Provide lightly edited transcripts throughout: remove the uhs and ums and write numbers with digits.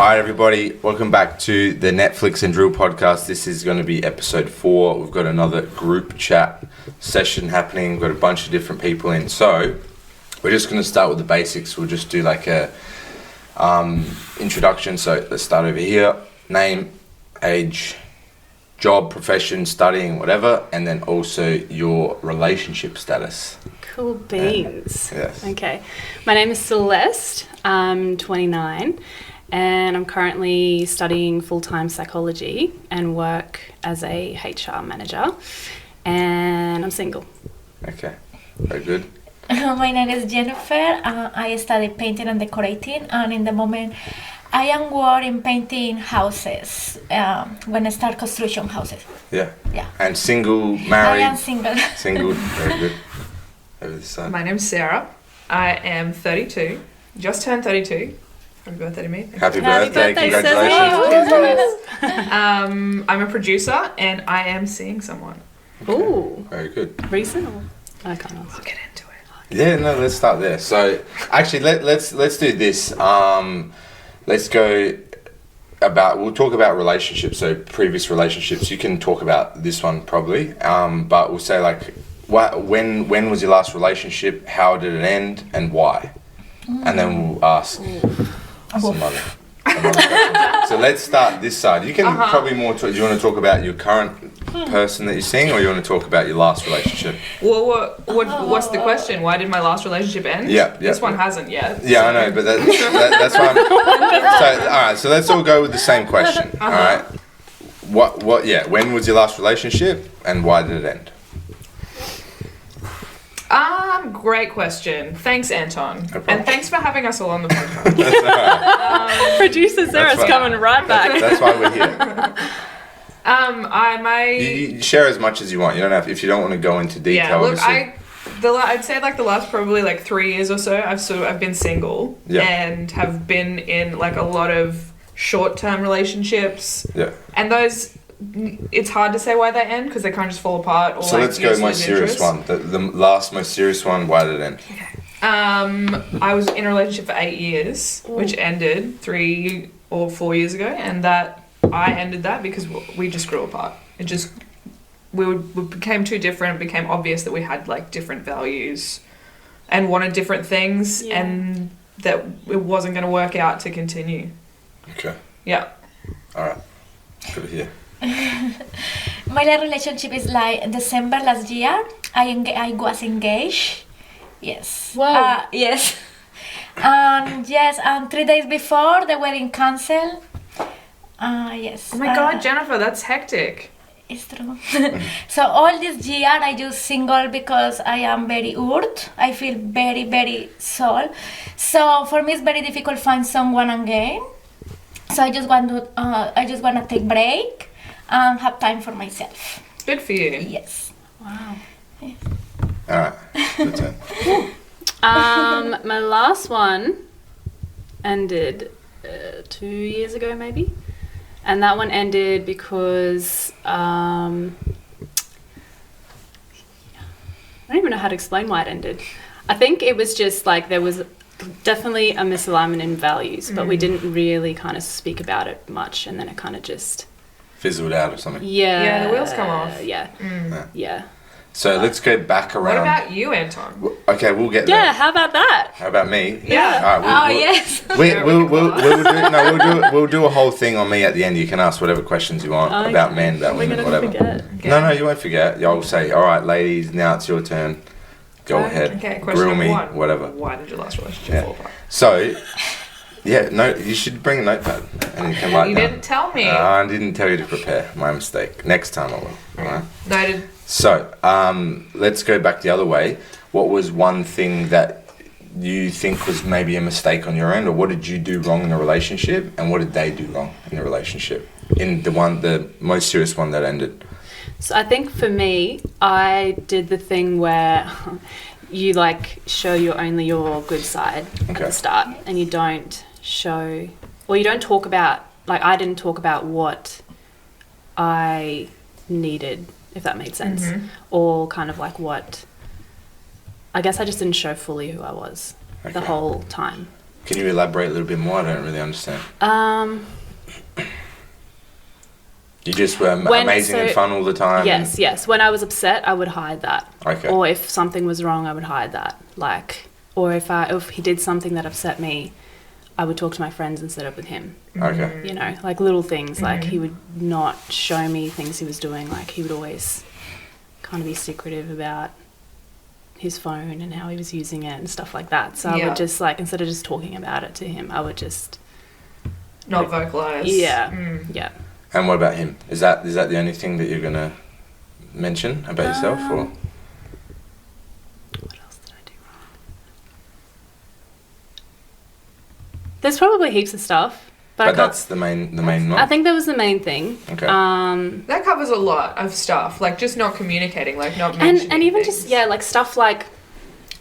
Hi everybody, welcome back to the Netflix and Drill podcast. This is going to be episode 4. We've got another group chat session happening. We've got a bunch of different people in. So we're just going to start with the basics. We'll just do like a introduction. So let's start over here. Name, age, job, profession, studying, whatever, and then also your relationship status. Cool beans. Yes. Okay. My name is Celeste. I'm 29 and I'm currently studying full-time psychology and work as a HR manager, and I'm single. Okay, very good. My name is Jennifer. I study painting and decorating, and in the moment I am working painting houses when I start construction houses. Yeah. Yeah. And single, married? I am single. Single, very good. Over this side. My name's Sarah. I am 32. Just turned 32. Happy birthday to me. Happy birthday, Congratulations. I'm a producer and I am seeing someone. Ooh. Very good. Recent or? I can't answer. I'll get into it. Yeah, no, let's start there. So, actually, let's do this. Let's go about. We'll talk about relationships. So, previous relationships. You can talk about this one probably. But we'll say like, when was your last relationship? How did it end, and why? And then we'll ask some other questions. So let's start this side. You can probably more. Do you want to talk about your current person that you're seeing, or you want to talk about your last relationship? Well, what's the question? Why did my last relationship end? Yeah. This one hasn't yet. Yeah, I know, but that's why. So, all right. So let's all go with the same question. All right. What? Yeah. When was your last relationship, and why did it end? Great question. Thanks, Anton. No problem. And thanks for having us all on the podcast. That's all right. Producer Sarah's fine. coming right back. That's why we're here. You share as much as you want. You don't have, if you don't want to go into detail. Yeah, look, obviously. I'd say like the last probably like 3 years or so, I've been single and have been in like a lot of short-term relationships. Yeah. And those, it's hard to say why they end because they kind of just fall apart. Or So let's go most serious one. The last most serious one. Why did it end? Okay. I was in a relationship for 8 years, which ended 3 or 4 years ago, and I ended that because we just grew apart. We became too different. It became obvious that we had like different values and wanted different things, and that it wasn't going to work out to continue. Okay. Yeah. All right. Good to hear. My last relationship is like December last year. I was engaged. Yes. Wow. Yes. Yes. 3 days before the wedding canceled. Yes. Oh my God, Jennifer, that's hectic. It's true. So all this year I just single because I am very hurt. I feel very, very soul. So for me it's very difficult to find someone again. So I just want to take break and have time for myself. Good for you. Yes. Wow. All right. Good turn. My last one ended 2 years ago maybe. And that one ended because I don't even know how to explain why it ended. I think it was just like there was definitely a misalignment in values, but we didn't really kind of speak about it much, and then it kind of just Fizzled out or something. Yeah, the wheels come off. Yeah. So let's go back around. What about you, Anton? Okay, we'll get there. Yeah, how about that? How about me? Yeah. All right. Yes. We'll do a whole thing on me at the end. You can ask whatever questions you want about men, about We're women, gonna whatever. forget. Okay. No, you won't forget. I'll say, all right, ladies, now it's your turn. Go ahead. Okay, question Grill number me, 1. whatever. Why did your last relationship Yeah. fall apart? So, no, you should bring a notepad and you can write You down. didn't tell me. I didn't tell you to prepare. My mistake. Next time I will. All right. Noted. So, let's go back the other way. What was one thing that you think was maybe a mistake on your end, or what did you do wrong in a relationship, and what did they do wrong in a relationship? In the most serious one that ended. So I think for me, I did the thing where you like show only your good side at the start, and you don't show, or you don't talk about, like I didn't talk about what I needed, if that made sense, or kind of like what, I guess I just didn't show fully who I was the whole time. Can you elaborate a little bit more? I don't really understand. You just were amazing and fun all the time? Yes. When I was upset, I would hide that. Okay. Or if something was wrong, I would hide that. Like, or if he did something that upset me, I would talk to my friends instead of with him. Okay. You know, like little things. Like he would not show me things he was doing. Like he would always kind of be secretive about his phone and how he was using it and stuff like that. So I would just like, instead of just talking about it to him, I would just... Not vocalise. Yeah. Yeah. And what about him? Is that the only thing that you're going to mention about yourself? Or what else did I do wrong? There's probably heaps of stuff. But that's the main one? I think that was the main thing. Okay. That covers a lot of stuff. Like just not communicating, like not mentioning and even things. just, like stuff like...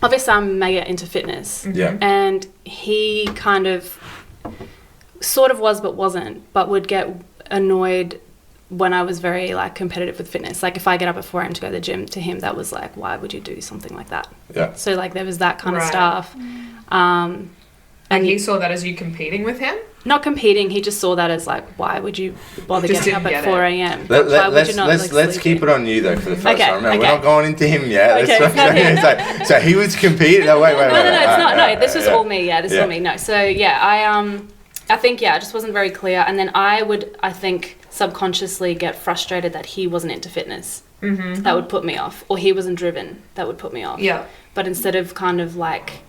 Obviously, I'm mega into fitness. Yeah. And he kind of... Sort of was but wasn't, but would get annoyed when I was very like competitive with fitness. Like if I get up at 4 a.m. to go to the gym, to him that was like, why would you do something like that? Yeah. So like there was that kind of stuff. And he saw that as you competing with him? Not competing, he just saw that as like, why would you bother getting up at 4 a.m.? Let's keep it on you though for the first time. Remember, we're not going into him yet. Okay. So he was competing. No, wait. No, it's not. No, this was all me. Yeah, this is all me. No, so yeah, I think, I just wasn't very clear. And then I think, subconsciously get frustrated that he wasn't into fitness. Mm-hmm. That would put me off. Or he wasn't driven. That would put me off. Yeah. But instead of kind of like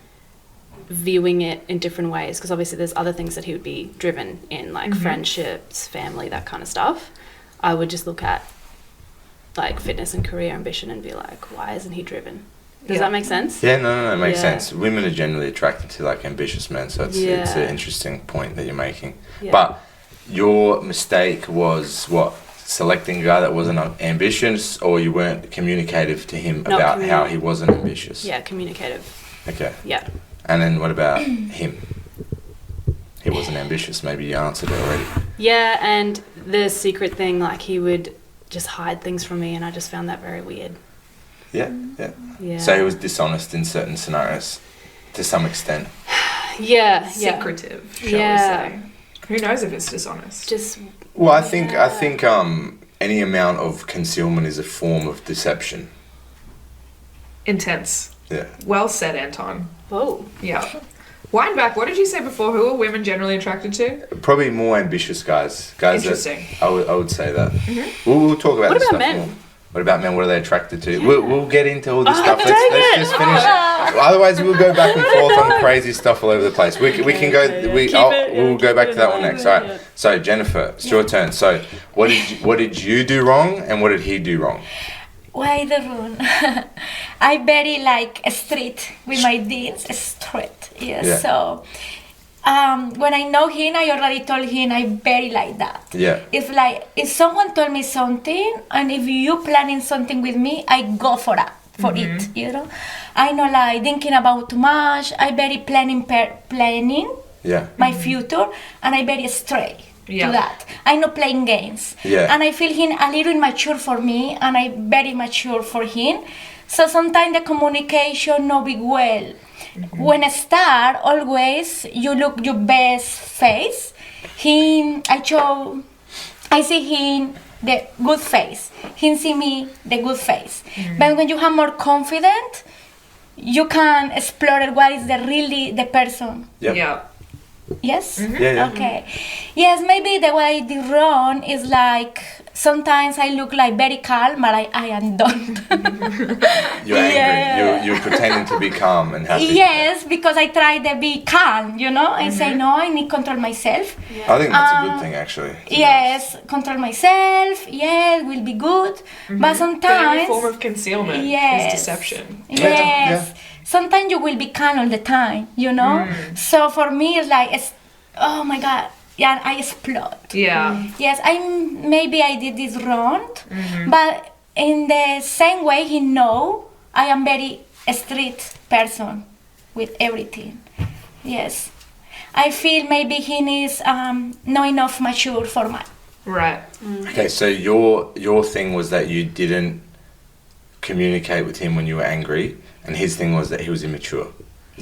viewing it in different ways, because obviously there's other things that he would be driven in, like friendships, family, that kind of stuff, I would just look at like fitness and career ambition and be like, why isn't he driven? Does that make sense? Yeah, no, it makes sense. Women are generally attracted to like ambitious men, so it's an interesting point that you're making. Yeah. But your mistake was what? Selecting a guy that wasn't ambitious, or you weren't communicative to him about how he wasn't ambitious? Yeah, communicative. Okay. Yeah. And then what about him? He wasn't ambitious. Maybe you answered it already. Yeah, and the secret thing, like he would just hide things from me, and I just found that very weird. Yeah. So he was dishonest in certain scenarios, to some extent. Yeah. Secretive, shall we say? Who knows if it's dishonest? Well, I think any amount of concealment is a form of deception. Intense. Yeah. Well said, Anton. Whoa. Yeah. Wind back. What did you say before? Who are women generally attracted to? Probably more ambitious guys. Interesting. I would say that. Mm-hmm. We'll talk about this stuff men? more. What about men? What are they attracted to? Yeah. We'll get into all this stuff. Let's just finish. Otherwise, we'll go back and forth on crazy stuff all over the place. We'll go back to that one next. All right. So Jennifer, it's your turn. So what did you do wrong, and what did he do wrong? Why the run? I very like street with my jeans, straight. Yes. Yeah. So when I know him, I already told him I very like that. Yeah. It's like if someone told me something, and if you planning something with me, I go for it. You know, I know like thinking about too much. I very planning my future, and I very straight to that. I know playing games. Yeah. And I feel him a little immature for me, and I very mature for him. So sometimes the communication no big well. Mm-hmm. When I start, always you look your best face. I see him the good face. He see me the good face. Mm-hmm. But when you have more confidence, you can explore what is the person. Yep. Yeah. Yes? Mm-hmm. Yeah. Okay. Yes, maybe the way I did wrong is like sometimes I look like very calm, but I am don't. You're angry. You're pretending to be calm and happy. Yes, because I try to be calm, you know, and say no, I need to control myself. Yeah. I think that's a good thing, actually. Yes, control myself. Yes, will be good. Mm-hmm. But sometimes any form of concealment is deception. Yes. Yeah. Sometimes you will be calm all the time, you know. So for me, it's like, oh my God. Yeah, I explode. Yeah. Yes, maybe I did this wrong, but in the same way, he know I am very street person with everything. Yes, I feel maybe he is not enough mature for my. Right. Okay, so your thing was that you didn't communicate with him when you were angry, and his thing was that he was immature.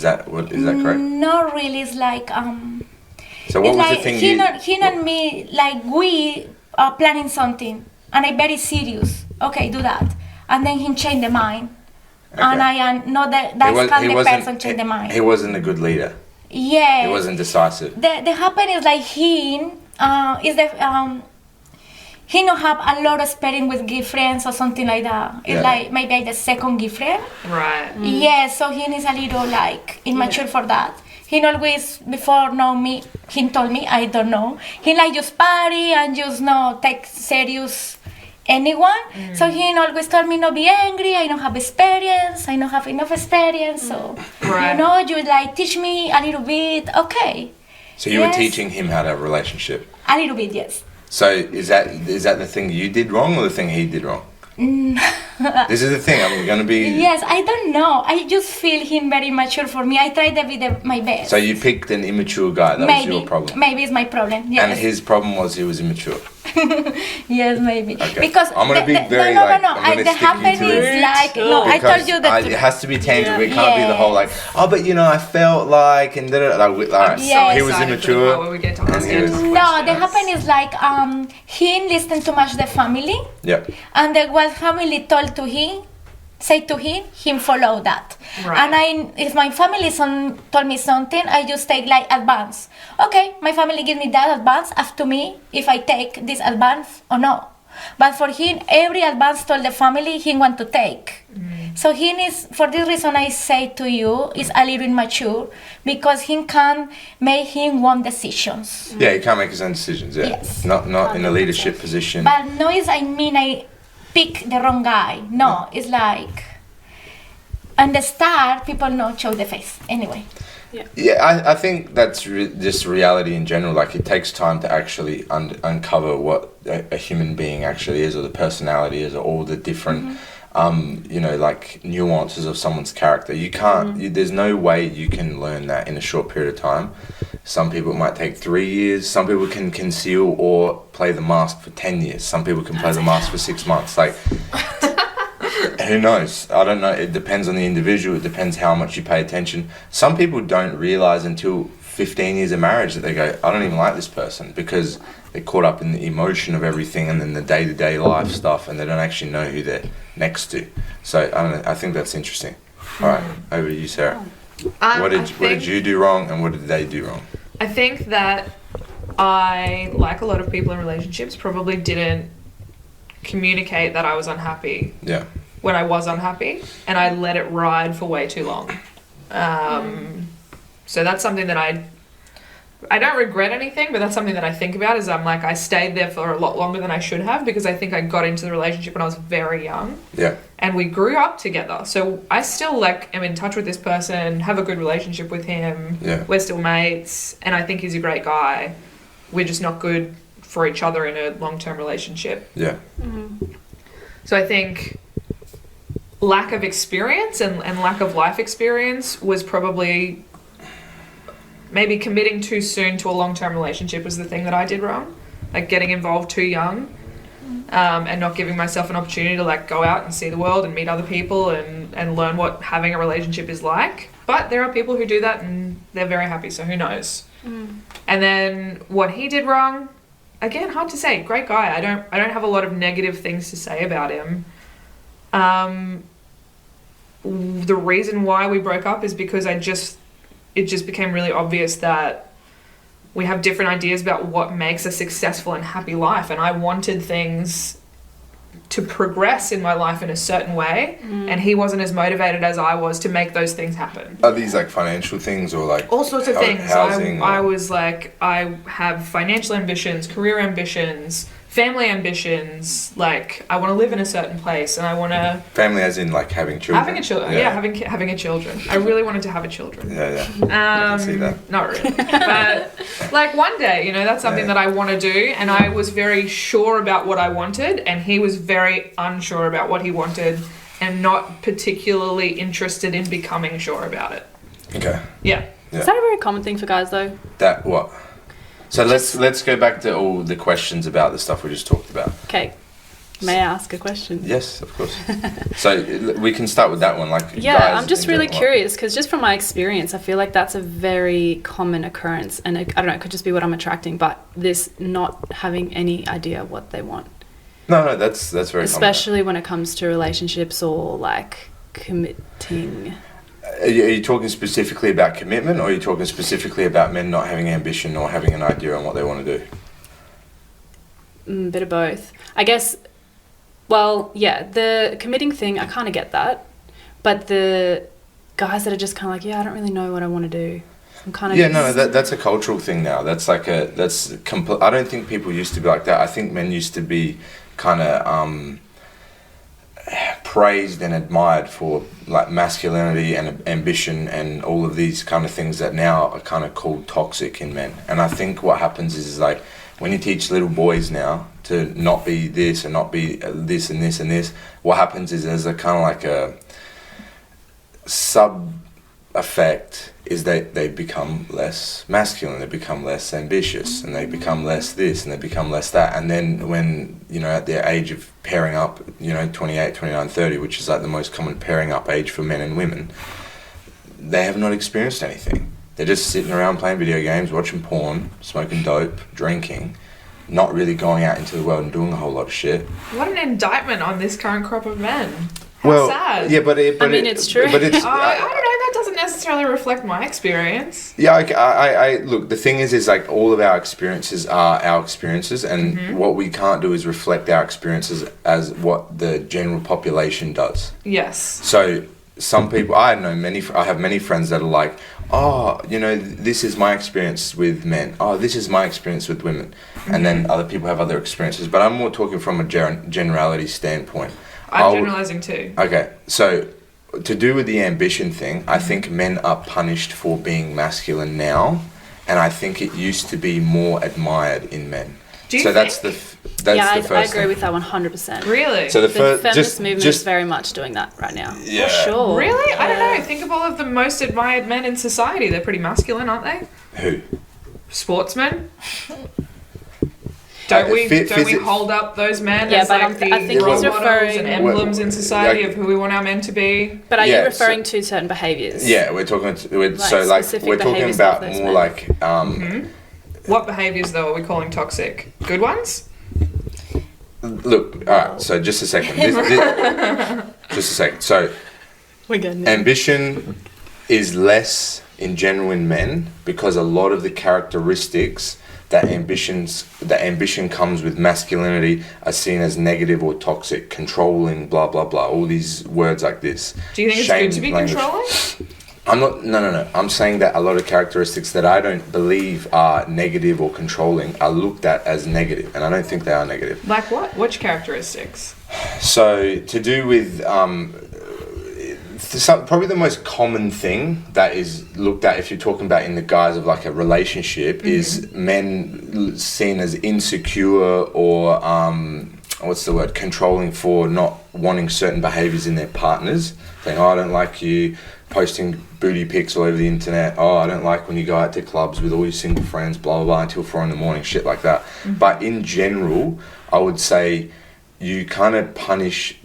Is that correct? Not really. It's like So what it's was like the thing he and me, like we are planning something, and I very serious. Okay, do that, and then he changed the mind, and I am not that kind of person change the mind. He wasn't a good leader. Yeah. He wasn't decisive. The happen is like he is the he not have a lot of experience with gay friends or something like that. It's like maybe like the second gay friend. Right. Yeah, so he is a little like immature for that. He always before know me. He told me I don't know. He like just party and just not take serious anyone. So he always told me not be angry. I don't have experience. I don't have enough experience. So you like teach me a little bit. Okay. So you were teaching him how to have a relationship. A little bit, yes. So is that the thing you did wrong or the thing he did wrong? This is the thing. I'm gonna be. Yes, I don't know. I just feel him very mature for me. I tried to be my best. So you picked an immature guy. That was your problem. Maybe it's my problem. Yes. And his problem was he was immature. Yes, maybe. Okay. Because I'm gonna be very no. I'm gonna The stick you happen to it. is like no. I told you that. It has to be tangible. It can't be the whole like, oh, but I felt like and like, Yes. he was immature. Where we get to ask him No, the happen is like he listened too much the family. Yep. And what family told to him, say to him follow that. Right. And if my family told me something, I just take like advance. Okay, my family give me that advance. Up to me if I take this advance or no. But for him, every advance told the family he want to take. So he needs, for this reason I say to you, is a little immature because he can't make him own decisions. Yeah, he can't make his own decisions. Yeah. Yes. Not in a leadership position. But no, I pick the wrong guy. No, it's like, and the start, people not show the face anyway. Yeah, I think that's just reality in general. Like it takes time to actually uncover what a human being actually is, or the personality is, or all the different, like nuances of someone's character. You can't. There's no way you can learn that in a short period of time. Some people it might take 3 years. Some people can conceal or play the mask for 10 years. Some people can play the mask for 6 months. Like. Who knows? I don't know. It depends on the individual. It depends how much you pay attention. Some people don't realize until 15 years of marriage that they go, I don't even like this person, because they're caught up in the emotion of everything and then the day-to-day life stuff, and they don't actually know who they're next to. So I don't know. I think that's interesting. All right, over to you, Sarah. What did you do wrong, and what did they do wrong? I think that I, like a lot of people in relationships, probably didn't communicate that I was unhappy. Yeah. When I was unhappy, and I let it ride for way too long. So that's something that I don't regret anything, but that's something that I think about, is I'm like, I stayed there for a lot longer than I should have, because I think I got into the relationship when I was very young. Yeah. And we grew up together. So I still am in touch with this person, have a good relationship with him. Yeah. We're still mates, and I think he's a great guy. We're just not good for each other in a long-term relationship. Yeah. So I think lack of experience and lack of life experience was probably maybe committing too soon to a long-term relationship was the thing that I did wrong. Like getting involved too young, and not giving myself an opportunity to like go out and see the world and meet other people and learn what having a relationship is like. But there are people who do that and they're very happy, so who knows. And then what he did wrong, again, hard to say. Great guy. I don't have a lot of negative things to say about him. The reason why we broke up is because it just became really obvious that we have different ideas about what makes a successful and happy life, and I wanted things to progress in my life in a certain way, and he wasn't as motivated as I was to make those things happen. Are these like financial things or like all sorts of things? Housing I was like, I have financial ambitions, career ambitions, family ambitions. Like I want to live in a certain place, and I want to family as in like having children. Having a children, having a children. I really wanted to have a children. Yeah. I can see that. Not really, but like one day, that's something that I want to do, and I was very sure about what I wanted, and he was very unsure about what he wanted, and not particularly interested in becoming sure about it. Okay. Yeah. Is that a very common thing for guys though? That what? So let's go back to all the questions about the stuff we just talked about. Okay. May I ask a question? Yes, of course. So we can start with that one. Like, Yeah, guys I'm just in really general. curious because just from my experience, I feel like that's a very common occurrence. And I don't know, it could just be what I'm attracting, but this not having any idea what they want. No, that's very common. Especially when it comes to relationships or like committing. Are you talking specifically about commitment, or are you talking specifically about men not having ambition or having an idea on what they want to do? Bit of both. I guess, well, yeah, the committing thing, I kind of get that. But the guys that are just kind of like, yeah, I don't really know what I want to do. I'm kind of that's a cultural thing now. That's like I don't think people used to be like that. I think men used to be kind of praised and admired for like masculinity and ambition and all of these kind of things that now are kind of called toxic in men. And I think what happens is like when you teach little boys now to not be this and not be this and this and this, what happens is there's a kind of like a sub effect is that they become less masculine, they become less ambitious, and they become less this and they become less that. And then when, you know, at their age of pairing up, you know, 28, 29, 30, which is like the most common pairing up age for men and women, they have not experienced anything. They're just sitting around playing video games, watching porn, smoking dope, drinking, not really going out into the world and doing a whole lot of shit. What an indictment on this current crop of men. How sad. Yeah, but it's true. But it's, I don't know. That doesn't necessarily reflect my experience. yeah, I look. The thing is like all of our experiences are our experiences, and what we can't do is reflect our experiences as what the general population does. Yes. So some people, I have many friends that are like, oh, you know, this is my experience with men. Oh, this is my experience with women, and then other people have other experiences. But I'm more talking from a generality standpoint. I'm generalizing too. Okay, so to do with the ambition thing, I think men are punished for being masculine now, and I think it used to be more admired in men. Do you so think? that's Yeah, the first I agree thing. with that 100%. Really? So the The first feminist movement is just very much doing that right now. Yeah. For sure. Really? I don't know. Think of all of the most admired men in society. They're pretty masculine, aren't they? who? Sportsmen. Don't we hold up those men Yeah, as but like the I think role he's models referring- and emblems in society of who we want our men to be? But are Yeah, you referring to certain behaviours? Yeah, we're talking. We're specific talking behaviours about of those more men. like What behaviours though are we calling toxic? Good ones? Look, all right. So just a second. Just a second. So We're getting it. ambition is less in general in men because a lot of the characteristics that ambition comes with masculinity are seen as negative or toxic, controlling, blah blah blah. All these words like this. Do you think it's good to be Shaming language. controlling? I'm not. No. I'm saying that a lot of characteristics that I don't believe are negative or controlling are looked at as negative, and I don't think they are negative. Like what? Which characteristics? So to do with probably the most common thing that is looked at if you're talking about in the guise of like a relationship is men seen as insecure or what's the word, controlling for not wanting certain behaviours in their partners, saying, oh, I don't like you posting booty pics all over the internet, oh, I don't like when you go out to clubs with all your single friends, blah blah blah, until 4 a.m, shit like that. But in general, I would say you kind of punish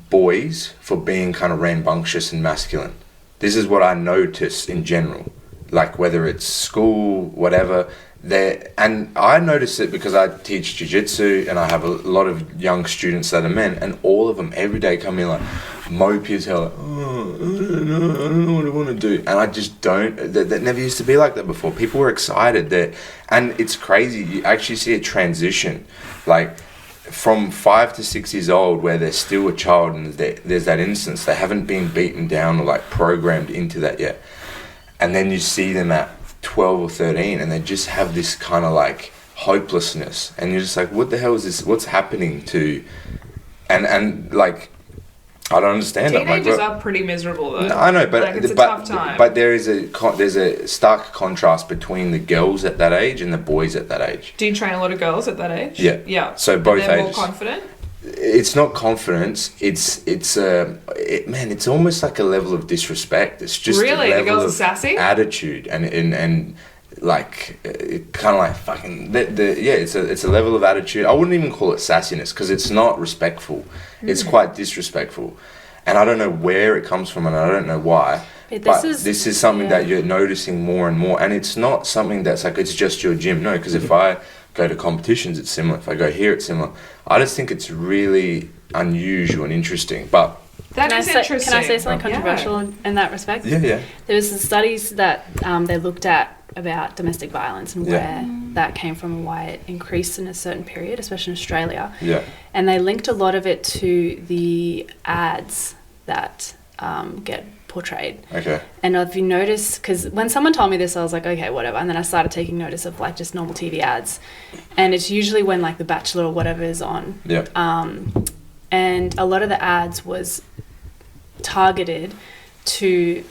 boys for being kind of rambunctious and masculine. This is what I notice in general, like whether it's school, whatever. And I notice it because I teach jiu-jitsu and I have a lot of young students that are men, and all of them every day come in like mopey as hell, like, oh, I don't know what I want to do. And I just don't. That never used to be like that before. People were excited that, and it's crazy. You actually see a transition, like from 5 to 6 years old, where they're still a child and there's that innocence. They haven't been beaten down or like programmed into that yet. And then you see them at 12 or 13 and they just have this kind of like hopelessness, and you're just like, what the hell is this? What's happening to, and like, I don't understand it. Teenagers are pretty miserable though. No, I know, but like, it's a tough time. But there's a stark contrast between the girls at that age and the boys at that age. Do you train a lot of girls at that age? Yeah. Yeah. So both and they're ages. more confident? It's not confidence. Man, it's almost like a level of disrespect. It's just Really? a The level girls are of sassy? attitude and like kind of like fucking it's a level of attitude. I wouldn't even call it sassiness because it's not respectful. It's quite disrespectful, and I don't know where it comes from and I don't know why. But this is something that you're noticing more and more, and it's not something that's like it's just your gym. No, because if I go to competitions, it's similar. If I go here, it's similar. I just think it's really unusual and interesting. But that is interesting. Can I say something controversial in that respect? Yeah. There was some studies that they looked at about domestic violence and where that came from and why it increased in a certain period, especially in Australia. Yeah. And they linked a lot of it to the ads that get portrayed. Okay. And if you notice, because when someone told me this, I was like, okay, whatever. And then I started taking notice of like just normal TV ads. And it's usually when like The Bachelor or whatever is on. Yeah. And a lot of the ads was targeted to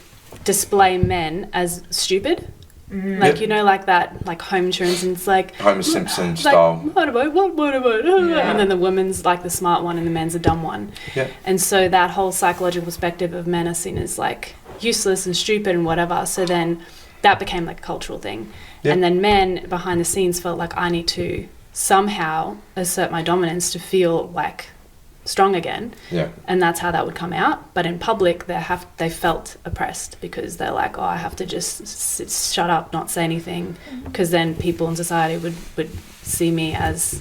display men as stupid. Like, you know, like that, like home insurance, and it's like Homer Simpson style. Motorboat, what motorboat? And then the woman's like the smart one and the man's a dumb one. Yeah. And so that whole psychological perspective of men are seen as like useless and stupid and whatever. So then that became like a cultural thing. Yeah. And then men behind the scenes felt like I need to somehow assert my dominance to feel like strong again. Yeah. And that's how that would come out. But in public, they felt oppressed because they're like, oh, I have to just shut up, not say anything, because then people in society would see me as,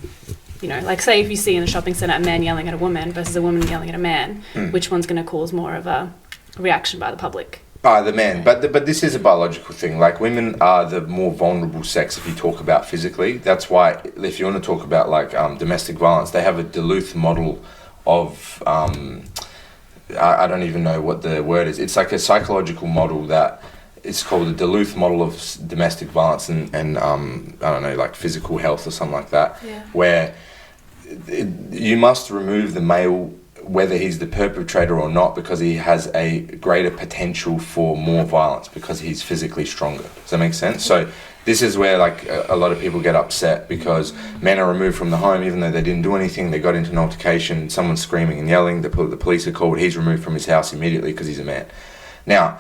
you know, like say if you see in a shopping centre a man yelling at a woman versus a woman yelling at a man, which one's going to cause more of a reaction by the public? The men, but this is a biological thing. Like women are the more vulnerable sex if you talk about physically. That's why if you want to talk about like domestic violence, they have a Duluth model of I don't even know what the word is. It's like a psychological model that it's called the Duluth model of domestic violence and I don't know, like physical health or something like that, where you must remove the male whether he's the perpetrator or not because he has a greater potential for more violence because he's physically stronger. Does that make sense? So this is where like a lot of people get upset because men are removed from the home even though they didn't do anything. They got into an altercation, someone's screaming and yelling, the police are called, he's removed from his house immediately because he's a man. Now,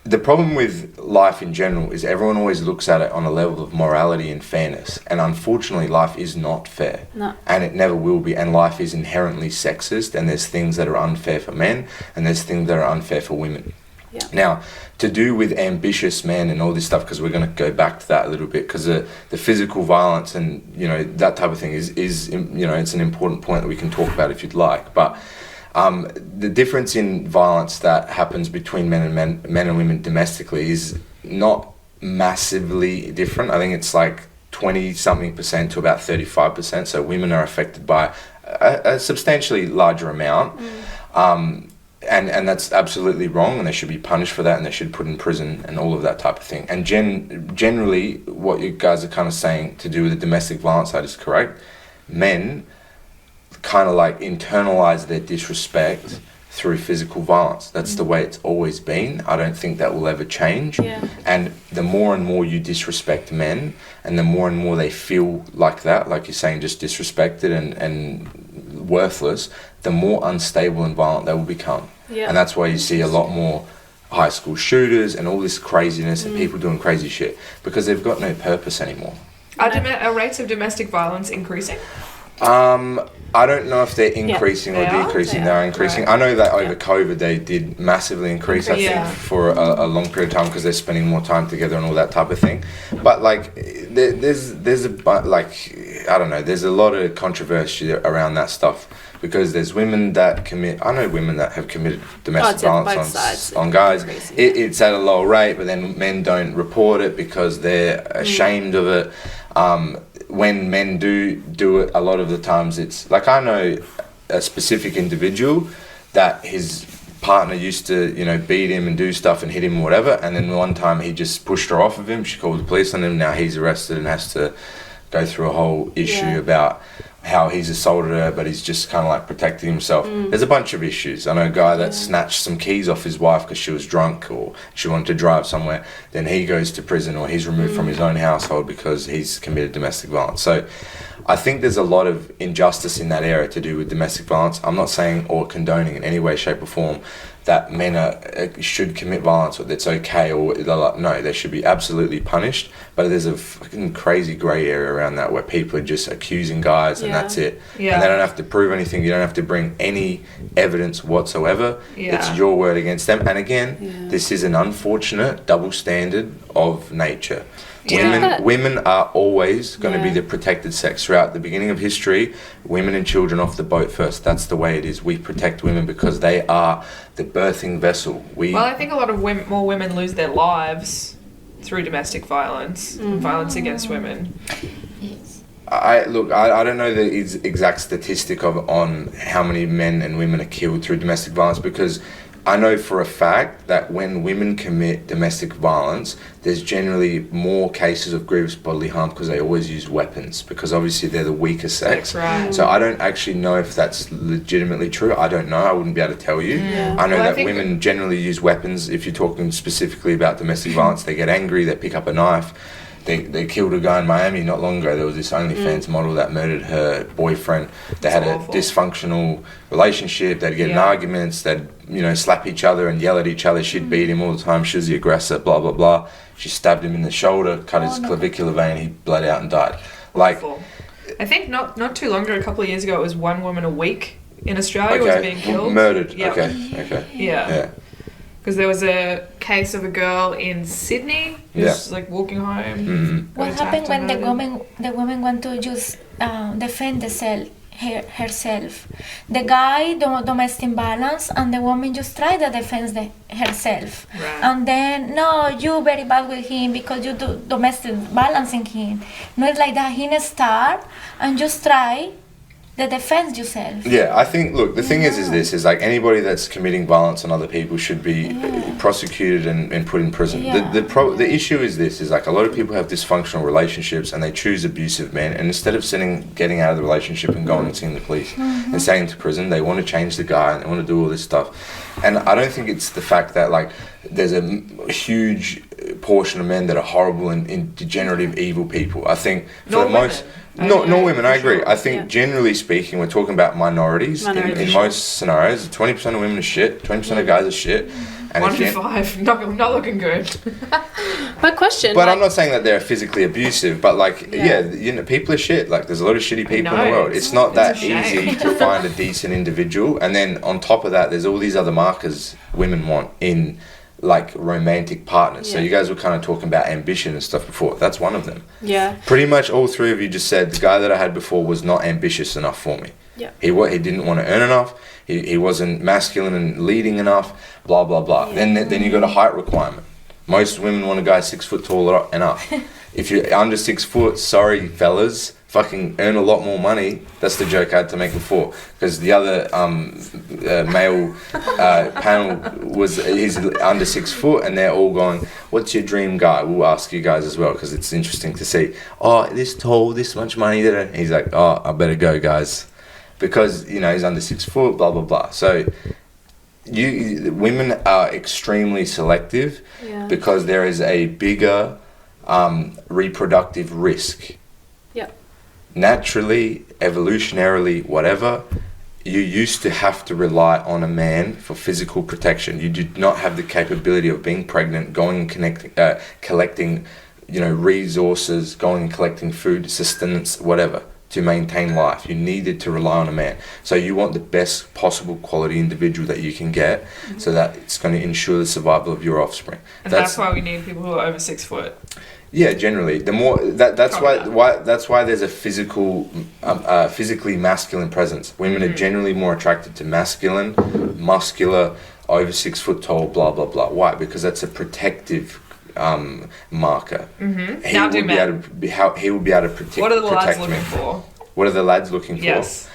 the problem with life in general is everyone always looks at it on a level of morality and fairness. And unfortunately, life is not fair. No. And it never will be. And life is inherently sexist. And there's things that are unfair for men and there's things that are unfair for women. Yeah. Now, to do with ambitious men and all this stuff, because we're going to go back to that a little bit, because the physical violence and, you know, that type of thing is, you know, it's an important point that we can talk about if you'd like. But the difference in violence that happens between men and women domestically is not massively different. I think it's like 20-something% to about 35%. So women are affected by a substantially larger amount. And that's absolutely wrong, and they should be punished for that, and they should put in prison and all of that type of thing. And generally, what you guys are kind of saying to do with the domestic violence side is correct. Men kind of like internalize their disrespect through physical violence. That's the way it's always been. I don't think that will ever change. Yeah. And the more and more you disrespect men, and the more and more they feel like that, like you're saying, just disrespected and worthless, the more unstable and violent they will become. Yeah. And that's why you see a lot more high school shooters and all this craziness and people doing crazy shit because they've got no purpose anymore. Are rates of domestic violence increasing? I don't know if they're increasing or They decreasing. are? They are increasing. Right. I know that over COVID they did massively increase, I think, for a long period of time because they're spending more time together and all that type of thing. But like, there's I don't know, there's a lot of controversy around that stuff because there's women that commit. I know women that have committed domestic violence on guys. It's at a lower rate, but then men don't report it because they're ashamed of it. When men do it, a lot of the times it's like I know a specific individual that his partner used to, you know, beat him and do stuff and hit him or whatever, and then one time he just pushed her off of him. She called the police on him. Now he's arrested and has to go through a whole issue about how he's assaulted her, but he's just kind of like protecting himself. There's a bunch of issues. I know a guy that snatched some keys off his wife because she was drunk or she wanted to drive somewhere. Then he goes to prison or he's removed from his own household because he's committed domestic violence. So I think there's a lot of injustice in that area to do with domestic violence. I'm not saying or condoning in any way, shape or form, that men should commit violence or it's okay, or they're like, no, they should be absolutely punished. But there's a fucking crazy grey area around that where people are just accusing guys and that's it. Yeah. And they don't have to prove anything. You don't have to bring any evidence whatsoever. Yeah. It's your word against them. And again, this is an unfortunate double standard of nature. Yeah. Women are always going to be the protected sex. Throughout the beginning of history, women and children off the boat first. That's the way it is. We protect women because they are the birthing vessel. Well, I think a lot of more women lose their lives through domestic violence, violence against women. I don't know the exact statistic on how many men and women are killed through domestic violence, because I know for a fact that when women commit domestic violence, there's generally more cases of grievous bodily harm because they always use weapons, because obviously they're the weaker sex. Right. So I don't actually know if that's legitimately true. I don't know. I wouldn't be able to tell you. Yeah. I know that women generally use weapons. If you're talking specifically about domestic violence, they get angry, they pick up a knife. They killed a guy in Miami not long ago. There was this OnlyFans model that murdered her boyfriend. They had a dysfunctional relationship. They'd get in arguments. They'd slap each other and yell at each other. She'd beat him all the time. She was the aggressor. Blah blah blah. She stabbed him in the shoulder, cut his clavicular vein. He bled out and died. Awful. I think not too long ago, a couple of years ago, it was one woman a week in Australia was being killed. Murdered. Yep. Okay. Yeah. Because there was a case of a girl in Sydney who was like walking home. Mm-hmm. What happened when the woman want to just defend herself? The guy domestic violence, and the woman just try to defend herself. Right. And then no, you very bad with him because you do domestic violence in him. No, it's like that. He start and just try the defense yourself. Yeah, I think, look, the thing is like anybody that's committing violence on other people should be prosecuted and put in prison. Yeah. The issue is like a lot of people have dysfunctional relationships and they choose abusive men, and instead of getting out of the relationship and going and seeing the police and sending him to prison, they want to change the guy and they want to do all this stuff. And I don't think it's the fact that like there's a huge portion of men that are horrible and degenerative evil people. I think for the most... No women, I agree. I think generally speaking, we're talking about minorities. In most scenarios, 20% of women are shit, 20% of guys are shit. And 1 to 5, not looking good. But I'm not saying that they're physically abusive, but like, people are shit. Like, there's a lot of shitty people in the world. It's not that easy to find a decent individual. And then on top of that, there's all these other markers women want in like romantic partners. So you guys were kind of talking about ambition and stuff before. That's one of them. Yeah. Pretty much all three of you just said the guy that I had before was not ambitious enough for me. Yeah. He didn't want to earn enough. He wasn't masculine and leading enough. Blah blah blah. Yeah. Then you got a height requirement. Most women want a guy 6 foot tall and up. If you're under 6 foot, sorry fellas, fucking earn a lot more money. That's the joke I had to make before, because the other male panel he's under 6 foot, and they're all going, "What's your dream guy?" We'll ask you guys as well, because it's interesting to see. Oh, this tall, this much money. And he's like, "Oh, I better go, guys," because he's under 6 foot. Blah blah blah. So. Women are extremely selective because there is a bigger reproductive risk. Yeah. Naturally, evolutionarily, whatever, you used to have to rely on a man for physical protection. You did not have the capability of being pregnant, going and collecting, resources, going and collecting food, sustenance, whatever, to maintain life. You needed to rely on a man. So you want the best possible quality individual that you can get, so that it's going to ensure the survival of your offspring. And that's why we need people who are over 6 foot. Yeah, generally, the more that's why there's a physically masculine presence. Women are generally more attracted to masculine, muscular, over 6 foot tall, blah blah blah. Why? Because that's a protective marker. He Now will be able to protect. What are the lads me. looking for? What are the lads looking for? Yes.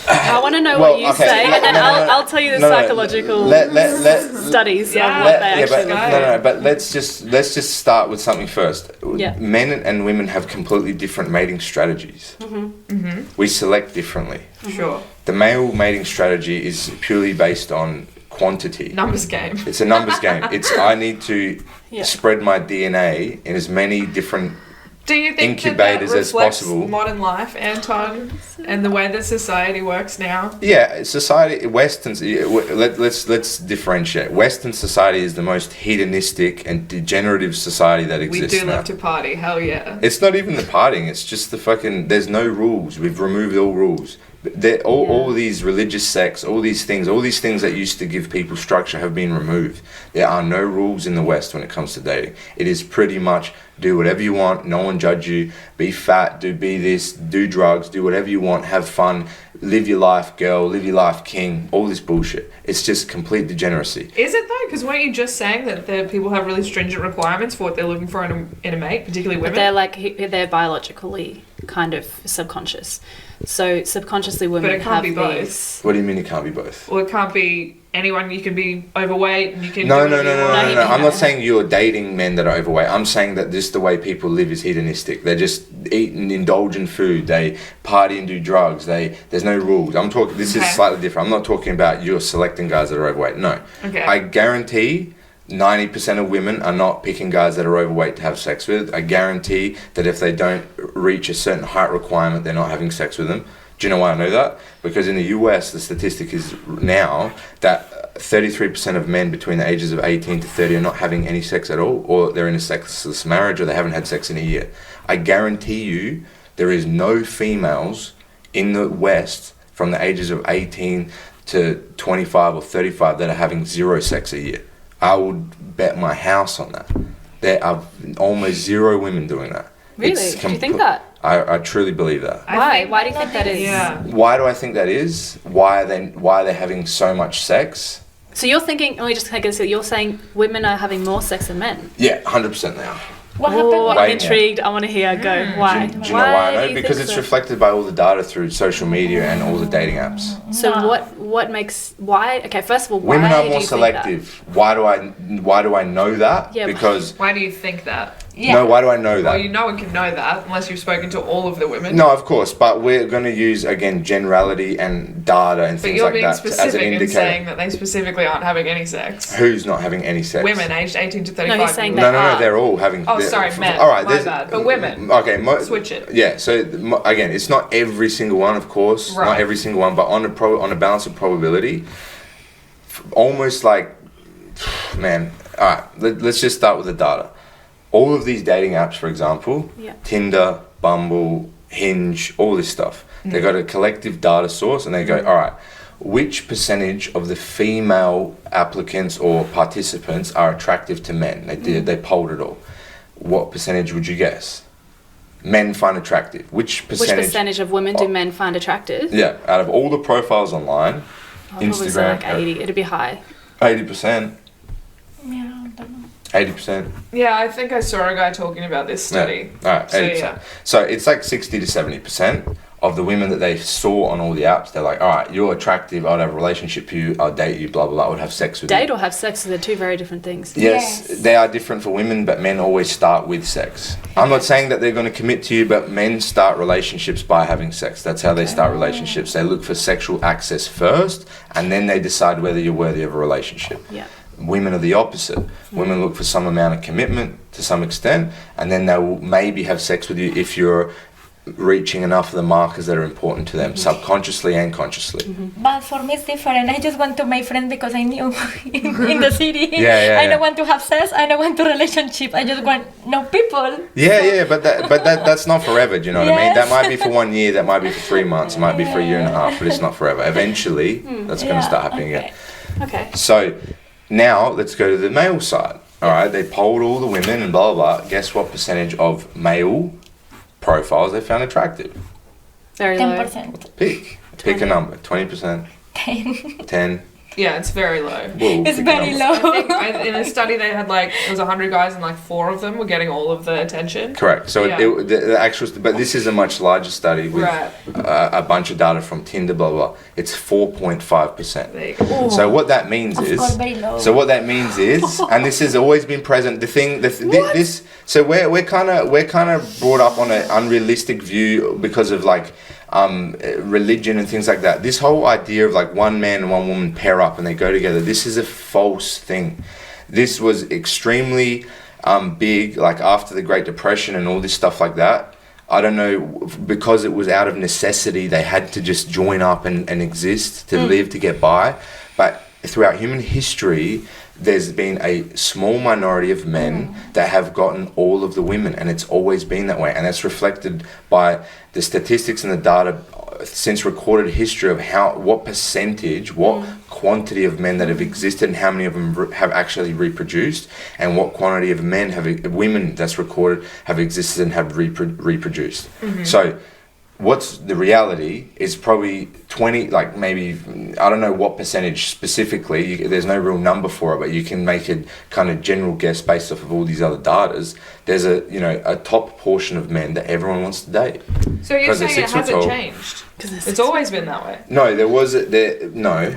I want to know what you say, and then I'll tell you the psychological studies of what they actually look for. But let's just start with something first. Yeah. Men and women have completely different mating strategies. We select differently. Sure. The male mating strategy is purely based on quantity. Numbers game. It's a numbers game. I need to spread my DNA in as many different Do you think incubators that as reflects possible. modern life, Anton, and the way that society works now? Yeah, society, let's differentiate. Western society is the most hedonistic and degenerative society that We exists do now. love to party, hell yeah. It's not even the partying, it's just the fucking, there's no rules. We've removed all rules. All these religious sects, all these things that used to give people structure have been removed. There are no rules in the West when it comes to dating. It is pretty much do whatever you want, no one judge you, be fat, be this, do drugs, do whatever you want, have fun, live your life girl, live your life king, all this bullshit. It's just complete degeneracy. Is it though? Because weren't you just saying that the people have really stringent requirements for what they're looking for in a mate, particularly women? But they're biologically kind of subconscious. So subconsciously women But it can't have be both. these. What do you mean it can't be both? Well, it can't be anyone. You can be overweight and you can No. do whatever you want. I'm not saying you're dating men that are overweight. I'm saying that just the way people live is hedonistic. They just eat and indulge in food. They party and do drugs. There's no rules. I'm talking. This is Okay. slightly different. I'm not talking about you're selecting guys that are overweight. No. Okay. I guarantee 90% of women are not picking guys that are overweight to have sex with. I guarantee that if they don't reach a certain height requirement, they're not having sex with them. Do you know why I know that? Because in the US, the statistic is now that 33% of men between the ages of 18 to 30 are not having any sex at all, or they're in a sexless marriage, or they haven't had sex in a year. I guarantee you there is no females in the West from the ages of 18 to 25 or 35 that are having zero sex a year. I would bet my house on that. There are almost zero women doing that. Really? It's Do you think that? I truly believe that. Why? Why do you think that is? Yeah. Why do I think that is? Why are they having so much sex? So you're thinking, let me just take it, so you're saying women are having more sex than men? Yeah, 100% they are. What Oh, happened? I'm Way intrigued. I want to hear. Go. Why? Do you know why I do know? you Because think it's so? reflected by all the data through social media and all the dating apps. So No. what makes why? Okay, first of all, why Women are do more you think that? selective. Why do I know that? Yeah, Because Why do you think that? Yeah. no, why do I know Well, that? no one can know that unless you've spoken to all of the women. No, of course, but we're going to use again generality and data and But things you're like being that as an specific and indicator. saying that they specifically aren't having any sex. Who's not having any sex? Women aged 18 to 35. No, he's saying No, they are. they're all having. Oh, they're- sorry, men. All right, My there's bad. But women. Okay, Switch it. Yeah, so again, it's not every single one, of course, Right. not every single one, but on a balance of probability, almost like, man. All right, let's just start with the data. All of these dating apps, for example, Yeah. Tinder, Bumble, Hinge, all this stuff, they got a collective data source, and they go, all right, which percentage of the female applicants or participants are attractive to men? They polled it all. What percentage would you guess? Men find attractive. Which Which percentage? percentage of women do men find attractive? Yeah, out of all the profiles online, I'll probably say Instagram, like 80. It'd be high. 80%. Yeah, I don't know. 80%. Yeah, I think I saw a guy talking about this study. Yeah. All right, So, 80%. yeah. So it's like 60 to 70% of the women that they saw on all the apps. They're like, all right, you're attractive. I'll have a relationship with you. I'll date you. Blah blah blah. I would have sex with you. Date or have sex, they're two very different things. Yes, Yes. they are different for women, but men always start with sex. I'm not saying that they're going to commit to you, but men start relationships by having sex. That's how they start relationships. They look for sexual access first, and then they decide whether you're worthy of a relationship. Yeah. Women are the opposite. Women look for some amount of commitment to some extent, and then they will maybe have sex with you if you're reaching enough of the markers that are important to them, subconsciously and consciously. But for me, it's different. I just want to make friends because I knew in the city. Yeah, I yeah. don't want to have sex. I don't want to relationship. I just want know people. Yeah, but that's not forever. Do you know what I mean? Yes. That might be for 1 year. That might be for 3 months. It might be for a year and a half. But it's not forever. Eventually, that's going to start happening again. Okay. So now let's go to the male side. All right, they polled all the women and blah blah blah. Guess what percentage of male profiles they found attractive? Very 10%. low. Pick a number. 20%, 10. Yeah, it's very low. Whoa, It's pick a very number. low. I think in a study they had like, it was 100 guys and like 4 of them were getting all of the attention. Correct. So Yeah. the actual, but this is a much larger study with Right. a bunch of data from Tinder, blah blah. It's 4.5%. There you go. So what that means Of is, course, very low. so what that means is, and this has always been present. This. So we're kind of brought up on an unrealistic view because of like religion and things like that. This whole idea of like one man and one woman pair up and they go together. This is a false thing. This was extremely big, like after the Great Depression and all this stuff like that. I don't know, because it was out of necessity, they had to just join up and exist to live, to get by. But throughout human history, there's been a small minority of men that have gotten all of the women, and it's always been that way. And that's reflected by the statistics and the data since recorded history of what percentage, what quantity of men that have existed and how many of them have actually reproduced, and what quantity of women that's recorded have existed and have reproduced. So what's the reality is probably 20, like maybe, I don't know what percentage specifically, there's no real number for it, but you can make a kind of general guess based off of all these other datas. There's a top portion of men that everyone wants to date. So you're saying it hasn't changed? It's always been that way. No,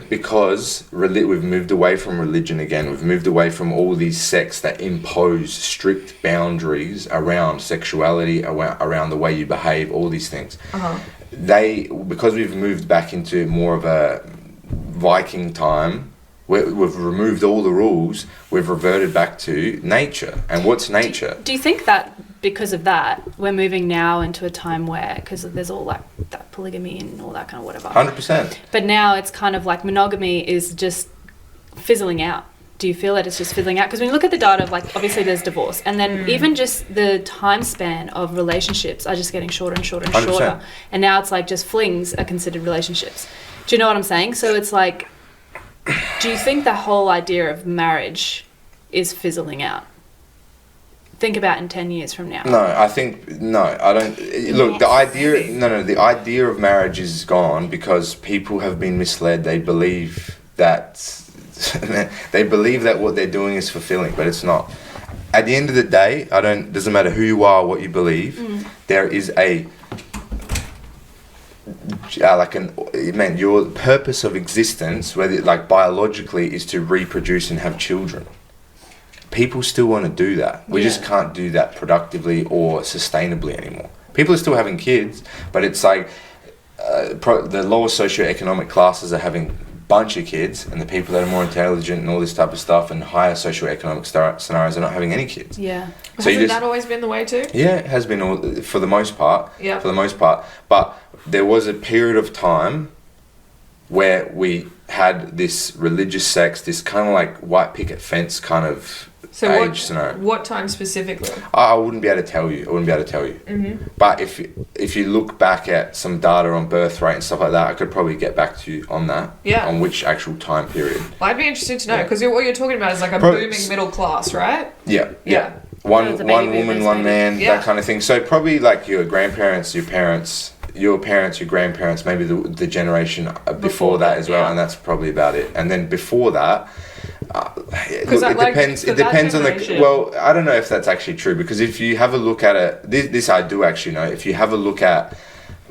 because we've moved away from religion again. We've moved away from all these sects that impose strict boundaries around sexuality, around the way you behave, all these things. Because we've moved back into more of a Viking time, we've removed all the rules, we've reverted back to nature. And what's nature? Do you think that because of that, we're moving now into a time where, because there's all like that polygamy and all that kind of whatever. 100%. But now it's kind of like monogamy is just fizzling out. Do you feel that it's just fizzling out? Because when you look at the data of like, obviously there's divorce, and then even just the time span of relationships are just getting shorter and shorter and 100%. shorter. And now it's like just flings are considered relationships. Do you know what I'm saying? So it's like, do you think the whole idea of marriage is fizzling out? Think about in 10 years from now. I don't. Look, the idea of marriage is gone because people have been misled. They believe that what they're doing is fulfilling, but it's not. At the end of the day, doesn't matter who you are, what you believe, there is your purpose of existence, whether like biologically, is to reproduce and have children. People still want to do that. We just can't do that productively or sustainably anymore. People are still having kids, but it's like the lower socioeconomic classes are having a bunch of kids, and the people that are more intelligent and all this type of stuff and higher socioeconomic scenarios are not having any kids. Yeah. So hasn't that always been the way too? Yeah, it has been for the most part. Yeah. For the most part. But there was a period of time where we had this religious sects, this kind of like white picket fence kind of age scenario. What time specifically? I wouldn't be able to tell you. Mm-hmm. But if you look back at some data on birth rate and stuff like that, I could probably get back to you on that. Yeah. On which actual time period. Well, I'd be interested to know, because what you're talking about is like a booming middle class, right? Yeah. One woman, one man, that kind of thing. So probably like your grandparents, your parents, your grandparents, maybe the generation before that as well, and that's probably about it. And then before that, it depends on the. Well, I don't know if that's actually true, because if you have a look at it, this I do actually know. If you have a look at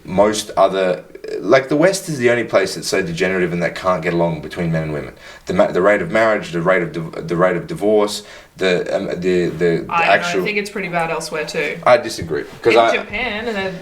most other, like the West is the only place that's so degenerative and that can't get along between men and women. The rate of marriage, the rate of divorce, I think it's pretty bad elsewhere too. I disagree, because in Japan and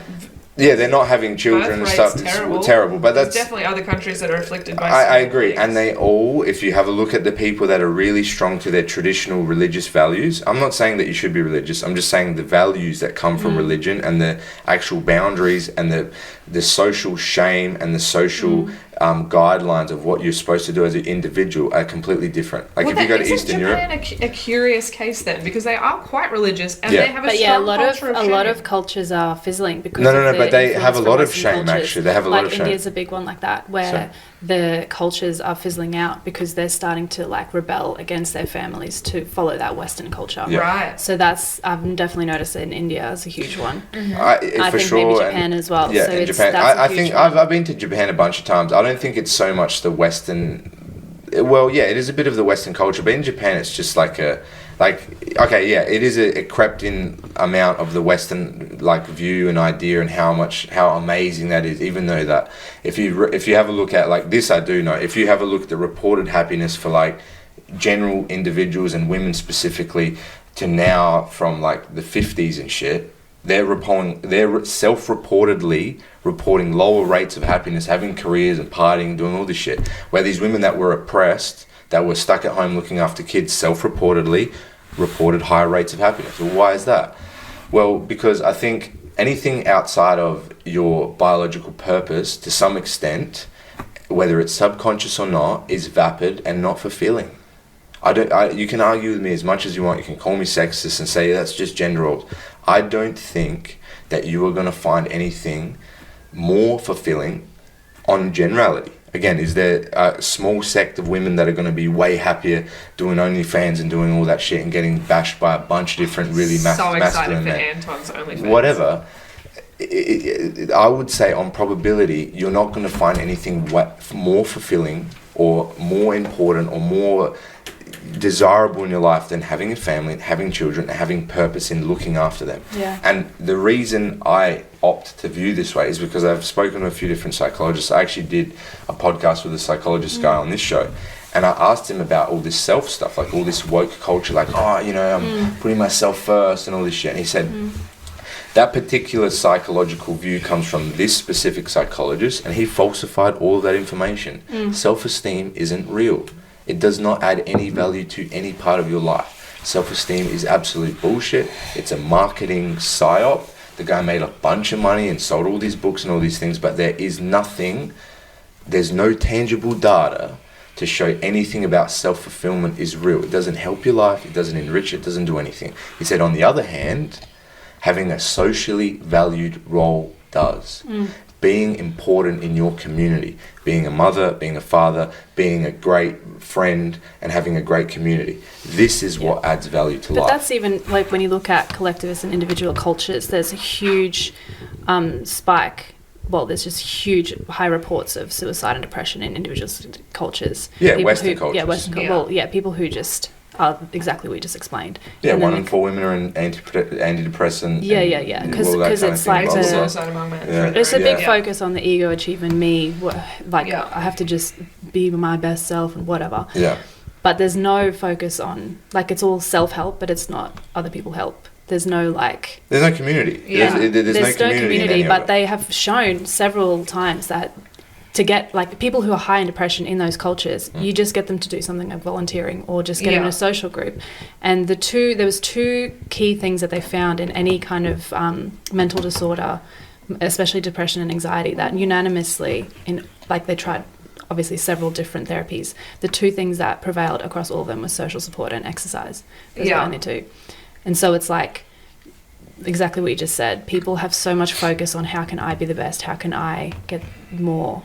they're not having children and stuff. It's terrible. But there's definitely other countries that are afflicted by. I agree, and they all. If you have a look at the people that are really strong to their traditional religious values, I'm not saying that you should be religious. I'm just saying the values that come from religion and the actual boundaries and the social shame and the social guidelines of what you're supposed to do as an individual are completely different. Like if you go to Eastern Europe, a curious case then, because they are quite religious and they have a strong culture of shame. A lot of cultures are fizzling because but they have a lot of shame actually. They have a lot of shame. India's a big one like that, where the cultures are fizzling out because they're starting to like rebel against their families to follow that Western culture. Yeah. Right. So I've definitely noticed it in India as a huge one. I think sure, maybe Japan as well. Yeah, so in Japan. I think I've been to Japan a bunch of times. I don't think it's so much the Western. Well, yeah, it is a bit of the Western culture, but in Japan it's just it is a crept in amount of the Western like view and idea and how amazing that is. Even though that if you have a look at like this, I do know, if you have a look at the reported happiness for like general individuals and women specifically to now from like the 50s and shit, they're self-reportedly reporting lower rates of happiness, having careers and partying, doing all this shit. Where these women that were oppressed, that were stuck at home looking after kids, self-reportedly reported higher rates of happiness. Well, why is that? Well, because I think anything outside of your biological purpose, to some extent, whether it's subconscious or not, is vapid and not fulfilling. You can argue with me as much as you want. You can call me sexist and say that's just gender roles. I don't think that you are going to find anything more fulfilling on generality. Again, is there a small sect of women that are going to be way happier doing OnlyFans and doing all that shit and getting bashed by a bunch of different really masculine men? Anton's OnlyFans. Whatever. I would say on probability, you're not going to find anything more fulfilling or more important or more desirable in your life than having a family, having children, having purpose in looking after them. Yeah. And the reason I opt to view this way is because I've spoken to a few different psychologists. I actually did a podcast with a psychologist guy on this show, and I asked him about all this self stuff, like all this woke culture, like, I'm putting myself first and all this shit. And he said, that particular psychological view comes from this specific psychologist, and he falsified all of that information. Self-esteem isn't real. It does not add any value to any part of your life. Self-esteem is absolute bullshit. It's a marketing psyop. The guy made a bunch of money and sold all these books and all these things, but there's no tangible data to show anything about self-fulfillment is real. It doesn't help your life. It doesn't enrich it. It doesn't do anything. He said, on the other hand, having a socially valued role does. Being important in your community, being a mother, being a father, being a great friend, and having a great community. This is what adds value to life. But that's even, like, when you look at collectivist and individual cultures, there's a huge spike. Well, there's just huge high reports of suicide and depression in individual cultures. Yeah, people Western cultures. Yeah, Western cultures. Well, yeah, people who just are exactly what you just explained. Yeah, 1 in 4 women are in antidepressant. Yeah. Because it's like suicide among men. It's a big focus on the ego, achievement, me. I have to just be my best self and whatever. Yeah. But there's no focus on, like, it's all self-help, but it's not other people help. There's no, like... There's no community. Yeah. There's no community but they have shown several times that to get, like, people who are high in depression in those cultures, you just get them to do something like volunteering or just get them in a social group. And there was 2 key things that they found in any kind of mental disorder, especially depression and anxiety, that unanimously, they tried obviously several different therapies. The 2 things that prevailed across all of them was social support and exercise. Those were the only 2. And so it's like exactly what you just said. People have so much focus on how can I be the best? How can I get more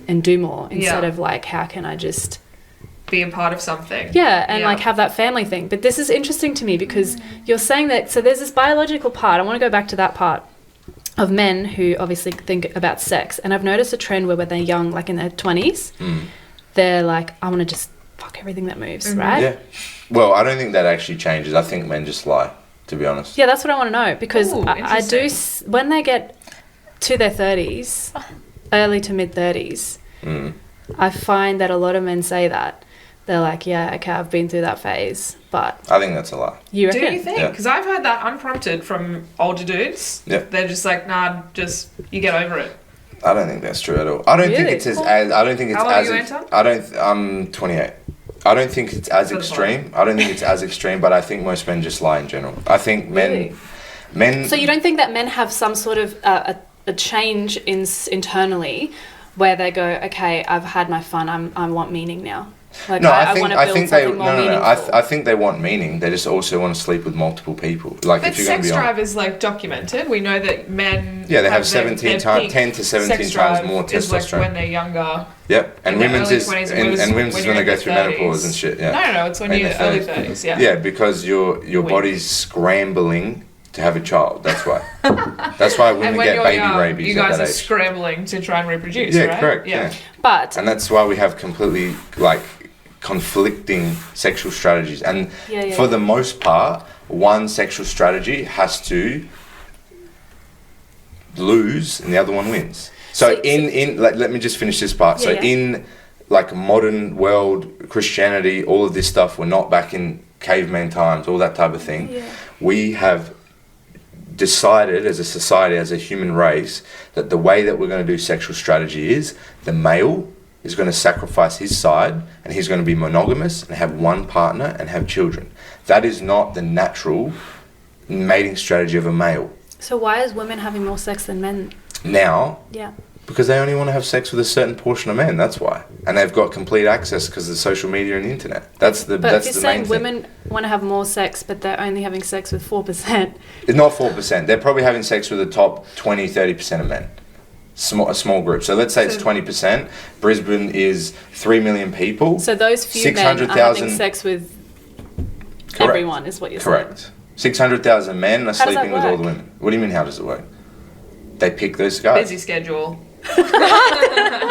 and do more instead of like, how can I just be a part of something? Yeah, and like have that family thing. But this is interesting to me because you're saying that, so there's this biological part. I want to go back to that part of men who obviously think about sex. And I've noticed a trend where when they're young, like in their 20s, they're like, I want to just fuck everything that moves, right? Yeah. Well, I don't think that actually changes. I think men just lie, to be honest. Yeah, that's what I want to know because I do, when they get to their 30s, early to mid 30s, I find that a lot of men say that. They're like, yeah, okay, I've been through that phase, but... I think that's a lie. You reckon? Do you think? Because I've heard that unprompted from older dudes. Yeah. They're just like, nah, just, you get over it. I don't think that's true at all. I don't think it's I don't think it's How old are you, Anton? I'm 28. I don't think it's as extreme. I don't think it's as extreme, but I think most men just lie in general. I think men... So you don't think that men have some sort of a change internally where they go, okay, I've had my fun, I want meaning now? Like, no, I want to build something more meaningful. I think they want meaning. They just also want to sleep with multiple people. Like, but if you're going to be sex drive is like documented. We know that men they have 10 to 17 times more testosterone. Is like when they're younger. Yep, and women's is when they go through 30s. menopause and shit. Yeah. No, it's when you're early 30s. Yeah. Yeah, because your body's scrambling to have a child. That's why. That's why women get baby rabies. You guys at that are age. scrambling to try and reproduce, yeah, right? Correct. Yeah. But and that's why we have completely conflicting sexual strategies, and for the most part, one sexual strategy has to lose and the other one wins. So let me just finish this part. In like modern world, Christianity, all of this stuff, we're not back in caveman times, all that type of thing. We have decided as a society, as a human race, that the way that we're going to do sexual strategy is the male is going to sacrifice his side and he's going to be monogamous and have one partner and have children. That is not the natural mating strategy of a male. So why is women having more sex than men? Now, Yeah. because they only want to have sex with a certain portion of men, that's why. And they've got complete access because of social media and the internet. That's the But that's if you're the main saying thing. women want to have more sex, but they're only having sex with 4%. It's not 4%. They're probably having sex with the top 20, 30% of men. A small group. So let's say it's 20%. Brisbane is 3 million people. So those few men are having 600,000 sex with Correct. everyone, is what you're saying. Correct. 600,000 men are How does that sleeping with all the work? women. What do you mean, how does it work? They pick those guys. Busy schedule.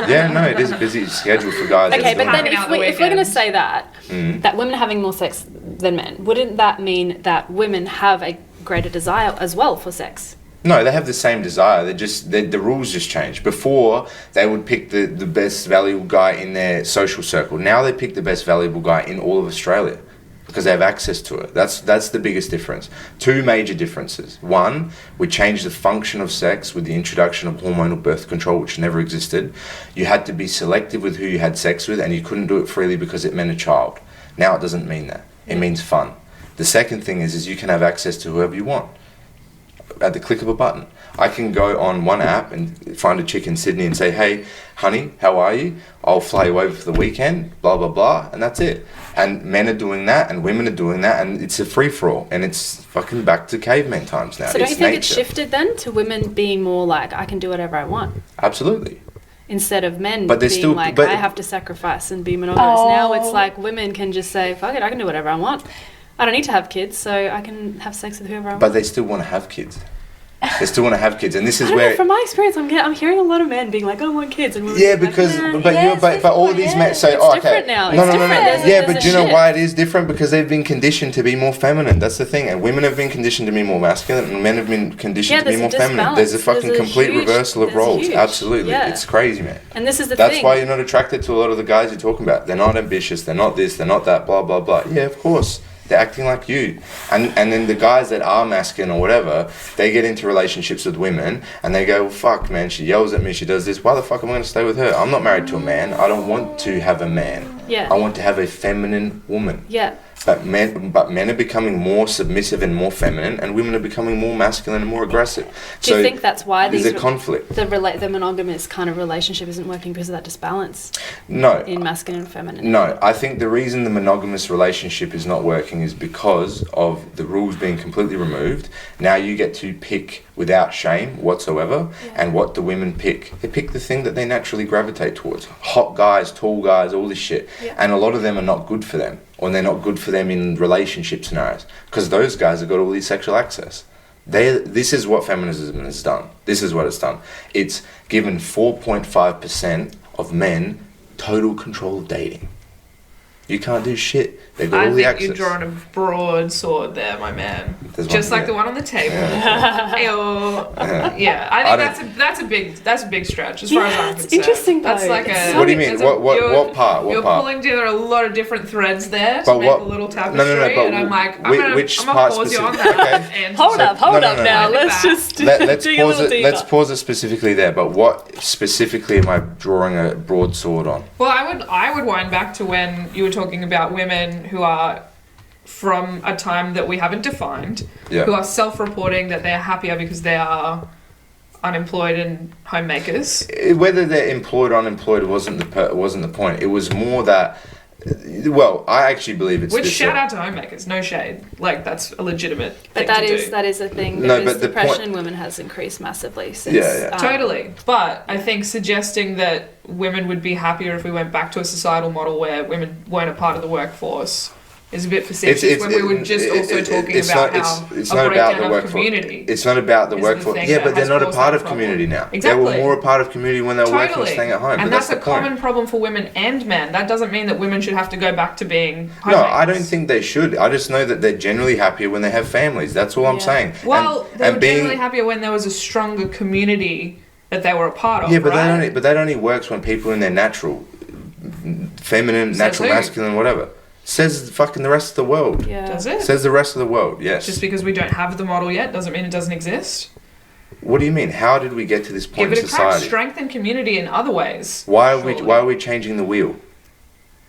Yeah, no, it is a busy schedule for guys. Okay, that's but doing then that. if we're going to say that, Mm. that women are having more sex than men, wouldn't that mean that women have a greater desire as well for sex? No, they have the same desire. The rules just changed. Before, they would pick the best valuable guy in their social circle. Now they pick the best valuable guy in all of Australia because they have access to it. That's the biggest difference. Two major differences. One, we changed the function of sex with the introduction of hormonal birth control, which never existed. You had to be selective with who you had sex with, and you couldn't do it freely because it meant a child. Now it doesn't mean that. It means fun. The second thing is you can have access to whoever you want at the click of a button. I can go on one app and find a chick in Sydney and say, hey, honey, how are you? I'll fly you over for the weekend, blah, blah, blah, and that's it. And men are doing that and women are doing that, and it's a free-for-all, and it's fucking back to caveman times now. So don't It's you think nature. it's shifted then to women being more like, I can do whatever I want? Absolutely. Instead of men But they're being still- like, but- I have to sacrifice and be monogamous. Now it's Oh. like women can just say, fuck it, I can do whatever I want. I don't need to have kids, so I can have sex with whoever I want. But they still want to have kids. They still want to have kids, and this I is don't know, where... from my experience, I'm hearing a lot of men being like, I want kids. And women Yeah, being like, because nah. but Yes, but all these men say, It's oh, okay, different now. no, It's no, no, no, different. There's a- yeah, there's but a do you know shift. why it is different? Because they've been conditioned to be more feminine. That's the thing, and women have been conditioned to be more masculine, and men have been conditioned Yeah, to be there's more a feminine. There's a disbalance. fucking There's a complete huge- reversal of there's roles. huge. Absolutely, Yeah. it's crazy, man. And this is the That's thing. why you're not attracted to a lot of the guys you're talking about. They're not ambitious. They're not this. They're not that. Blah blah blah. Yeah, of course. They're acting like you. And then the guys that are masculine or whatever, they get into relationships with women and they go, well, fuck, man, she yells at me, she does this. Why the fuck am I going to stay with her? I'm not married to a man. I don't want to have a man. Yeah. I want to have a feminine woman. Yeah. But men are becoming more submissive and more feminine, and women are becoming more masculine and more aggressive. Do you think that's why there's these a conflict? the monogamous kind of relationship isn't working because of that disbalance No. in masculine and feminine? No, I think the reason the monogamous relationship is not working is because of the rules being completely removed. Now you get to pick without shame whatsoever, and what the women pick. They pick the thing that they naturally gravitate towards. Hot guys, tall guys, all this shit. Yeah. And a lot of them are not good for them, or they're not good for them in relationship scenarios, because those guys have got all this sexual access. This is what feminism has done. This is what it's done. It's given 4.5% of men total control of dating. You can't do shit. They've got I all the think access. you're drawing a broad sword there, my man. There's Just one, like yeah. the one on the table. Yeah. Ayo. Yeah, I I think that's a big stretch as far as Yeah, I'm it's concerned. interesting That's though. like It's a. so- What do you mean? there's a- What part? What you're part? pulling together a lot of different threads there to But make what- a little no, tapestry, no, but and I'm like, which I'm gonna part pause you on specific- that. okay. And Hold up no, now. no. Let's just Let's dig a pause little it. deeper. Let's pause it specifically there. But what specifically am I drawing a broad sword on? Well, I would wind back to when you were talking about women who are from a time that we haven't defined, Yeah. who are self-reporting that they're happier because they are unemployed and homemakers. Whether they're employed or unemployed wasn't the point. It was more that. Well, I actually believe it's. Which this, shout out to homemakers, no shade. Like that's a legitimate But thing that to is do. that is a thing. No, Because but the depression point- in women has increased massively since. Yeah, yeah. Totally. But I think suggesting that women would be happier if we went back to a societal model where women weren't a part of the workforce is a bit facetious when we were just also talking about how it's a not about breakdown the of workforce. community. It's not about the is the workforce. thing Yeah, that but they're has not a caused part that of problem. community now. Exactly. They were more a part of community when they were working and staying at home. And but that's a the point. common problem for women and men. That doesn't mean that women should have to go back to being No, homemakers. I don't think they should. I just know that they're generally happier when they have families. That's all I'm Yeah. saying. Well, And- they and were generally happier when there was a stronger community that they were a part of. Yeah, but right? that only works when people are in their natural, feminine, Says natural, who? masculine, whatever. Says fucking the rest of the world. Yeah. Does it? Says the rest of the world. Yes. Just because we don't have the model yet doesn't mean it doesn't exist. What do you mean? How did we get to this point Give in it a crack. society? Strengthen community in other ways. Why surely. are we changing the wheel?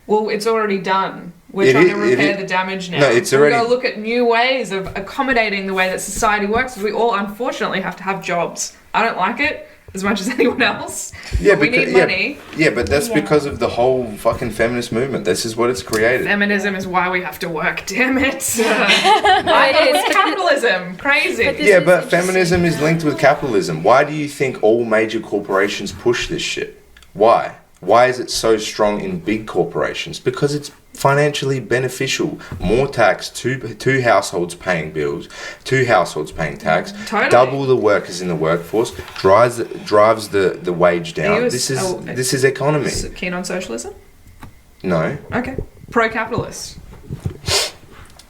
Well, it's already done. We're It trying is- to it repair is- the damage now. No, it's We've already- got to look at new ways of accommodating the way that society works. We all, unfortunately, have to have jobs. I don't like it as much as anyone else. Yeah, but we need money. Yeah, but that's because of the whole fucking feminist movement. This is what it's created. Feminism is why we have to work. Damn it! I thought it was capitalism. Crazy. But this Yeah, is but interesting. feminism is linked with capitalism. Why do you think all major corporations push this shit? Why? Why is it so strong in big corporations? Because it's financially beneficial. More tax, two households paying bills, two households paying tax, Totally. double the workers in the workforce, drives the wage Are down. you This is economy. Keen on socialism? No. Okay. Pro-capitalist.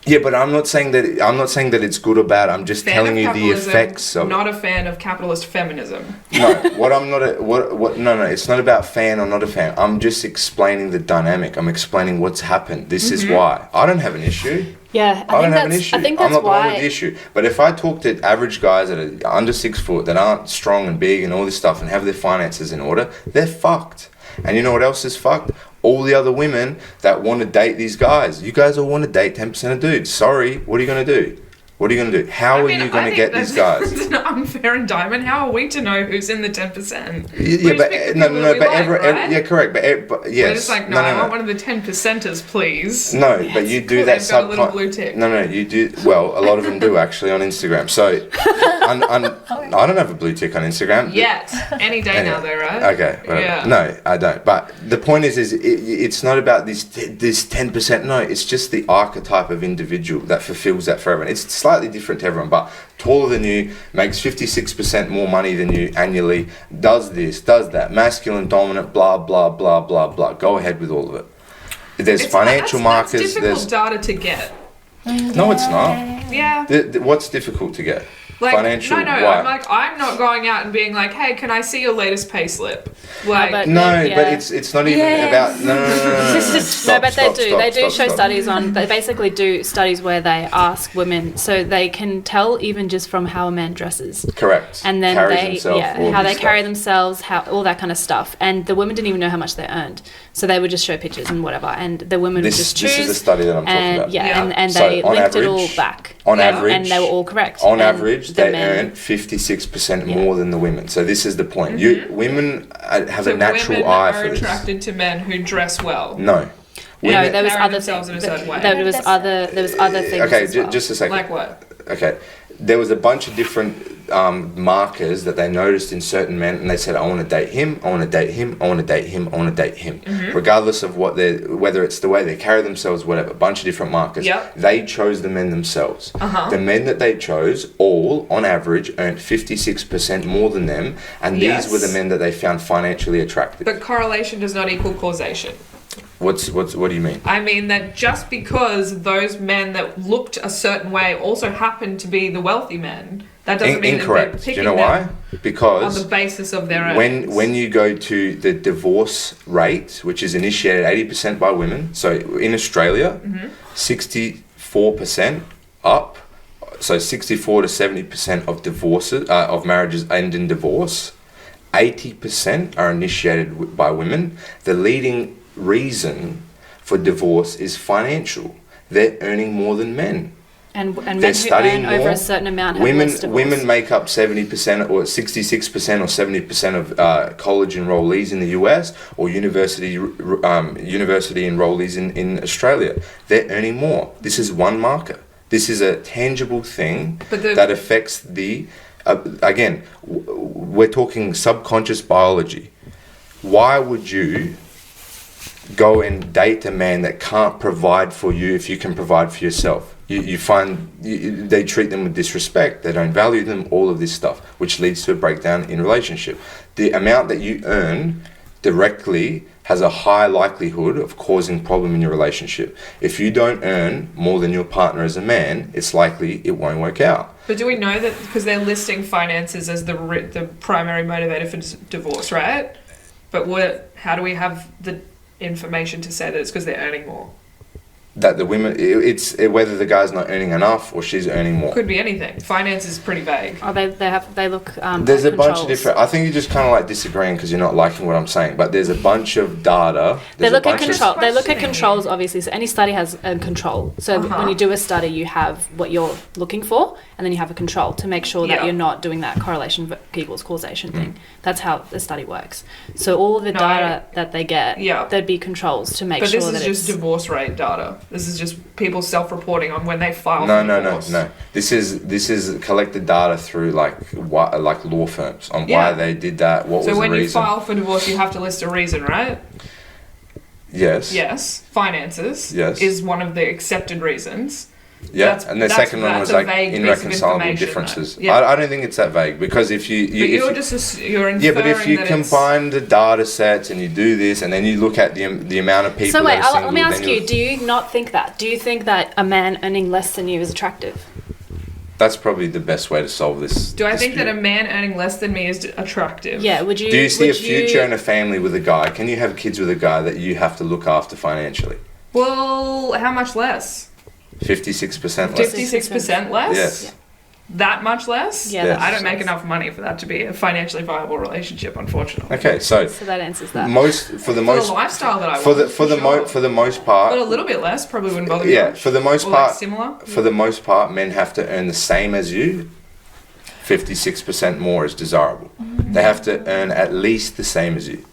Yeah, but I'm not saying that it's good or bad. I'm just Fan telling of you the capitalism, effects of not a fan of capitalist feminism. No, what I'm not a, what no, it's not about fan or not a fan. I'm just explaining the dynamic. I'm explaining what's happened. This is why. I don't have an issue. Yeah, I don't have an issue. I think I'm that's not the one with why. the issue. But if I talk to average guys that are under 6 foot, that aren't strong and big and all this stuff and have their finances in order, they're fucked. And you know what else is fucked? All the other women that want to date these guys. You guys all want to date 10% of dudes. Sorry, what are you going to do? What are you going to do? How are you going to get these guys? That's an unfair indictment. How are we to know who's in the 10%? Yeah, but yeah, correct. But yes, We're just like, no, I want one of the 10%ers, please. No, but you do Cool, that they've got a little blue tick. No, you do. Well, a lot of them do actually on Instagram. So, I don't have a blue tick on Instagram. Yet. Any day now, though, right? Okay. Whatever. Yeah. No, I don't. But the point is it's not about this 10%. No, it's just the archetype of individual that fulfills that for everyone. It's slightly different to everyone, but taller than you, makes 56% more money than you annually, does this, does that, masculine, dominant, blah, blah, blah, blah, blah. Go ahead with all of it. There's financial markers. That's difficult data to get. No, it's not. Yeah. What's difficult to get? Like, Financial. no, Why? I'm not going out and being like, hey, can I see your latest pay slip? Like, but- No, Yeah. but it's not even about no. No, but they do. They do show studies on. They basically do studies where they ask women, so they can tell even just from how a man dresses, Correct. and then Carries they himself, all how this they carry stuff. themselves, how all that kind of stuff. And the women didn't even know how much they earned, so they would just show pictures and whatever, and the women would just choose. This is the study that I'm talking and about. yeah, Yeah. and So they on linked it all average- back. On Yeah. average, And they were all correct. On And average, the they men- earn 56% more than the women. So this is the point. Women have so a natural women eye are for this. attracted to men who dress well. No. No, Women- there was carry other themselves things. in a certain way. There was other things. Okay, as well. just a second. Like what? Okay, there was a bunch of different markers that they noticed in certain men, and they said, "I want to date him. I want to date him. I want to date him. I want to date him." Regardless of whether it's the way they carry themselves, whatever, a bunch of different markers. Yep. They chose the men themselves. Uh-huh. The men that they chose, all on average, earned 56% more than them, and these Yes. were the men that they found financially attractive. But correlation does not equal causation. What do you mean? I mean that just because those men that looked a certain way also happened to be the wealthy men, that doesn't mean Incorrect. that Do they're you picking know why? them Because on the basis of their earnings. when you go to the divorce rate, which is initiated 80% by women, so in Australia, 64% up, so 64 to 70% of divorces of marriages end in divorce. 80% are initiated by women. The leading reason for divorce is financial. They're earning more than men. and They're men who studying earn over more. a certain amount have less divorce. Women make up 70% or 66% or 70% of college enrollees in the US or university enrollees in Australia. They're earning more. This is one marker. This is a tangible thing that affects the. Again, we're talking subconscious biology. Why would you go and date a man that can't provide for you if you can provide for yourself? You find they treat them with disrespect, they don't value them, all of this stuff, which leads to a breakdown in relationship. The amount that you earn directly has a high likelihood of causing problem in your relationship. If you don't earn more than your partner as a man, it's likely it won't work out. But do we know that because they're listing finances as the primary motivator for divorce, right? But how do we have the information to say that it's because they're earning more? that the women, it's whether the guy's not earning enough or she's earning more. Could be anything. Finance is pretty vague. Oh, they look. There's at a bunch of controls. different. I think you're just kind of like disagreeing because you're not liking what I'm saying. But there's a bunch of data. They There's look a at bunch of- control. They look at questioning. controls, obviously. So any study has a control. So when you do a study, you have what you're looking for, and then you have a control to make sure that Yeah. you're not doing that correlation equals causation thing. That's how the study works. So all of the data that they get, Yeah. there'd be controls to make But sure this that is just it's. divorce rate data. This is just people self-reporting on when they file No, for no, no, divorce. no. This is collected data through like law firms on why Yeah. they did that. What So was when the you reason? file for divorce, you have to list a reason, right? Yes. Yes. Finances Yes. is one of the accepted reasons. Yeah, That's- and the that's- second one that's was a like vague piece of irreconcilable information, differences. though. Yeah. I don't think it's that vague because if you, But if you're you just you're inferring yeah, but if you that combine the data sets and you do this, and then you look at the amount of people So wait, that are single, let me ask then you: do you not think that? Do you think that a man earning less than you is attractive? that's probably the best way to solve this. do I think that a dispute. man earning less than me is attractive? Yeah. Would you? Do you see a would future you- and a family with a guy? Can you have kids with a guy that you have to look after financially? Well, how much less? 56% less. 56% less? Yes. Yeah. That much less? Yeah, Yes. I don't make enough money for that to be a financially viable relationship, unfortunately. Okay, so So that answers that. for the For most the lifestyle that I for want. the for the sure. for the most But a part, little bit less probably wouldn't bother me yeah, much. for the most Or like part, similar. for the most part, men have to earn the same as you. 56% more is desirable. They have to earn at least the same as you,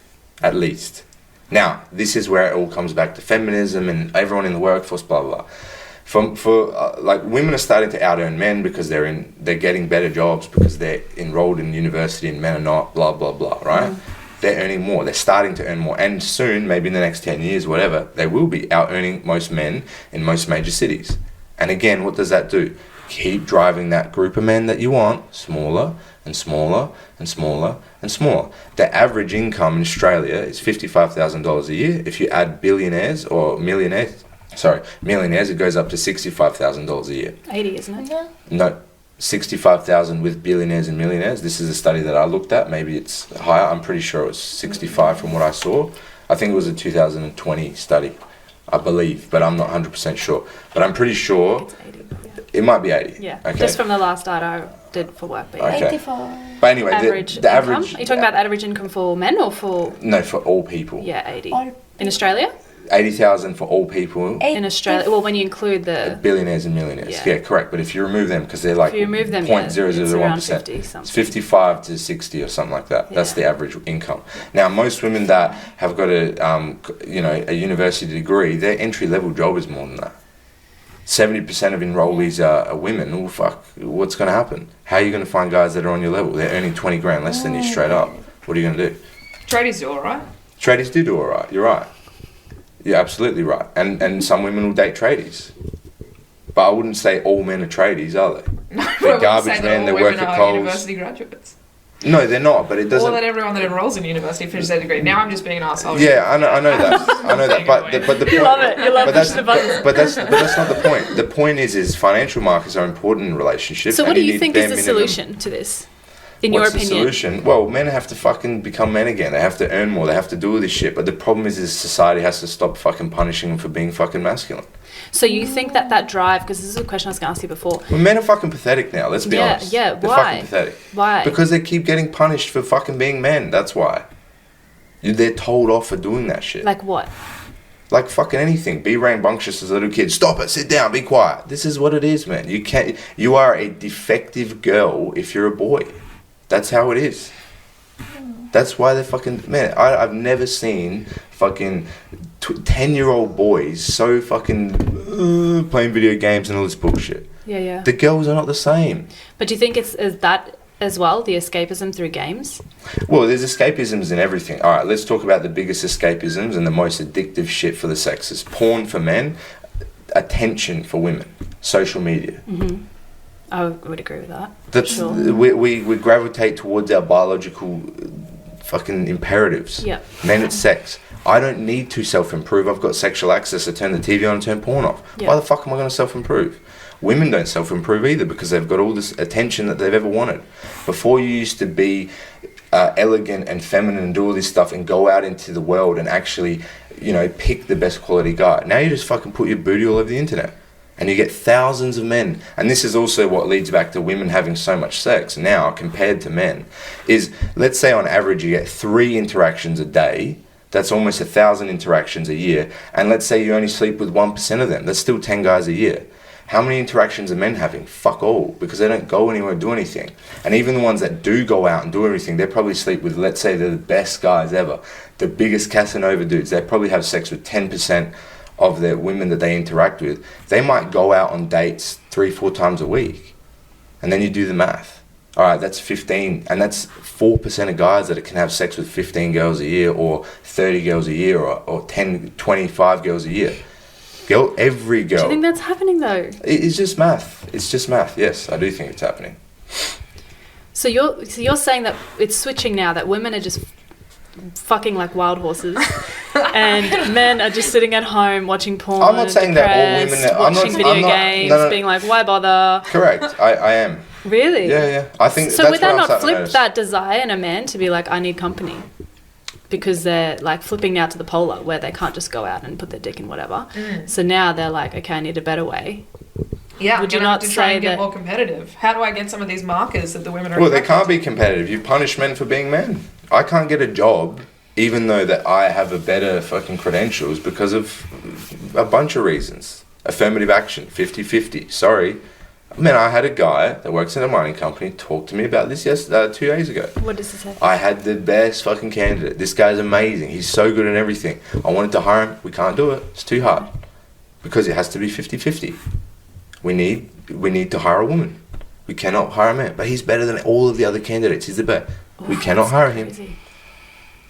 at least. Now, this is where it all comes back to feminism and everyone in the workforce, blah blah. Like women are starting to out earn men because they're getting better jobs because they're enrolled in university and men are not, blah blah blah, right? They're earning more. They're starting to earn more, and soon, maybe in the next 10 years, whatever, they will be out earning most men in most major cities. And again, what does that do? Keep driving that group of men that you want smaller and smaller and smaller and smaller. The average income in Australia is $55,000 a year. If you add millionaires, it goes up to $65,000 a year. 80, isn't it? Yeah. No, 65,000 with billionaires and millionaires. This is a study that I looked at. Maybe it's higher. I'm pretty sure it was 65 from what I saw. I think it was a 2020 study, I believe, but I'm not 100% sure. But I'm pretty sure It's 80. it might be 80. Yeah. Okay. Just from the last data I did for work. But yeah. Okay. 84. But anyway, Average the income. average. Are you talking about the average income for men or for? No, for all people. Yeah, 80. All In Australia? 80,000 for all people. In Australia, well, when you include the. Billionaires and millionaires. Yeah. Yeah, correct. But if you remove them, because they're like If you remove them, yeah, it's 0.0001%, around 50 it's something. 55 to 60 or something like that. That's Yeah. the average income. Now, most women that have got a university degree, their entry level job is more than that. 70% of enrollees are women. Oh fuck! What's going to happen? How are you going to find guys that are on your level? They're earning 20 grand less than you straight up. What are you going to do? Tradies do alright. Tradies do all right. You're right. You're absolutely right. And some women will date tradies. But I wouldn't say all men are tradies, are they? No, They're garbage men, they work at Coles. university graduates. No, they're not, but it Or doesn't... that everyone that enrolls in university finishes their degree. Now I'm just being an asshole. Yeah, I know that. I know that. But the point... You love it. You love But that's, pushing the buttons. but that's not the point. The point is financial markets are important in relationships. So, what and do you need think bare is the minimum. solution to this? In What's your the opinion? solution? Well, men have to fucking become men again. They have to earn more. They have to do all this shit. But the problem is society has to stop fucking punishing them for being fucking masculine. So, you think that drive, because this is a question I was going to ask you before. Well, men are fucking pathetic now. Let's be honest. Yeah, They're why? fucking pathetic. Why? Because they keep getting punished for fucking being men. That's why. They're told off for doing that shit. Like what? Like fucking anything. Be rambunctious as a little kid. Stop it. Sit down. Be quiet. This is what it is, man. You are a defective girl if you're a boy. That's how it is. That's why they're fucking... Man, I've never seen fucking 10-year-old boys so fucking playing video games and all this bullshit. Yeah, yeah. The girls are not the same. But do you think is that as well, the escapism through games? Well, there's escapisms in everything. All right, let's talk about the biggest escapisms and the most addictive shit for the sexes. Porn for men, attention for women, social media. Mm-hmm. I would agree with that. That's Sure. we gravitate towards our biological fucking imperatives. Yeah. Men, it's sex. I don't need to self-improve. I've got sexual access. I turn the TV on and turn porn off. Yeah. Why the fuck am I going to self-improve? Women don't self-improve either because they've got all this attention that they've ever wanted. Before you used to be elegant and feminine and do all this stuff and go out into the world and actually, you know, pick the best quality guy. Now you just fucking put your booty all over the internet and you get thousands of men. And this is also what leads back to women having so much sex now compared to men. Is, let's say on average you get 3 interactions a day. That's almost 1,000 interactions a year. And let's say you only sleep with 1% of them. That's still 10 guys a year. How many interactions are men having? Fuck all, because they don't go anywhere and do anything. And even the ones that do go out and do everything, they probably sleep with, let's say they're the best guys ever, the biggest Casanova dudes. They probably have sex with 10% of the women that they interact with. They might go out on dates 3-4 times a week. And then you do the math. All right, that's 15, and that's 4% of guys that can have sex with 15 girls a year, or 30 girls a year, or 10, 25 girls a year. Every girl. Do you think that's happening though? It's just math. It's just math. Yes, I do think it's happening. So you're saying that it's switching now, that women are just fucking like wild horses, and men are just sitting at home watching porn. I'm not saying that all women are watching video games, being like, why bother? Correct. I am. Really? Yeah. I think so. That's Would that what not flip that desire in a man to be like, I need company? Because they're like flipping now to the polar where they can't just go out and put their dick in whatever. So now they're like, okay, I need a better way. Yeah, would you you not have to try say and get that more competitive? How do I get some of these markers that the women are? Well, they can't be competitive. You punish men for being men. I can't get a job, even though that I have a better fucking credentials, because of a bunch of reasons. Affirmative action, 50-50. Sorry. I mean, I had a guy that works in a mining company talk to me about this 2 days ago. What does he say? I had the best fucking candidate. This guy's amazing. He's so good at everything. I wanted to hire him. We can't do it. It's too hard. Because it has to be 50-50. We need to hire a woman. We cannot hire a man. But he's better than all of the other candidates. He's the best. We cannot hire him.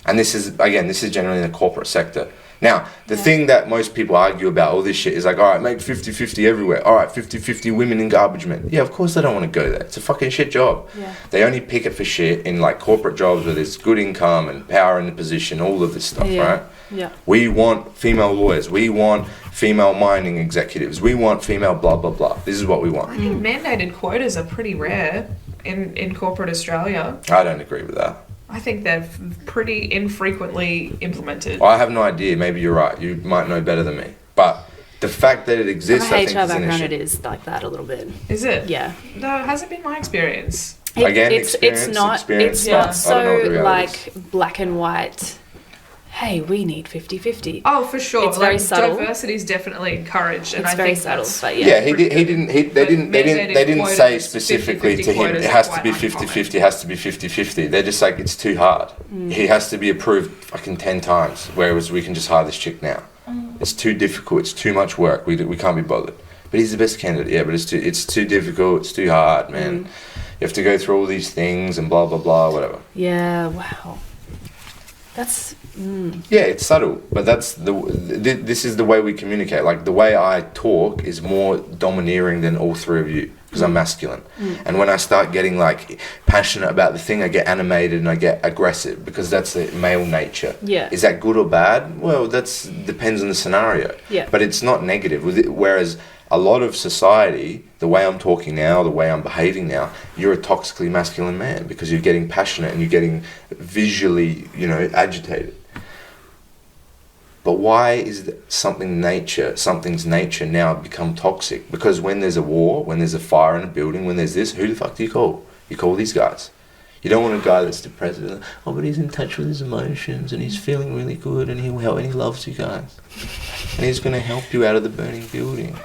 And this is generally in the corporate sector. Now, the thing that most people argue about all this shit is like, all right, make 50-50 everywhere. All right, 50-50 women in garbage men. Yeah, of course they don't want to go there. It's a fucking shit job. Yeah. They only pick it for shit in like corporate jobs where there's good income and power in the position, all of this stuff, right? Yeah. We want female lawyers. We want female mining executives. We want female blah, blah, blah. This is what we want. I think mandated quotas are pretty rare in corporate Australia. I don't agree with that. I think they're pretty infrequently implemented. I have no idea. Maybe you're right. You might know better than me. But the fact that it exists, I think, HR is an background, issue. it is like that a little bit. Is it? Yeah. No, it hasn't been my experience. It's not I so don't know what the reality like is. black and white. Hey, we need 50-50. Oh, for sure. It's very subtle. Diversity is definitely encouraged, and It's I very think subtle, that's but Yeah, they didn't say quotas, specifically 50-50 to him, quotas it are has to quite be uncommon. 50-50, it has to be 50-50. They're just like, it's too hard. He has to be approved fucking 10 times, whereas we can just hire this chick now. It's too difficult, it's too much work, we can't be bothered. But he's the best candidate, yeah, but it's too difficult, it's too hard, man. You have to go through all these things and blah, blah, blah, whatever. Yeah, wow. That's... Yeah, it's subtle, but that's this is the way we communicate. Like, the way I talk is more domineering than all three of you, because I'm masculine. And when I start getting like passionate about the thing, I get animated and I get aggressive, because that's the male nature. Yeah. Is that good or bad? Well, that's depends on the scenario. Yeah. But it's not negative. Whereas a lot of society, the way I'm talking now, the way I'm behaving now, you're a toxically masculine man, because you're getting passionate and you're getting visually, agitated. But why is something's nature now become toxic? Because when there's a war, when there's a fire in a building, when there's this, who the fuck do you call? You call these guys. You don't want a guy that's depressed. Oh, but he's in touch with his emotions and he's feeling really good and he'll help and he loves you guys. And he's going to help you out of the burning building.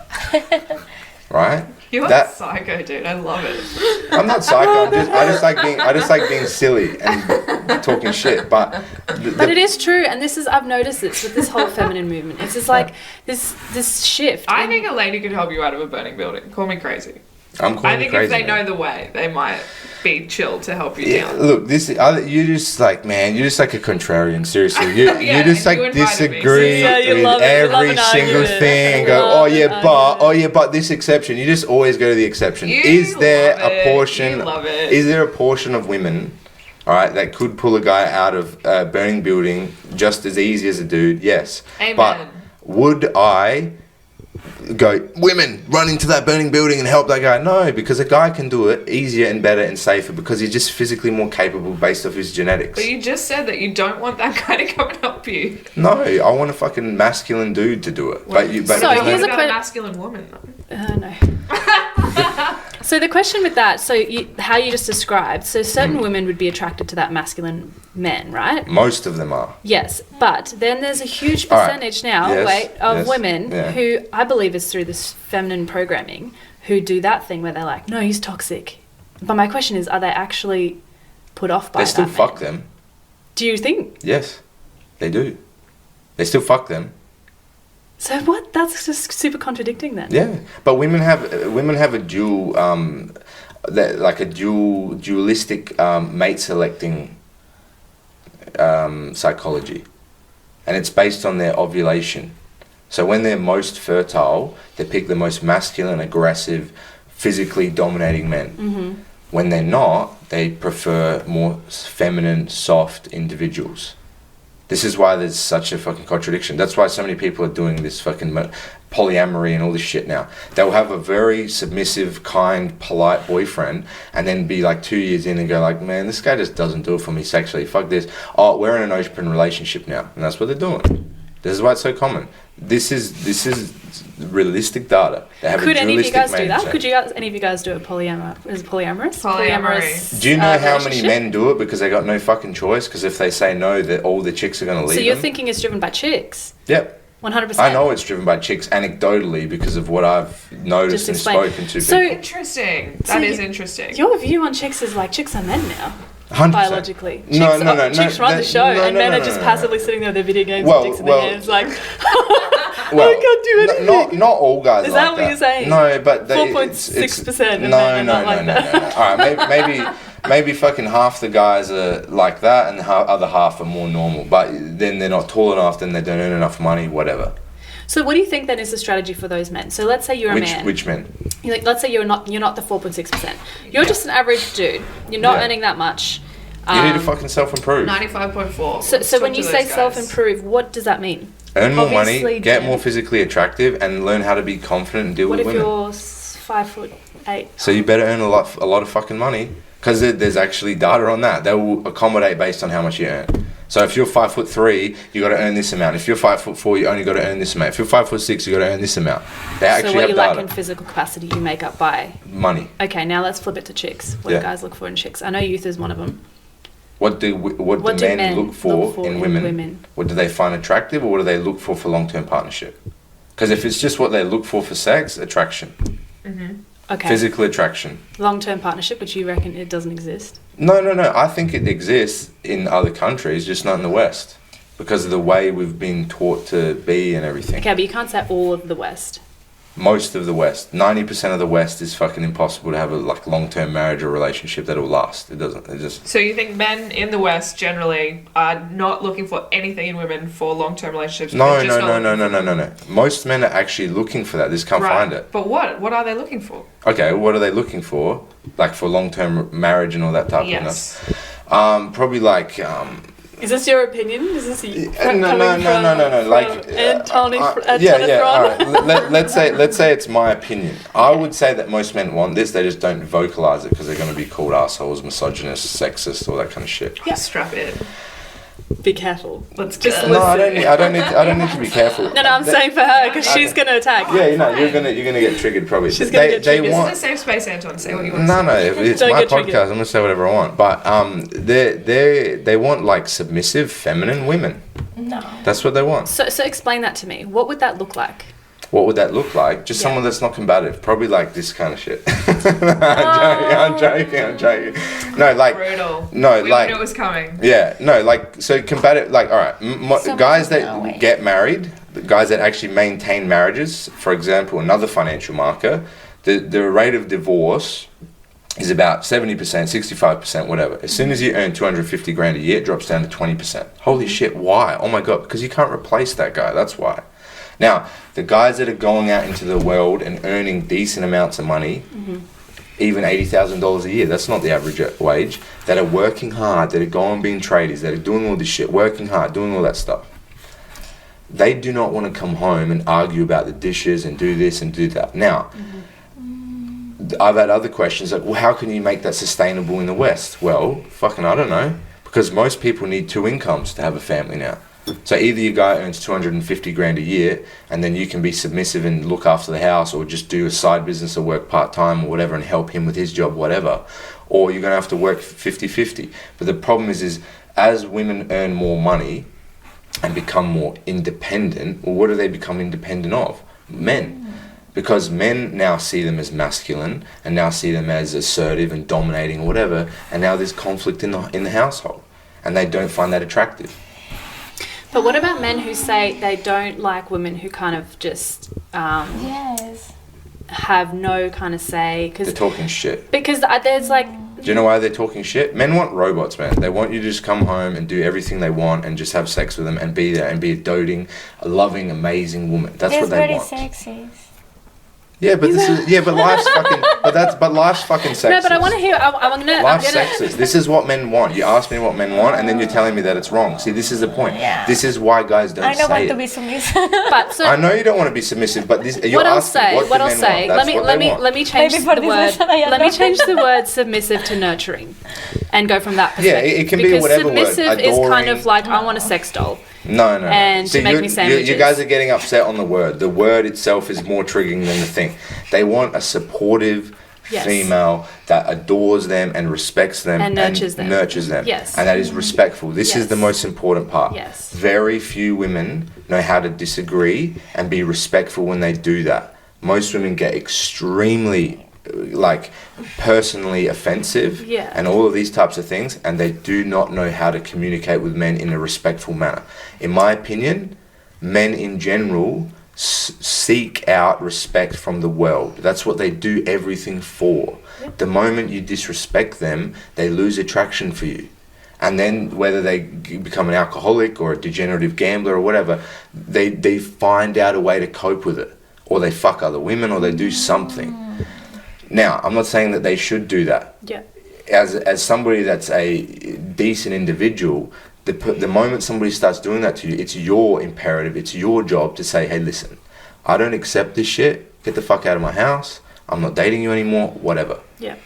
Right? You're a psycho, dude. I love it. I'm not psycho. I just like being silly and talking shit. But it is true, and I've noticed this with this whole feminine movement. It's just like this shift. I think a lady could help you out of a burning building. Call me crazy. I'm calling I think crazy, if they man. know the way, they might be chill to help you Yeah, down. look, you're just like a contrarian. Seriously, you just and you like invited me, disagree so you with love it. You love every an single argument. thing and go, oh yeah, but this exception. You just always go to the exception. Is there a portion? You love it. Is there a portion of women, all right, that could pull a guy out of a burning building just as easy as a dude? Yes. Amen. But would I go, women, run into that burning building and help that guy. No, because a guy can do it easier and better and safer because he's just physically more capable based off his genetics. But you just said that you don't want that guy to come and help you. No, I want a fucking masculine dude to do it. But So Here's here's a a masculine woman, though. No. So the question with that, how you just described, so certain women would be attracted to that masculine men, right? most of them are. Yes, but then there's a huge All right. percentage now, Yes, of yes, women yeah. who I believe is through this feminine programming who do that thing where they're like, no, he's toxic. But my question is, are they actually put off by They still that fuck man? them. Do you think? Yes, they do. They still fuck them. So what? That's just super contradicting then. Yeah, but women have a dual, dualistic mate selecting psychology, and it's based on their ovulation. So when they're most fertile, they pick the most masculine, aggressive, physically dominating men. Mm-hmm. When they're not, they prefer more feminine, soft individuals. This is why there's such a fucking contradiction. That's why so many people are doing this fucking polyamory and all this shit now. They'll have a very submissive, kind, polite boyfriend and then be like 2 years in and go like, man, this guy just doesn't do it for me sexually. Fuck this. Oh, we're in an open relationship now. And that's what they're doing. This is why it's so common. This is realistic data. They have Could a any of you dualistic guys do that? mindset. Could any of you guys do a polyamorous? Polyamory. Do you know how many relationship? men do it because they got no fucking choice? Because if they say no, that all the chicks are going to leave So you're them. thinking it's driven by chicks? Yep. 100%. I know it's driven by chicks anecdotally because of what I've noticed and Just explain. spoken to So- people. Interesting. So That is you- interesting. Your view on chicks is like chicks are men now. 100%. Biologically. No, Chicks no, no, no, Chicks run the that- show no, and no, men no, are no, just no. passively sitting there with their video games Well, and dicks in well, their hands like, Well, I can't do anything. not all guys Is like that what you're saying? No, but they, 4.6% of no, men are no, not no, like no, that. no, no. All right, maybe fucking half the guys are like that and the other half are more normal. But then they're not tall enough, then they don't earn enough money, whatever. So what do you think then is the strategy for those men? So let's say you're a man. Which men? Let's say you're not the 4.6%. You're just an average dude. You're not Yeah. earning that much. You need to fucking self-improve. 95.4. So when you say self-improve, what does that mean? Earn more Obviously, money, get yeah. more physically attractive, and learn how to be confident and deal What with if women. you're 5'8"? So you better earn a lot of fucking money because there's actually data on that. They will accommodate based on how much you earn. So if you're 5'3", you got to earn this amount. If you're 5'4", you only got to earn this amount. If you're 5'6", you got to earn this amount. They So actually what have you lack data. in physical capacity, you make up by. Money. Okay, now let's flip it to chicks. What Yeah. do guys look for in chicks? I know youth is one of them. What do men look for in women? What do they find attractive, or what do they look for long-term partnership? Because if it's just what they look for sex, attraction, Okay. physical attraction. Long-term partnership, which you reckon it doesn't exist. No. I think it exists in other countries, just not in the West, because of the way we've been taught to be and everything. Okay, but you can't say all of the West. Most of the West, 90% of the West is fucking impossible to have a long-term marriage or relationship that'll last. It doesn't. It just. So you think men in the West generally are not looking for anything in women for long-term relationships? No. They're just not looking for- Most men are actually looking for that. They just can't Right. find it. But what? What are they looking for? Okay, what are they looking for? Like for long-term marriage and all that type of Yes. stuff. Probably like. Is this your opinion? Is this No. Like, Antony? yeah. All right. Let's say it's my opinion. I would say that most men want this. They just don't vocalize it because they're going to be called assholes, misogynist, sexist, all that kind of shit. Yeah. Strap in. Be careful. Let's Just go. listen. No, I don't need to be careful. No, I'm saying for her because she's going to attack. Yeah, you're gonna get triggered probably. She's gonna get triggered. This want. is a safe space, Anton. Say what you want to say. No, it's Don't my get podcast. triggered. I'm gonna say whatever I want. But they want like submissive, feminine women. No. That's what they want. So explain that to me. What would that look like? What would that look like? Just Yeah. someone that's not combative. Probably like this kind of shit. I'm joking. No, like Brutal. no, We like knew it was coming. yeah, no, like so combative. Like all right, Some guys people that know it. get married, the guys that actually maintain marriages. For example, another financial marker, the rate of divorce is about 70%, 65%, whatever. As soon as you earn 250 grand a year, it drops down to 20%. Holy shit, why? Oh my God, because you can't replace that guy, that's why. Now, the guys that are going out into the world and earning decent amounts of money, even $80,000 a year, that's not the average wage, that are working hard, that are going being tradies, that are doing all this shit, working hard, doing all that stuff. they do not want to come home and argue about the dishes and do this and do that. Now, I've had other questions like, well, how can you make that sustainable in the West? Well, fucking, I don't know. Because most people need 2 incomes to have a family now. So either your guy earns 250 grand a year and then you can be submissive and look after the house, or just do a side business or work part-time or whatever and help him with his job, whatever. Or you're going to have to work 50-50. But the problem is as women earn more money and become more independent, well, what do they become independent of? Men. Because men now see them as masculine and now see them as assertive and dominating or whatever, and now there's conflict in the household and they don't find that attractive. But what about men who say they don't like women who kind of just Yes. have no kind of say? They're talking shit. Because there's like... Do you know why they're talking shit? Men want robots, man. They want you to just come home and do everything they want and just have sex with them and be there and be a doting, a loving, amazing woman. That's what they want. Very sexy. Yeah, but life's fucking sexist. No, but I want to hear... Life's sexist. This is what men want. You ask me what men want, and then you're telling me that it's wrong. See, this is the point. Yeah. This is why guys don't I don't say want it. to be submissive. But so, I know you don't want to be submissive, but this. You're what I'll asking say, what I'll do men say, want. That's what they want. let me change Maybe for the this word. reason I am Let me not. change the word submissive to nurturing, and go from that Yeah, perspective. it can be because whatever word. submissive is kind Adoring. of like I want a sex doll. No. And to make me sandwiches. You guys are getting upset on the word. The word itself is more triggering than the thing. They want a supportive Yes. female that adores them and respects them And nurtures them. Yes. And that is respectful. This is the Yes. most important part. Yes. Very few women know how to disagree and be respectful when they do that. Most women get extremely personally offensive and all of these types of things, and they do not know how to communicate with men in a respectful manner. In my opinion, men in general seek out respect from the world. That's what they do everything for. The moment you disrespect them, they lose attraction for you. And then whether they become an alcoholic or a degenerative gambler or whatever, they find out a way to cope with it. Or they fuck other women, or they do something. Now, I'm not saying that they should do that. Yeah. As somebody that's a decent individual, the moment somebody starts doing that to you, it's your imperative, it's your job to say, hey, listen, I don't accept this shit. Get the fuck out of my house. I'm not dating you anymore, whatever. Yeah.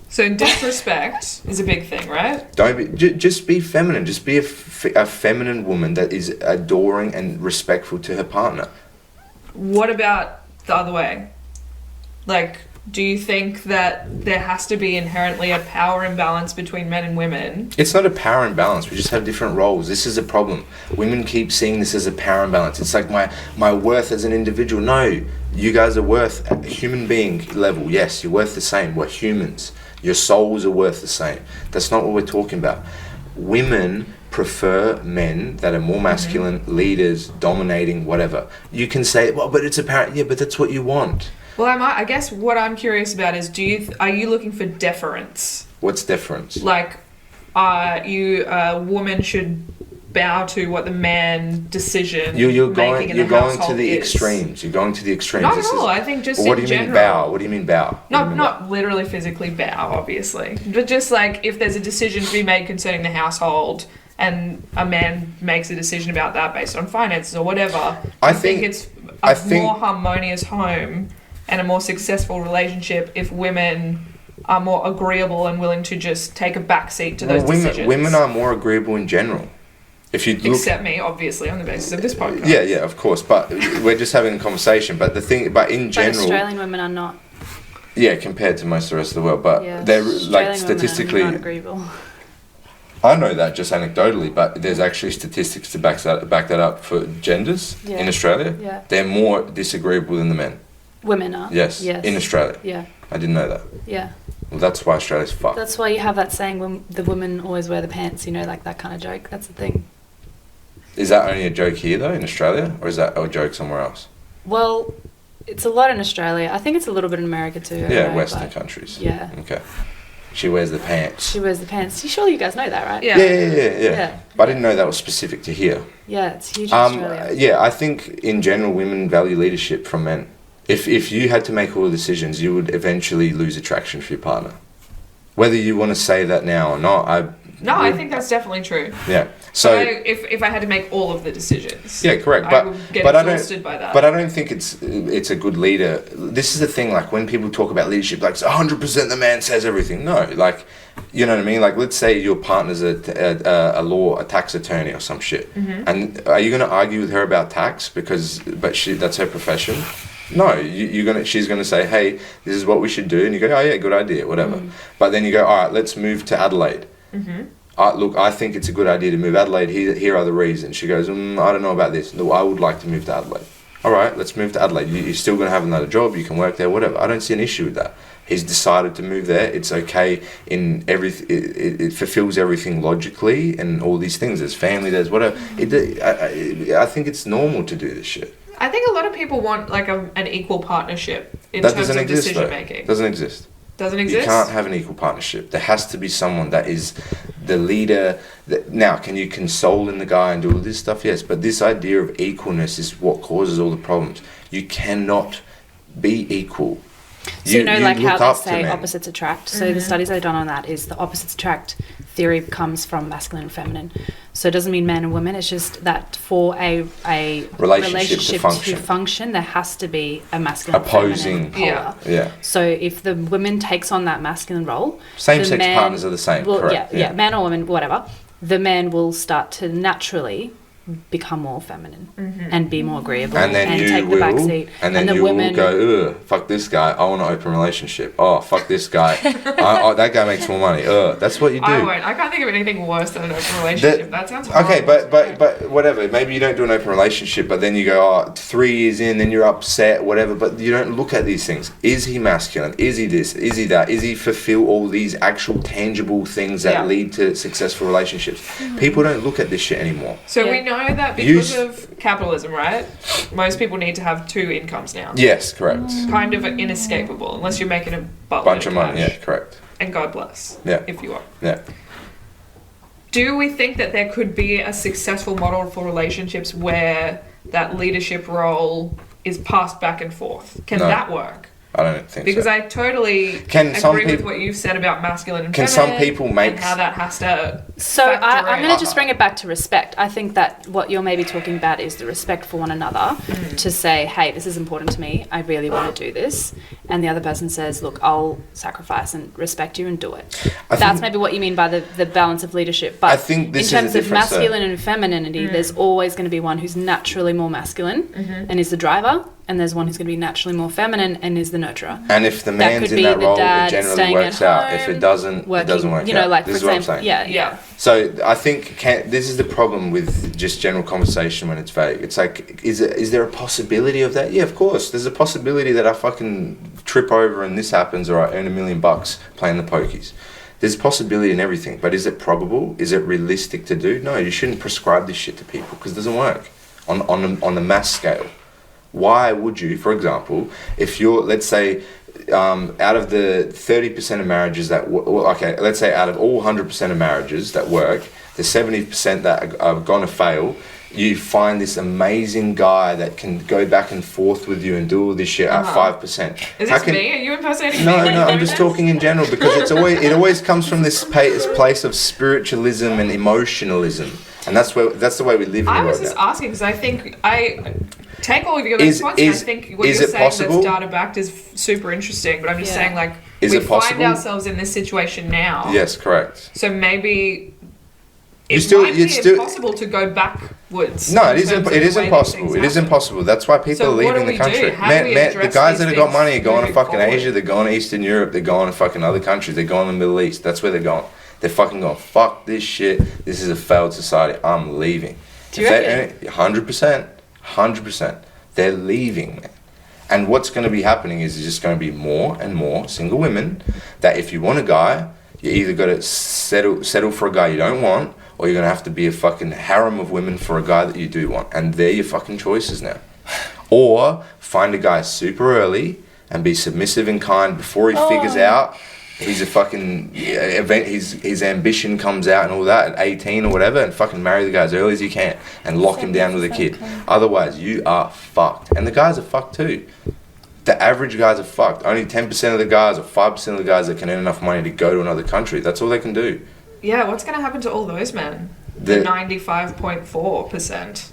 So disrespect is a big thing, right? Just be feminine. Just be a feminine woman that is adoring and respectful to her partner. What about the other way? Like, do you think that there has to be inherently a power imbalance between men and women? It's not a power imbalance. We just have different roles. This is a problem. Women keep seeing this as a power imbalance. It's like my worth as an individual. No, you guys are worth at human being level. Yes, you're worth the same. We're humans. Your souls are worth the same. That's not what we're talking about. Women prefer men that are more masculine, leaders, dominating, whatever. You can say, well, but it's apparent. Yeah, but that's what you want. Well, I guess what I'm curious about is, are you looking for deference? What's deference? Like, a woman should bow to what the man decision You're making going in the to household the is. extremes. You're going to the extremes. Not at all. I think just what in do you mean general. bow? What do you mean bow? Not literally physically bow, obviously, but just like if there's a decision to be made concerning the household, and a man makes a decision about that based on finances or whatever, I think it's a more harmonious home and a more successful relationship if women are more agreeable and willing to just take a back seat to those decisions. Women are more agreeable in general. If you look, except me, obviously, on the basis of this podcast. Yeah, of course. But we're just having a conversation. But in general, But Australian women are not. Yeah, compared to most of the rest of the world, but Yeah. they're Australian like women statistically. are not agreeable. I know that just anecdotally, but there's actually statistics to back that up for genders in Australia. Yeah. They're more disagreeable than the men. Women are. Yes. In Australia. Yeah. I didn't know that. Yeah. Well, that's why Australia's fucked. That's why you have that saying, when the women always wear the pants, like that kind of joke. That's the thing. Is that only a joke here, though, in Australia? Or is that a joke somewhere else? Well, it's a lot in Australia. I think it's a little bit in America too. Yeah, Western countries. Yeah. Okay. She wears the pants. She wears the pants. Surely you guys know that, right? Yeah. But I didn't know that was specific to here. Yeah, it's huge in Australia. Yeah, I think in general women value leadership from men. If you had to make all the decisions, you would eventually lose attraction for your partner. Whether you want to say that now or not, No, I think that's definitely true. Yeah. So So if I had to make all of the decisions, yeah, correct. I But would get but I exhausted don't. by that. But I don't think it's a good leader. This is the thing. Like when people talk about leadership, like 100% the man says everything. No, like you know what I mean. Like let's say your partner's a tax attorney or some shit, and are you going to argue with her about tax that's her profession? No, she's gonna say, hey, this is what we should do, and you go, oh yeah, good idea, whatever. But then you go, all right, let's move to Adelaide. Look, I think it's a good idea to move Adelaide. Here are the reasons. She goes, I don't know about this. No, I would like to move to Adelaide. All right, let's move to Adelaide. You're still going to have another job. You can work there, whatever. I don't see an issue with that. He's decided to move there. It's okay in it fulfills everything logically and all these things. There's family, there's whatever. I think it's normal to do this shit. I think a lot of people want like an equal partnership in That terms doesn't of exist, decision though. making. Doesn't exist. Doesn't exist. You can't have an equal partnership. There has to be someone that is the leader. Now, can you console in the guy and do all this stuff? Yes, but this idea of equalness is what causes all the problems. You cannot be equal. So like how look they up to say men. opposites attract. So the studies I've done on that is the opposites attract theory comes from masculine and feminine. So it doesn't mean man and woman. It's just that for a relationship to function, there has to be a masculine Opposing. and feminine polar. Yeah. So if the woman takes on that masculine role, Same-sex partners are the same. Correct. Yeah, man or woman, whatever. The man will start to naturally become more feminine and be more agreeable And then take the back seat. And then the you women will go, ugh, fuck this guy, I want an open relationship. Oh, fuck this guy, that guy makes more money. That's what you do. I won't. I can't think of anything worse than an open relationship. That sounds horrible. Okay, but whatever. Maybe you don't do an open relationship, but then you go, 3 years in, then you're upset, whatever. But you don't look at these things. Is he masculine? Is he this? Is he that? Is he fulfill all these actual tangible things that lead to successful relationships? People don't look at this shit anymore. So we know that because of capitalism, right? Most people need to have 2 incomes now. Yes, correct. Kind of inescapable, unless you're making a Bunch of money, yeah, correct. And God bless. Yeah. If you are. Yeah. Do we think that there could be a successful model for relationships where that leadership role is passed back and forth? Can that work? I don't think because so. I totally agree with what you've said about masculine and feminine. Some people make and how that has to. So I'm going to just bring it back to respect. I think that what you're maybe talking about is the respect for one another to say, hey, this is important to me. I really want to do this. And the other person says, look, I'll sacrifice and respect you and do it. That's maybe what you mean by the balance of leadership. But I think this in terms is of masculine and femininity, there's always going to be one who's naturally more masculine and is the driver. And there's one who's going to be naturally more feminine and is the nurturer. And if the man's in that role, it generally works out. If it doesn't, it doesn't work out. You know, like, this for is example, what I'm saying. Yeah. So I think this is the problem with just general conversation when it's vague. It's like, is there a possibility of that? Yeah, of course. There's a possibility that I fucking trip over and this happens, or I earn $1 million playing the pokies. There's a possibility in everything, but is it probable? Is it realistic to do? No, you shouldn't prescribe this shit to people because it doesn't work on the mass scale. Why would you, for example, if you're, let's say, out of the 30% of marriages that, let's say out of all 100% of marriages that work, the 70% that are going to fail, you find this amazing guy that can go back and forth with you and do all this shit at 5%. Is this me? Are you impersonating me? No, I'm just talking in general because it always comes from this place of spiritualism and emotionalism. And that's the way we live in the world. I was just asking because I think I take all of your responses. I think what you're saying possible? that's data backed is super interesting. But I'm just saying, like, is we it possible? find ourselves in this situation now. Yes, correct. So maybe it might be impossible to go backwards. No, it is impossible. It is impossible. That's why people are leaving the country. The guys that have got money are going to fucking Asia. They're going to Eastern Europe. They're going to fucking other countries. They're going to the Middle East. That's where they're going. They're fucking going, fuck this shit. This is a failed society. I'm leaving. Do you reckon? 100%. They're leaving, man. And what's going to be happening is just going to be more and more single women that if you want a guy, you either got to settle for a guy you don't want, or you're going to have to be a fucking harem of women for a guy that you do want. And they're your fucking choices now. Or find a guy super early and be submissive and kind before he figures out he's a fucking his ambition comes out and all that at 18 or whatever, and fucking marry the guy as early as you can and lock him down with a kid. Otherwise, you are fucked. And the guys are fucked too. The average guys are fucked. Only 10% of the guys or 5% of the guys that can earn enough money to go to another country. That's all they can do. yeah, what's going to happen to all those men? The 95.4%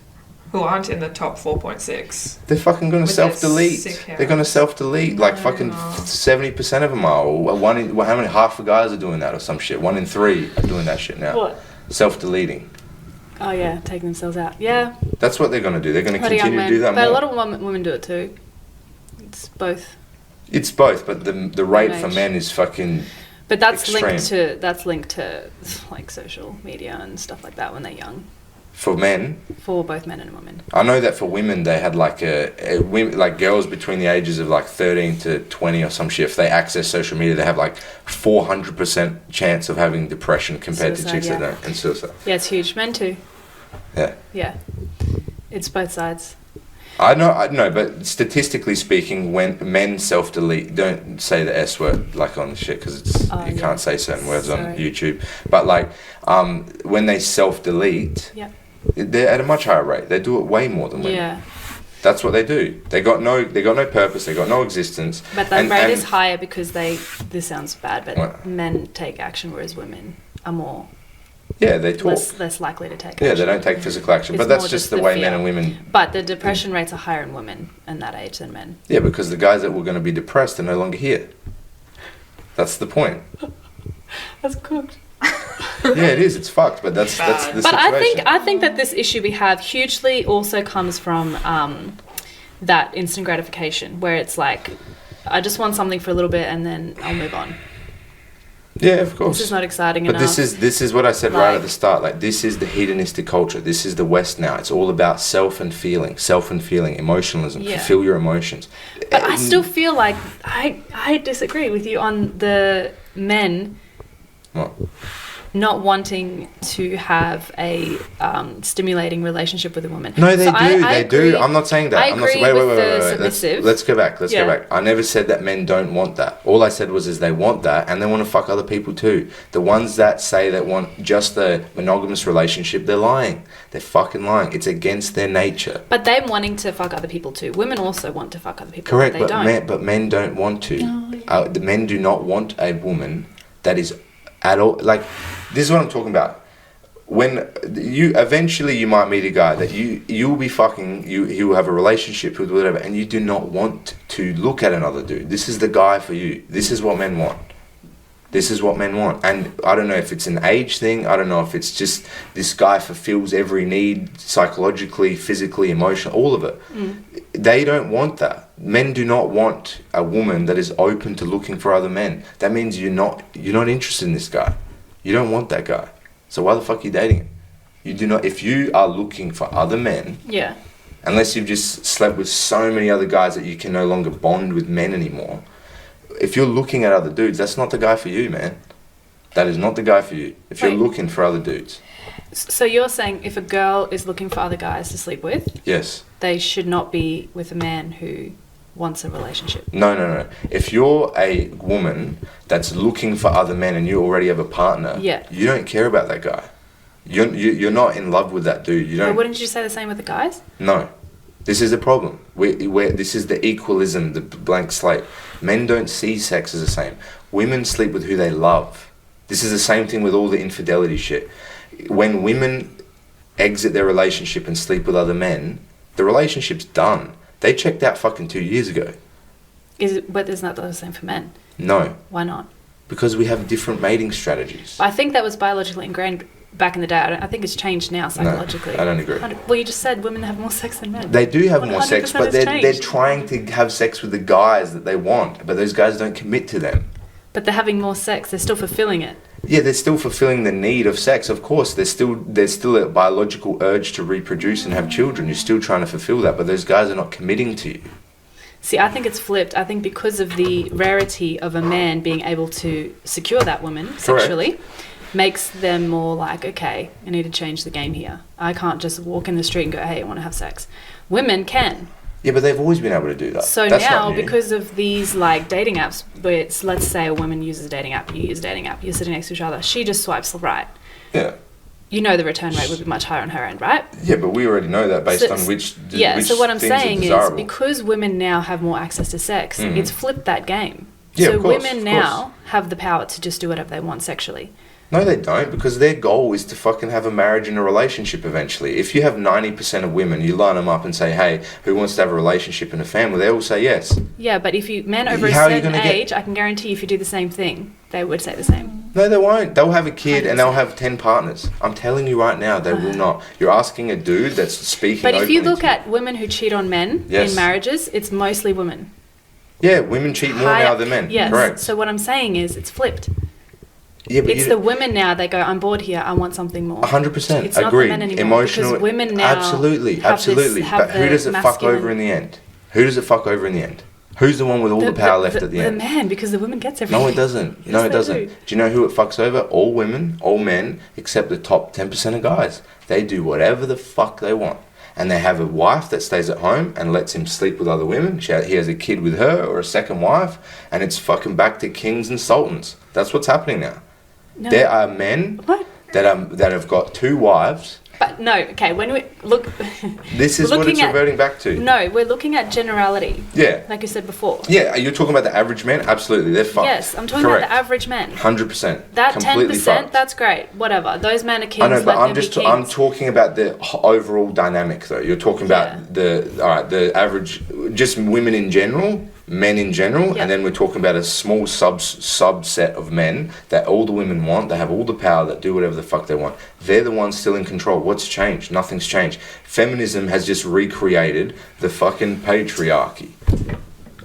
who aren't in the top 4.6. They're fucking going to With their self-delete. sick hair. They're going to self-delete. Like fucking 70% of them are. Or how many? Half the guys are doing that or some shit. 1 in 3 are doing that shit now. What? Self-deleting. Oh yeah, taking themselves out. Yeah. That's what they're going to do. They're going to A lot of young continue to do that men. But more. a lot of women do it too. It's both. It's both, but the rate for Age. men is fucking. But that's Extreme. linked to like social media and stuff like that when they're young. For men, For both men and women. I know that for women they had like like girls between the ages of like 13 to 20 or some shit. If they access social media, they have like 400% chance of having depression compared to Suicide, chicks that yeah. don't, and suicide. Yeah, it's huge. Men too. Yeah. Yeah. It's both sides. I know, but statistically speaking, when men self-delete, don't say the S word like on the shit because it's Oh, you yeah. can't say certain words on Sorry. YouTube. But like, when they self-delete, Yeah. they're at a much higher rate. They do it way more than women. Yeah. That's what they do. They got no purpose. They got no existence. But the And- rate and- is higher because this sounds bad, but What? men take action whereas women are more Yeah, they talk. less likely to take Yeah, action. they don't take physical action. It's But that's more just just the the way fear. men and women. But the depression rates are higher in women in that age than men. Yeah, because the guys that were going to be depressed are no longer here. That's the point. That's cooked. Yeah, it is. It's fucked. But that's the But situation. I think that this issue we have hugely also comes from that instant gratification, where it's like, I just want something for a little bit and then I'll move on. Yeah, of course. This is not exciting But enough. this is what I said right at Like- the start. Like, this is the hedonistic culture. This is the West now. It's all about self and feeling, emotionalism. Yeah. Fulfill your emotions. But I still feel like I disagree with you on the men What? not wanting to have a stimulating relationship with a woman. No, they So do. I They do. agree- I'm not saying that. I I'm not agree wait, with wait, the wait, wait. submissive. Let's go back. Let's Yeah. go back. I never said that men don't want that. All I said was they want that and they want to fuck other people too. The ones that say that want just a monogamous relationship, they're lying. They're fucking lying. It's against their nature. But them wanting to fuck other people too. Women also want to fuck other people. Correct, They but don't. men don't want to. Oh, yeah. The men do not want a woman that is at all like. This is what I'm talking about. When you eventually you might meet a guy that you will be fucking, you will have a relationship with, whatever, and you do not want to look at another dude. This is the guy for you. This is what men want. This is what men want. And I don't know if it's an age thing. I don't know if it's just this guy fulfills every need psychologically, physically, emotionally, all of it. They don't want that. Men do not want a woman that is open to looking for other men. That means you're not interested in this guy. You don't want that guy. So why the fuck are you dating him? You do not. If you are looking for other men, Yeah. unless you've just slept with so many other guys that you can no longer bond with men anymore, if you're looking at other dudes, that's not the guy for you, man. That is not the guy for you. If you're Wait. looking for other dudes, So you're saying if a girl is looking for other guys to sleep with, yes. they should not be with a man who wants a relationship. No. If you're a woman that's looking for other men and you already have a partner, Yeah. you don't care about that guy. You're not in love with that dude. You But don't. wouldn't you say the same with the guys? No. This is the problem. This is the equalism, the blank slate. Men don't see sex as the same. Women sleep with who they love. This is the same thing with all the infidelity shit. When women exit their relationship and sleep with other men, the relationship's done. They checked out fucking 2 years ago. But isn't that the same for men? No, Why not? because we have different mating strategies. I think that was biologically ingrained back in the day. I think it's changed now psychologically. I don't agree. Well, you just said women have more sex than men. They do have more 100% sex, but has they're changed. trying to have sex with the guys that they want, but those guys don't commit to them. But they're having more sex. They're still fulfilling it. Yeah, they're still fulfilling the need of sex. Of course, there's still a biological urge to reproduce and have children. You're still trying to fulfill that, but those guys are not committing to you. See, I think it's flipped. I think because of the rarity of a man being able to secure that woman sexually, makes them more like, okay, I need to change the game here. I can't just walk in the street and go, hey, I want to have sex. Women can. Yeah, but they've always been able to do that. So That's now, not new. because of these like dating apps, where it's, let's say a woman uses a dating app, you use a dating app, you're sitting next to each other, she just swipes right. Yeah. You know the return rate would be much higher on her end, right? Yeah, but we already know that based So- on which Yeah, which so what I'm things are saying is desirable. because women now have more access to sex, it's flipped that game. Yeah, So of course, women of now have the power to just do whatever they want sexually. No, they don't, because their goal is to fucking have a marriage and a relationship eventually. If you have 90% of women, you line them up and say, hey, who wants to have a relationship and a family? They all say yes. Yeah, but if men over a How are you certain gonna age, I can guarantee if you do the same thing, they would say the same. No, they won't. They'll have a kid and 100%. they'll have 10 partners. I'm telling you right now, they will not. You're asking a dude that's speaking But if you openly look to at women who cheat on men Yes. in marriages, it's mostly women. Yeah, women cheat more High now up- than men. Yes. Correct. So what I'm saying is it's flipped. Yeah, but It's the women now, they go, I'm bored here, I want something more. 100%. It's not the Agreed. men anymore, Emotional. because women now Absolutely. have this- Absolutely. have But who the does it fuck masculine- over in the end? Who does it fuck over in the end? Who's the one with all the power left at the end? The man, because the woman gets everything. No, it doesn't. No, Yes, it they doesn't. do. Do you know who it fucks over? All women, all men, except the top 10% of guys. They do whatever the fuck they want. And they have a wife that stays at home and lets him sleep with other women. He has a kid with her or a second wife. And it's fucking back to kings and sultans. That's what's happening now. No. There are men What? that have got 2 wives. But no, okay, when we look... This is what it's looking at- reverting back to. No, we're looking at generality, Yeah. like you said before. Yeah, you're talking about the average man? Absolutely, they're fucked. Yes, I'm talking Correct. about the average men. 100%. That Completely 10%, fucked. that's great. Whatever. Those men are kings. I know, but let I'm them just be I'm kings. talking about the overall dynamic though. You're talking about the average, just women in general, men in general, Yeah. and then we're talking about a small subset of men that all the women want. They have all the power, that do whatever the fuck they want. They're the ones still in control. What's changed? Nothing's changed. Feminism has just recreated the fucking patriarchy.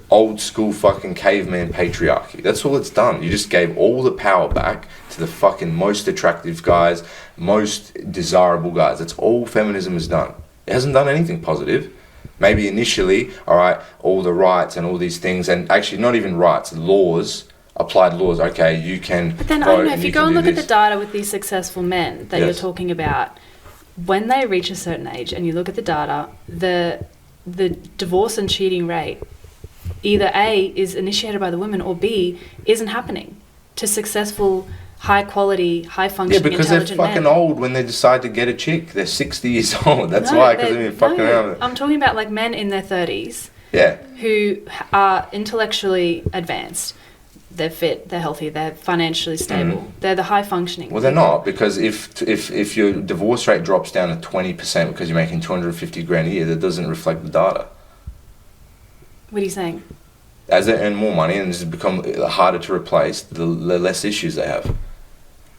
Old school fucking caveman patriarchy. That's all it's done. You just gave all the power back to the fucking most attractive guys, most desirable guys. That's all feminism has done. It hasn't done anything positive. Maybe initially, all right, all the rights and all these things, and actually not even rights, laws, applied laws. Okay, you can But then, I vote don't know, if you go can and do look at this. the data with these successful men that you're Yes. talking about, when they reach a certain age and you look at the data, the divorce and cheating rate, either A, is initiated by the women, or B, isn't happening to successful, high quality, high Yeah, functioning, because they're intelligent fucking men. old when they decide to get a chick. They're 60 years old. That's No, why, because they're- they've been fucking no, around. I'm talking about like men in their 30s Yeah. who are intellectually advanced. They're fit, they're healthy, they're financially stable. They're the high functioning. Well, they're not, because if your divorce rate drops down to 20% because you're making 250 grand a year, that doesn't reflect the data. What are you saying? As they earn more money and it's become harder to replace, the less issues they have.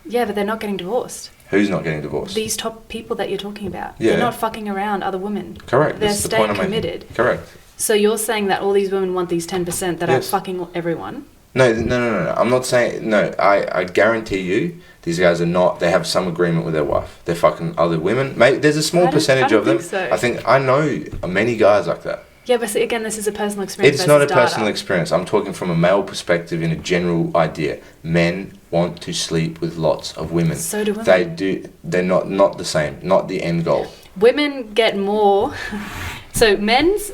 Yeah, but they're not getting divorced. Who's not getting divorced? These top people that you're talking about. Yeah. They're not fucking around other women. Correct. They're That's the point staying I'm making. committed. Correct. So you're saying that all these women want these 10% that are Yes. fucking everyone? No. I'm not saying, no, I guarantee you, these guys are not, they have some agreement with their wife. They're fucking other women. Maybe there's a small I don't percentage of them. think so. I think, I know many guys like that. Yeah, but see, again, this is a personal experience. It's not a versus data. personal experience. I'm talking from a male perspective in a general idea. Men want to sleep with lots of women. So do women. They do. They're not the same. Not the end goal. Women get more. So men's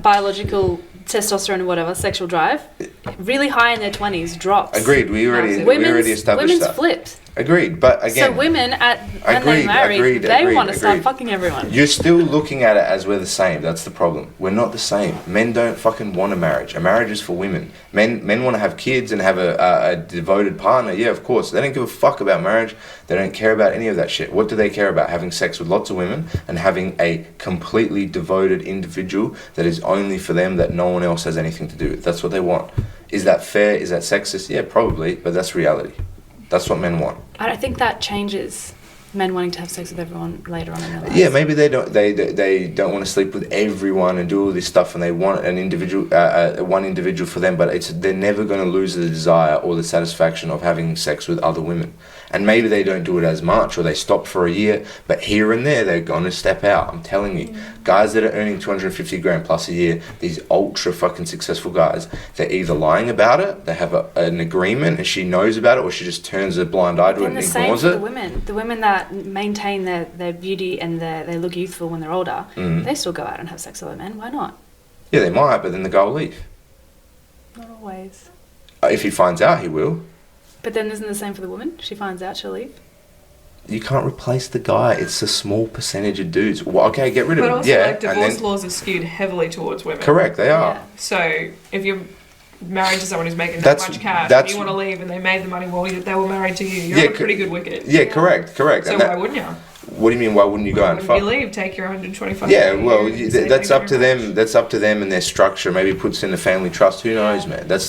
biological testosterone or whatever, sexual drive, really high in their 20s, drops. Agreed. We already established women's that. flipped. Agreed. But again, So women, when they Agreed, marry, agreed, they agreed, want to start agreed. fucking everyone. you're still looking at it as we're the same. That's the problem. We're not the same. Men don't fucking want a marriage. A marriage is for women. Men want to have kids and have a devoted partner. Yeah, of course. They don't give a fuck about marriage. They don't care about any of that shit. What do they care about? Having sex with lots of women and having a completely devoted individual that is only for them, that no one else has anything to do with. That's what they want. Is that fair? Is that sexist? Yeah, probably. But that's reality. That's what men want. I don't think that changes men wanting to have sex with everyone later on in their lives. Yeah, maybe they don't want to sleep with everyone and do all this stuff, and they want an individual, one individual for them. But they're never going to lose the desire or the satisfaction of having sex with other women. And maybe they don't do it as much, or they stop for a year. But here and there, they're going to step out. I'm telling you, guys that are earning 250 grand plus a year, these ultra fucking successful guys, they're either lying about it, they have an agreement, and she knows about it, or she just turns a blind eye to it And and the same ignores for it. the women that maintain their beauty and they look youthful when they're older, they still go out and have sex with other men. Why not? Yeah, they might, but then the guy will leave. Not always. If he finds out, he will. But then isn't the same for the woman? She finds out, she'll leave. You can't replace the guy. It's a small percentage of dudes. Well, okay, get rid of But him. also, Yeah, like, and divorce then laws are skewed heavily towards women. correct, they are. Yeah. So if you're married to someone who's making that That's- much cash, that's- and you want to leave, and they made the money while they were married to you. You're Yeah, on a pretty good wicket. Yeah, correct. So And why wouldn't you? what do you mean? Why wouldn't you go out and fuck? You leave, take your 125. Yeah, a year, well, and save that's them up to very them. much. That's up to them and their structure. Maybe puts in a family trust. Who knows, man? That's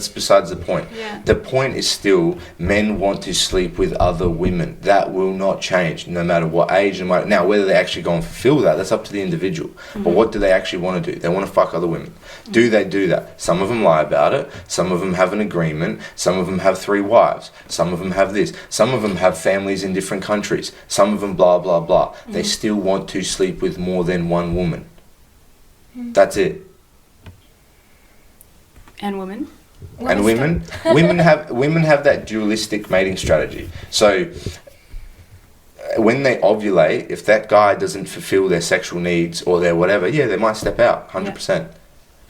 besides the point. Yeah. The point is still men want to sleep with other women. That will not change, no matter what age and what. Now, whether they actually go and fulfill that, that's up to the individual. But what do they actually want to do? They want to fuck other women. Do they do that? Some of them lie about it. Some of them have an agreement. Some of them have 3 wives. Some of them have this. Some of them have families in different countries. Some of them blah blah blah. They still want to sleep with more than one woman. That's it. And women. And women have that dualistic mating strategy. So when they ovulate, if that guy doesn't fulfill their sexual needs or their whatever, yeah, they might step out 100%.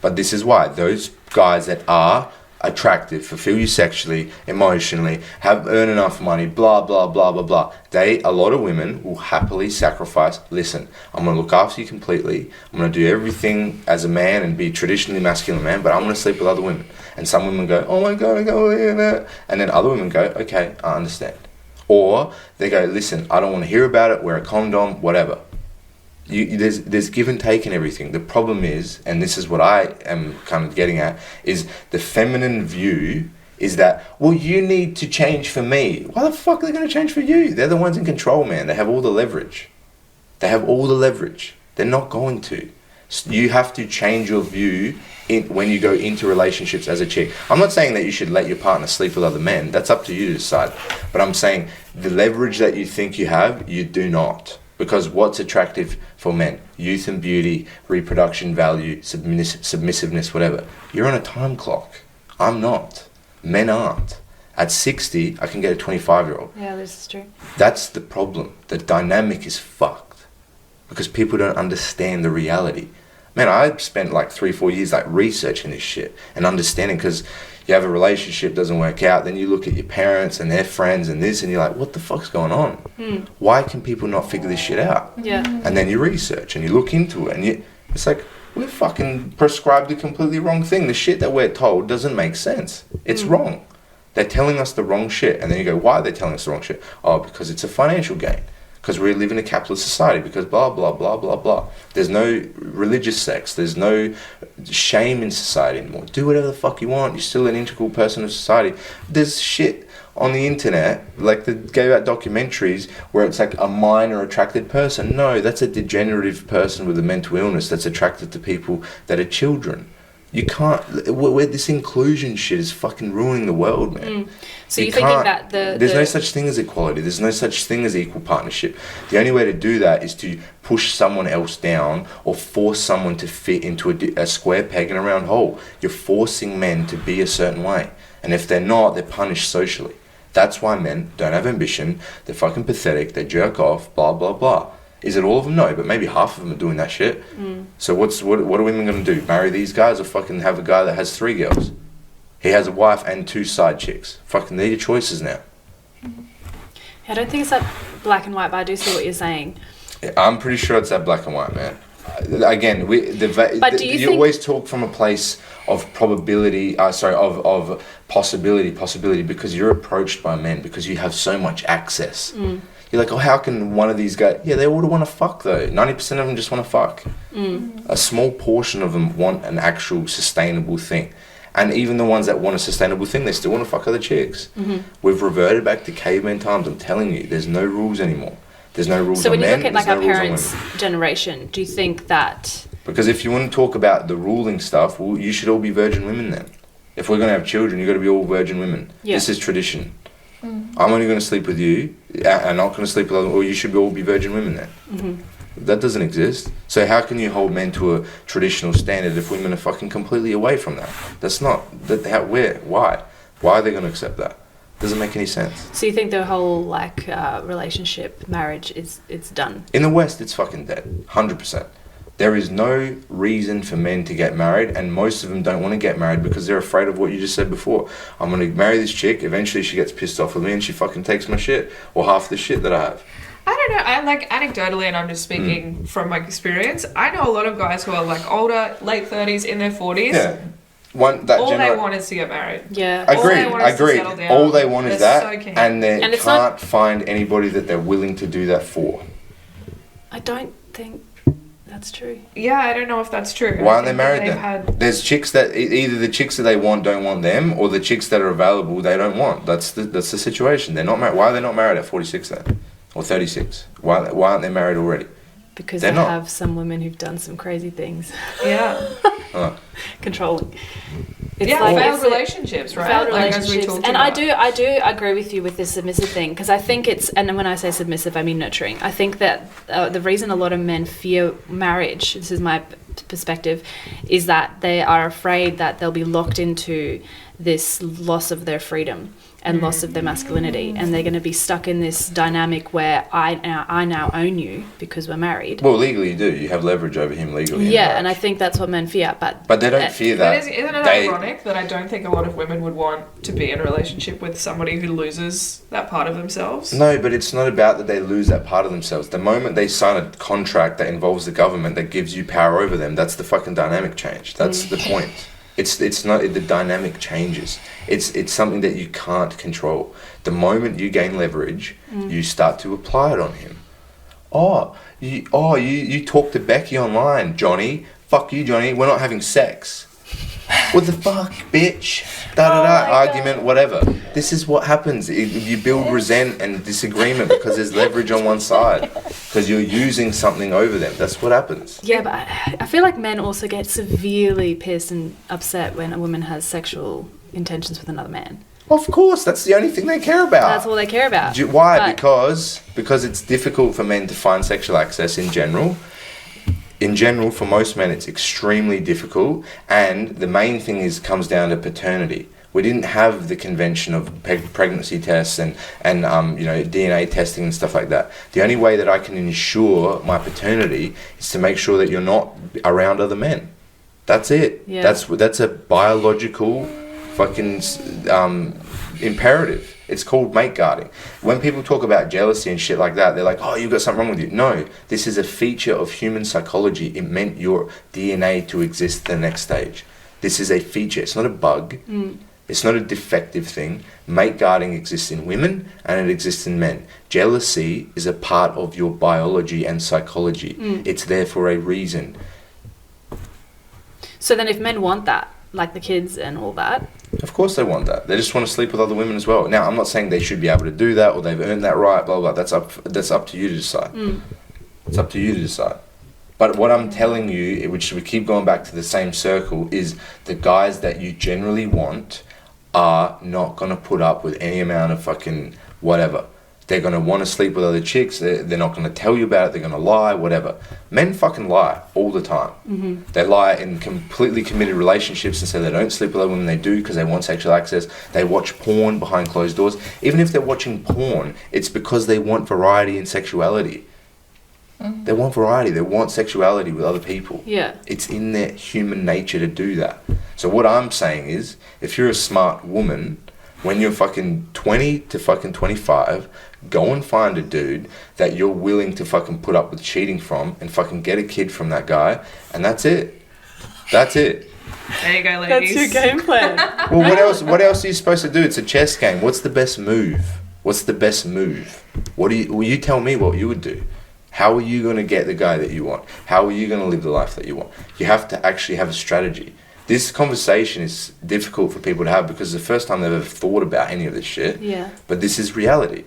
But this is why those guys that are attractive, fulfill you sexually, emotionally, earn enough money, blah blah blah blah blah. A lot of women will happily sacrifice. Listen, I'm gonna look after you completely. I'm gonna do everything as a man and be traditionally masculine man, but I'm gonna sleep with other women. And some women go, oh my god, I go in there, and then other women go, okay, I understand. Or they go, listen, I don't want to hear about it. Wear a condom, whatever. There's give and take in everything. The problem is, and this is what I am kind of getting at, is the feminine view is that, well, you need to change for me. Why the fuck are they going to change for you? They're the ones in control, man. They have all the leverage. They're not going to. You have to change your view when you go into relationships as a chick. I'm not saying that you should let your partner sleep with other men. That's up to you to decide. But I'm saying the leverage that you think you have, you do not. Because what's attractive for men? Youth and beauty, reproduction value, submissiveness, whatever. You're on a time clock. I'm not. Men aren't. At 60, I can get a 25-year-old. Yeah, this is true. That's the problem. The dynamic is fucked. Because people don't understand the reality. Man, I spent like 3-4 years like researching this shit and understanding, because you have a relationship, doesn't work out, then you look at your parents and their friends and this, and you're like, what the fuck's going on? Why can people not figure this shit out? Yeah. And then you research and you look into it, and it's like, we're fucking prescribed the completely wrong thing. The shit that we're told doesn't make sense. It's wrong. They're telling us the wrong shit. And then you go, why are they telling us the wrong shit? Oh, because it's a financial gain. Because we live in a capitalist society, because blah, blah, blah, blah, blah. There's no religious sex. There's no shame in society anymore. Do whatever the fuck you want. You're still an integral person of society. There's shit on the internet, like the gay out documentaries, where it's like a minor attracted person. No, that's a degenerative person with a mental illness that's attracted to people that are children. You can't. Where this inclusion shit is fucking ruining the world, man. So you're thinking that there's no such thing as equality. There's no such thing as equal partnership. The only way to do that is to push someone else down or force someone to fit into a square peg in a round hole. You're forcing men to be a certain way, and if they're not, they're punished socially. That's why men don't have ambition. They're fucking pathetic. They jerk off. Blah blah blah. Is it all of them? No, but maybe half of them are doing that shit. So what are women going to do? Marry these guys or fucking have a guy that has 3 girls? He has a wife and 2 side chicks. Fucking, they're your choices now. I don't think it's that black and white, but I do see what you're saying. I'm pretty sure it's that black and white, man. Again, you always talk from a place of probability, of possibility, because you're approached by men, because you have so much access. You're like, oh, how can one of these guys... Yeah, they all want to fuck, though. 90% of them just want to fuck. A small portion of them want an actual sustainable thing. And even the ones that want a sustainable thing, they still want to fuck other chicks. We've reverted back to caveman times. I'm telling you, there's no rules anymore. There's no rules on men. So when you look at like our parents' generation, do you think that... Because if you want to talk about the ruling stuff, well, you should all be virgin women then. If we're going to have children, you've got to be all virgin women. Yeah. This is tradition. I'm only going to sleep with you, and not going to sleep with other, or you should all be virgin women then. That doesn't exist. So how can you hold men to a traditional standard if women are fucking completely away from that? That's not... Why? Why are they going to accept that? Doesn't make any sense. So you think the whole relationship, marriage, it's done? In the West, it's fucking dead. 100%. There is no reason for men to get married, and most of them don't want to get married because they're afraid of what you just said before. I'm going to marry this chick, eventually she gets pissed off with me and she fucking takes my shit, or half the shit that I have. I don't know, I like anecdotally, and I'm just speaking from my experience, I know a lot of guys who are like older, late 30s, in their 40s. Yeah. All they want is to get married. Yeah. Agreed. All they want is to Agreed. settle down. All they want is They're that, so keen. and they And it's can't find anybody that they're willing to do that for. I don't think that's true. Yeah, I don't know if that's true. Why I aren't they think married that then? There's chicks that either the chicks that they want don't want them, or the chicks that are available they don't want. That's the situation. They're not married. Why are they not married at 46 then, or 36? Why aren't they married already? Because They're I not. have some women who've done some crazy things. Yeah. Oh. Controlling. It's Failed it's relationships, right? Failed Like, as we relationships. talked And about. I do agree with you with this submissive thing, because I think it's, and when I say submissive, I mean nurturing. I think that the reason a lot of men fear marriage, this is my perspective, is that they are afraid that they'll be locked into this loss of their freedom and loss of their masculinity, and they're going to be stuck in this dynamic where I now own you because we're married. Well, legally you do. You have leverage over him legally. Yeah, and I think that's what men fear. But they don't fear But that. isn't it They- ironic that I don't think a lot of women would want to be in a relationship with somebody who loses that part of themselves? No, but it's not about that they lose that part of themselves. The moment they sign a contract that involves the government that gives you power over them, that's the fucking dynamic change. That's the point. It's not the dynamic changes. It's something that you can't control. The moment you gain leverage, you start to apply it on him. You talk to Becky online, Johnny. Fuck you, Johnny. We're not having sex. What the fuck, bitch? Argument, whatever. This is what happens. You build resent and disagreement because there's leverage on one side. Because you're using something over them. That's what happens. yeah, but I feel like men also get severely pissed and upset when a woman has sexual intentions with another man. Of course, that's the only thing they care about. That's all they care about. Why? But- Because it's difficult for men to find sexual access in general. In general, for most men, it's extremely difficult, and the main thing comes down to paternity. We didn't have the convention of pregnancy tests and DNA testing and stuff like that. The only way that I can ensure my paternity is to make sure that you're not around other men. That's it. Yeah. That's a biological fucking imperative. It's called mate guarding. When people talk about jealousy and shit like that, they're like, oh, you've got something wrong with you. No, this is a feature of human psychology. It meant your DNA to exist the next stage. This is a feature. It's not a bug. It's not a defective thing. Mate guarding exists in women and it exists in men. Jealousy is a part of your biology and psychology. It's there for a reason. So then if men want that, like the kids and all that, Of course they want that. They just want to sleep with other women as well. Now, I'm not saying they should be able to do that or they've earned that right, blah, blah, blah. That's up to you to decide. It's up to you to decide. But what I'm telling you, which we keep going back to the same circle, is the guys that you generally want are not going to put up with any amount of fucking whatever. They're going to want to sleep with other chicks. They're not going to tell you about it. They're going to lie, whatever. Men fucking lie all the time. They lie in completely committed relationships and say they don't sleep with other women. They do because they want sexual access. They watch porn behind closed doors. Even if they're watching porn, it's because they want variety and sexuality. They want variety. They want sexuality with other people. yeah. It's in their human nature to do that. So what I'm saying is, if you're a smart woman, when you're fucking 20 to fucking 25, go and find a dude that you're willing to fucking put up with cheating from and fucking get a kid from that guy, and that's it. That's it. There you go, That's ladies. your game plan. Well, what else are you supposed to do? It's a chess game. What's the best move? What's the best move? You tell me what you would do. How are you going to get the guy that you want? How are you going to live the life that you want? You have to actually have a strategy. This conversation is difficult for people to have because it's the first time they've ever thought about any of this shit. Yeah. But this is reality.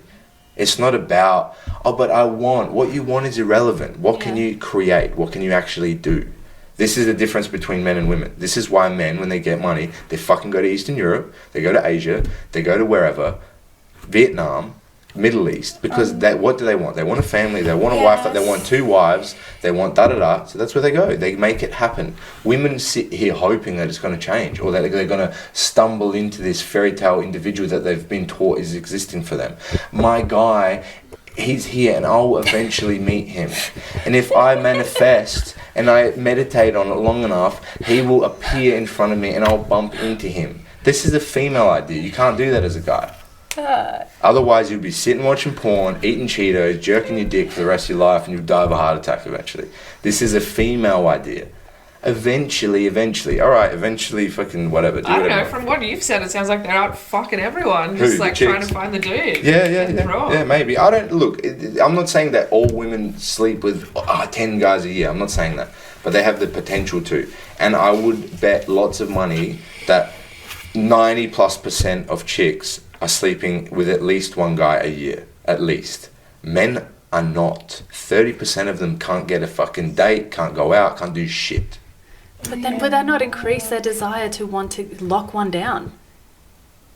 It's not about, but I want. What you want is irrelevant. What can you create? What can you actually do? This is the difference between men and women. This is why men, when they get money, they fucking go to Eastern Europe, they go to Asia, they go to wherever, Vietnam, Middle East, because what do they want? They want a family, they want a wife, they want 2 wives, they want da-da-da, so that's where they go. They make it happen. Women sit here hoping that it's going to change, or that they're going to stumble into this fairy tale individual that they've been taught is existing for them. My guy, he's here and I'll eventually meet him. And if I manifest and I meditate on it long enough, he will appear in front of me and I'll bump into him. This is a female idea. You can't do that as a guy. Otherwise, you'll be sitting watching porn, eating Cheetos, jerking your dick for the rest of your life, and you'll die of a heart attack eventually. This is a female idea. Eventually. All right, eventually fucking whatever. I don't whatever. know. From what you've said, it sounds like they're out fucking everyone, Who, just the like trying chicks? to find the dude. Yeah, maybe. I don't look. I'm not saying that all women sleep with 10 guys a year. I'm not saying that, but they have the potential to. And I would bet lots of money that 90+% of chicks are sleeping with at least one guy a year, at least. Men are not. 30% of them can't get a fucking date, can't go out, can't do shit. But then would that not increase their desire to want to lock one down?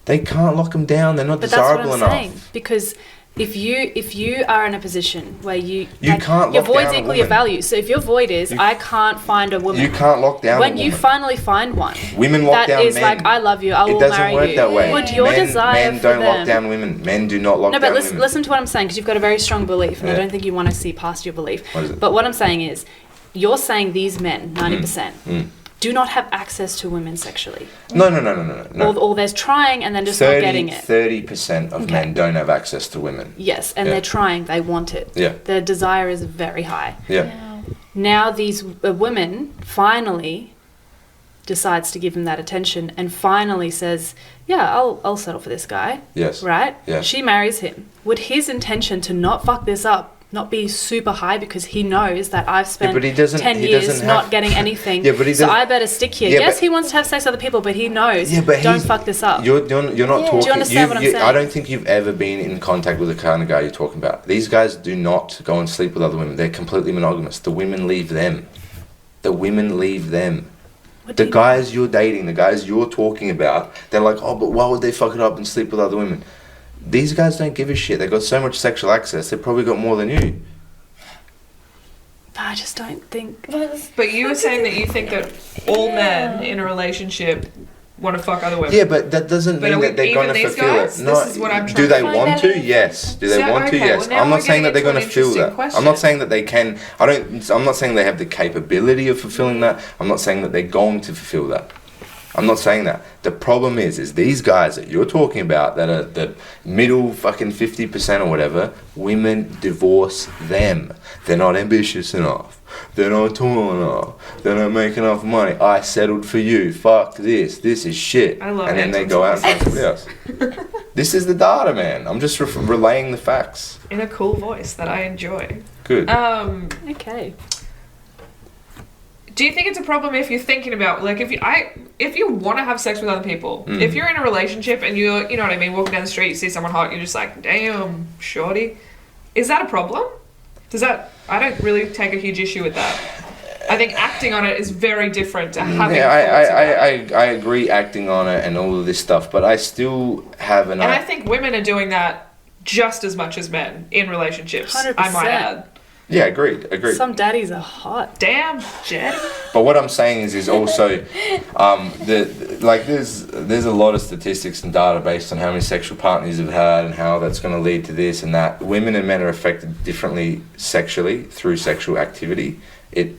They can't lock them down. They're not But that's desirable what I'm enough. saying. Because if you are in a position where you can't your lock void's down a equally of woman. value. So if your void is I can't find a woman. You can't lock down when a you woman. finally find one, Women lock that down is men. like I love you, I will It doesn't marry work you. that way. Would your men, desire men for don't them, lock down women. Men do not lock No, down but women. listen to what I'm saying because you've got a very strong belief, and I Yeah. don't think you want to see past your belief. What is it? But what I'm saying is, you're saying these men, 90%, Mm. do not have access to women sexually. No. Or there's trying and then just not getting it. 30% of Okay. men don't have access to women. Yes, and Yeah. they're trying, they want it. Yeah. Their desire is very high. Yeah. Now these women finally decides to give him that attention and finally says, yeah, I'll settle for this guy. Yes. Right? Yeah. She marries him. Would his intention to not fuck this up not be super high because he knows that I've spent but he doesn't- 10 he years doesn't not have- getting anything, Yeah, but he so doesn't- I better stick here. Yeah, Yes, but- he wants to have sex with other people, but he knows, Yeah, but don't he's- fuck this up. You're not Yeah. talking. Do you understand what I'm saying? I don't think you've ever been in contact with the kind of guy you're talking about. These guys do not go and sleep with other women. They're completely monogamous. The women leave them. What The do you- guys you're dating, the guys you're talking about, they're like, oh, but why would they fuck it up and sleep with other women? These guys don't give a shit. They got so much sexual access. They probably got more than you. I just don't think... But you were saying that you think that all men in a relationship want to fuck other women. Yeah, but that doesn't But mean are we that they're even going to these fulfill guys? it. This is what I'm do trying they to want to? find out. Yes. Do they So, want to? okay, Yes. well, now I'm not we're saying that they're getting going to into an feel that. interesting I'm not question. saying that they can. I'm not saying they have the capability of fulfilling that. I'm not saying that they're going to fulfill that. I'm not saying that. The problem is these guys that you're talking about that are the middle fucking 50% or whatever, women divorce them. They're not ambitious enough. They're not tall enough. They don't make enough money. I settled for you. Fuck this. This is shit. I love and then they Anton's go out and find somebody else. This is the data, man. I'm just relaying the facts. In a cool voice that I enjoy. Good. Okay. Do you think it's a problem if you're thinking about like if you want to have sex with other people, Mm. if you're in a relationship and you know what I mean, walking down the street, you see someone hot, you're just like, damn, shorty, is that a problem? I don't really take a huge issue with that. I think acting on it is very different to having. Yeah, thoughts about it. I agree acting on it and all of this stuff, but I still have an. And I think women are doing that just as much as men in relationships. 100%. I might add. Yeah, agreed. Some daddies are hot. Damn, Jed. But what I'm saying is also, there's a lot of statistics and data based on how many sexual partners you've had and how that's going to lead to this and that. Women and men are affected differently sexually through sexual activity. It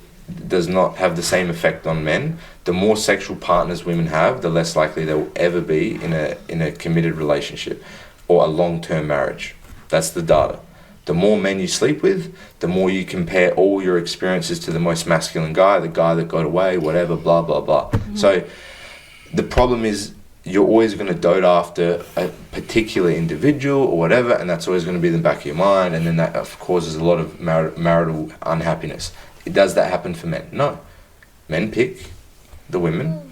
does not have the same effect on men. The more sexual partners women have, the less likely they will ever be in a committed relationship or a long-term marriage. That's the data. The more men you sleep with, the more you compare all your experiences to the most masculine guy, the guy that got away, whatever, blah, blah, blah. Mm-hmm. So the problem is you're always going to dote after a particular individual or whatever, and that's always going to be in the back of your mind, and then that causes a lot of marital unhappiness. Does that happen for men? No. Men pick the women. Women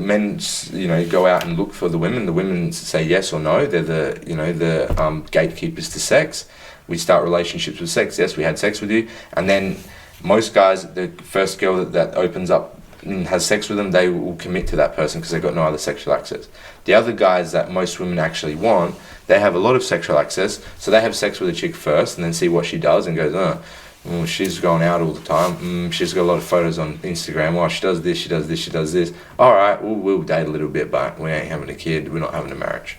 men. Go out and look for the women. The women say yes or no. They're the gatekeepers to sex. We start relationships with sex. Yes, we had sex with you, and then most guys, the first girl that opens up and has sex with them, they will commit to that person because they've got no other sexual access. The other guys that most women actually want, they have a lot of sexual access, so they have sex with a chick first and then see what she does and goes, she's going out all the time. She's got a lot of photos on Instagram. Oh, she does this, she does this, she does this. All right, we'll date a little bit, but we ain't having a kid. We're not having a marriage.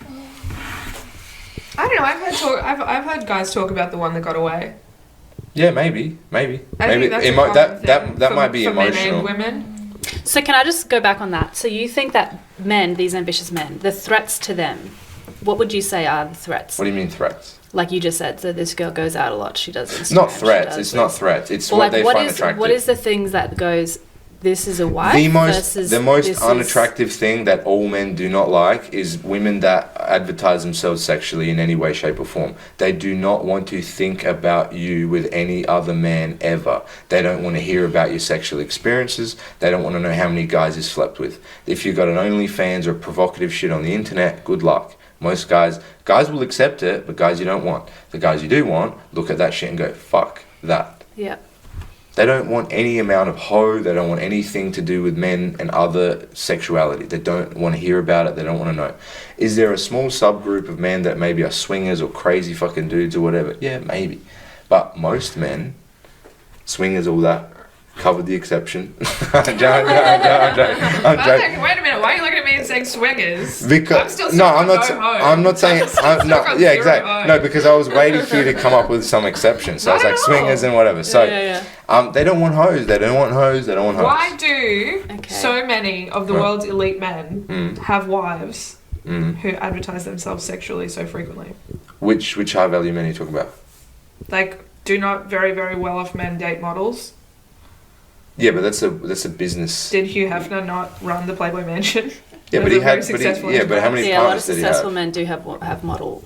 I don't know. I've heard guys talk about the one that got away. Yeah, maybe. I think that's a common that thing might be for emotional. men and women. So can I just go back on that? So you think that men, these ambitious men, the threats to them what would you say are the threats? What do you mean threats? Like you just said, so this girl goes out a lot. She does Instagram. Not she threats. does It's this. not threats. It's Well, what like, they what find is attractive. what is the things that goes? This is a wife. The versus most this is- unattractive thing that all men do not like is women that advertise themselves sexually in any way, shape, or form. They do not want to think about you with any other man ever. They don't want to hear about your sexual experiences. They don't want to know how many guys you slept with. If you've got an OnlyFans or provocative shit on the internet, good luck. Most guys will accept it, but guys you don't want. The guys you do want, look at that shit and go, fuck that. Yeah. They don't want any amount of hoe. They don't want anything to do with men and other sexuality. They don't want to hear about it. They don't want to know. Is there a small subgroup of men that maybe are swingers or crazy fucking dudes or whatever? Yeah, maybe. But most men, swingers, all that, covered the exception. I'm joking. I'm like, wait a minute, why are you looking at me and saying swingers? Because I'm still I'm not saying yeah, exactly. No, because I was waiting for you to come up with some exception. So I was like swingers and whatever. So they don't want hoes. They don't want hoes. They don't want hoes. Why do so many of the world's elite men have wives who advertise themselves sexually so frequently? Which high value men are you talking about? Like, do not very, very well off men date models? Yeah, but that's a business. Did Hugh Hefner not run the Playboy Mansion? Yeah, but he had. But how many a lot of partners did he have? successful men do have model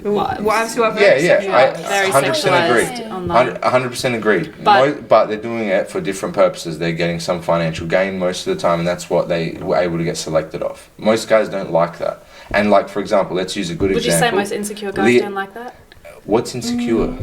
wives. Wives who are very very 100% sexualized agree. online. 100% agree. But they're doing it for different purposes. They're getting some financial gain most of the time, and that's what they were able to get selected off. Most guys don't like that. And like, for example, let's use a good Would example. you say most insecure guys don't like that? What's insecure?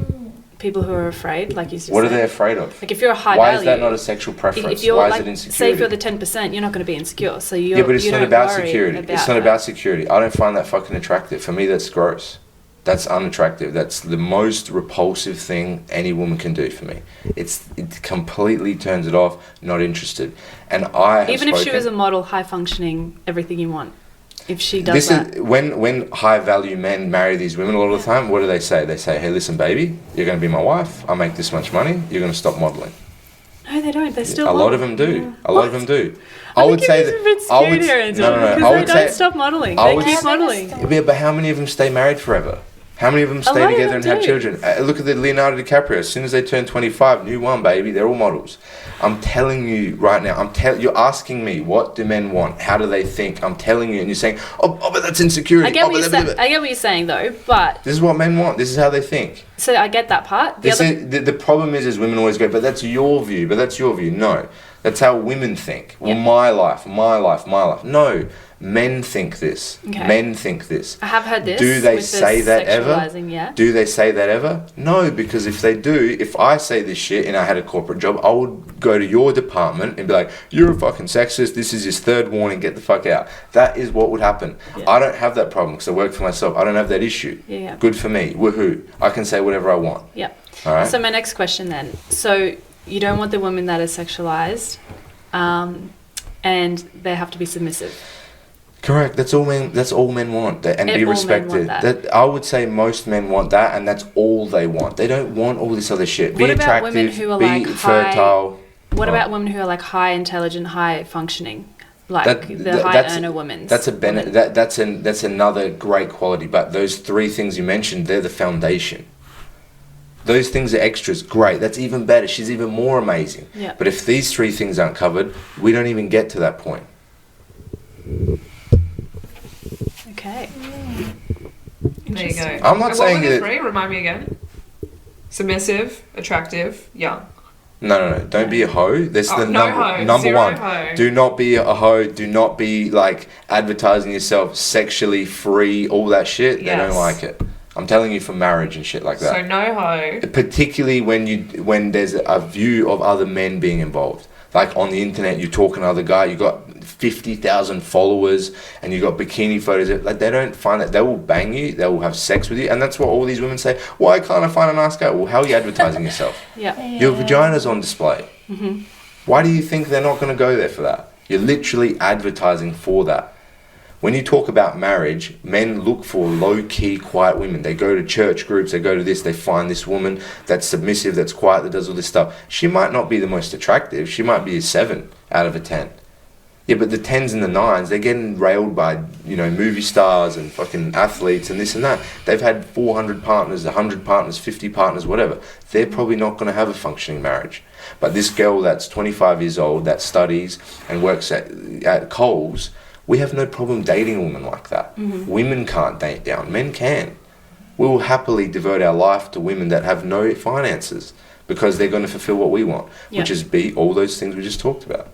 People who are afraid, like you said. What are they afraid of? Like if you're a high Why value, is that not a sexual preference? If you're Why like, is it insecurity? say if you're the 10%, you're not going to be insecure. So you're, yeah, but it's you not don't about worry security. About it's not that. about security. I don't find that fucking attractive. For me, that's gross. That's unattractive. That's the most repulsive thing any woman can do for me. It completely turns it off. Not interested. And I have even if she was a model, high functioning, everything you want. If she does this that. is when high value men marry these women a lot of the time. What do they say? They say, "Hey, listen, baby, you're going to be my wife. I make this much money. You're going to stop modeling." No, they don't. They're still. A lot of them do. A lot of them do. I would say that. Because they don't stop modeling. They keep modeling. Yeah, but how many of them stay married forever? How many of them stay together and have children? Look at the Leonardo DiCaprio. As soon as they turn 25, new one, baby. They're all models. I'm telling you right now. You're asking me, what do men want? How do they think? I'm telling you, and you're saying, oh but that's insecurity. I get what you're saying, though. But this is what men want. This is how they think. So I get that part. The problem is women always go, but that's your view. But that's your view. No, that's how women think. Well, my life. No. Men think this. Okay. Men think this. I have heard this. Do they say that ever? Yeah. Do they say that ever? No, because if they do, if I say this shit and I had a corporate job, I would go to your department and be like, "You're a fucking sexist. This is his third warning. Get the fuck out." That is what would happen. Yeah. I don't have that problem because I work for myself. I don't have that issue. Yeah. Good for me. Woohoo! I can say whatever I want. Yeah. All right. So my next question then. So you don't want the women that are sexualized, and they have to be submissive. Correct. That's all men want, and be respected. That I would say most men want that, and that's all they want. They don't want all this other shit. Be attractive. Women who are be fertile. What about women who are like high intelligent, high functioning, like the high earner women? That's that's another great quality. But those three things you mentioned, they're the foundation. Those things are extras. Great. That's even better. She's even more amazing. Yeah. But if these three things aren't covered, we don't even get to that point. Okay. There you go. I'm not saying that. Three? Remind me again. Submissive, attractive, young. No. Don't be a hoe. That's the number Zero one. Hoe. Do not be a hoe. Do not be like advertising yourself sexually free. All that shit. They don't like it. I'm telling you, for marriage and shit like that. So no hoe. Particularly when there's a view of other men being involved. Like on the internet, you're talking to other guy, you got 50,000 followers, and you got bikini photos. Like they don't find that. They will bang you. They will have sex with you, and that's what all these women say. Why can't I find a nice guy? Well, how are you advertising yourself? Your vagina's on display. Mm-hmm. Why do you think they're not going to go there for that? You're literally advertising for that. When you talk about marriage, men look for low-key, quiet women. They go to church groups, they go to this, they find this woman that's submissive, that's quiet, that does all this stuff. She might not be the most attractive. She might be a 7 out of a 10. Yeah, but the 10s and the 9s, they're getting railed by, movie stars and fucking athletes and this and that. They've had 400 partners, 100 partners, 50 partners, whatever. They're probably not going to have a functioning marriage. But this girl that's 25 years old, that studies and works at Coles, we have no problem dating a woman like that. Women can't date down, men can. We will happily devote our life to women that have no finances because they're going to fulfill what we want, which is be all those things we just talked about.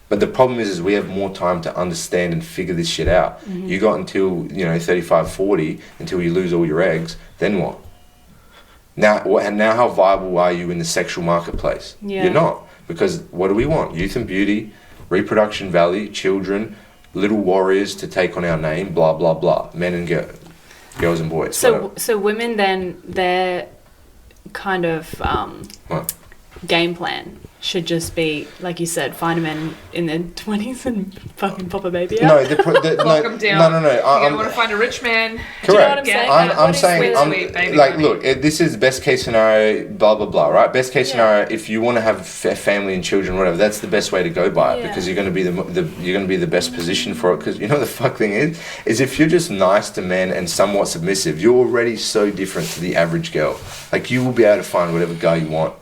But the problem is we have more time to understand and figure this shit out. You got until, 35, 40, until you lose all your eggs, then what? Now how viable are you in the sexual marketplace? Yeah. You're not. Because what do we want? Youth and beauty, reproduction value, children, little warriors to take on our name, blah, blah, blah. Men and girls and boys. So women then, their kind of game plan should just be, like you said, find a man in their 20s and fucking pop a baby out. No, Lock them down. No. I want to find a rich man. Correct. Do you know what I'm saying? I'm saying, sweet baby like, money. look, this is best case scenario, blah, blah, blah, right? Best case scenario, if you want to have family and children, whatever, that's the best way to go by it because you're going to be you're going to be the best position for it. Because you know the fuck thing is if you're just nice to men and somewhat submissive, you're already so different to the average girl. Like you will be able to find whatever guy you want.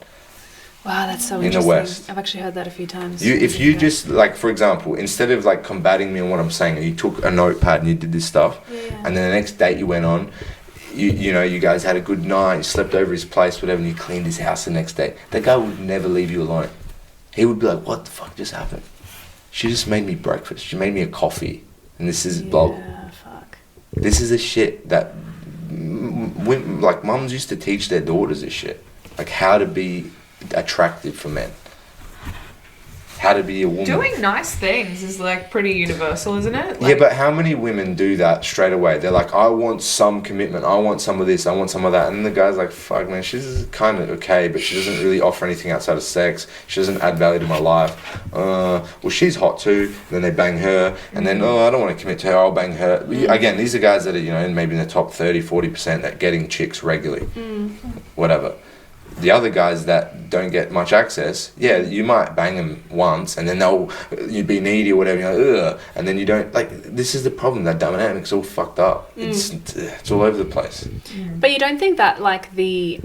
Wow, that's so in interesting. the West. I've actually heard that a few times. If you just, like, for example, instead of, like, combating me on what I'm saying, and you took a notepad and you did this stuff, and then the next date you went on, you guys had a good night, you slept over his place, whatever, and you cleaned his house the next day, that guy would never leave you alone. He would be like, what the fuck just happened? She just made me breakfast. She made me a coffee. And this is, fuck. This is the shit that, like, mums used to teach their daughters this shit. Like, how to be attractive for men, how to be a woman. Doing nice things is like pretty universal, isn't it? Yeah, but how many women do that straight away? They're like, I want some commitment, I want some of this, I want some of that, and the guy's like, fuck man, she's kind of okay, but she doesn't really offer anything outside of sex, she doesn't add value to my life. Well, she's hot too, and then they bang her, and then, I don't want to commit to her, I'll bang her. Again, these are guys that are, maybe in the top 30-40% that getting chicks regularly, whatever. The other guys that don't get much access, you might bang them once and then you'd be needy or whatever, you're like, ugh, and then you don't, like, this is the problem, that dynamic's all fucked up. It's all over the place. But you don't think that, like, the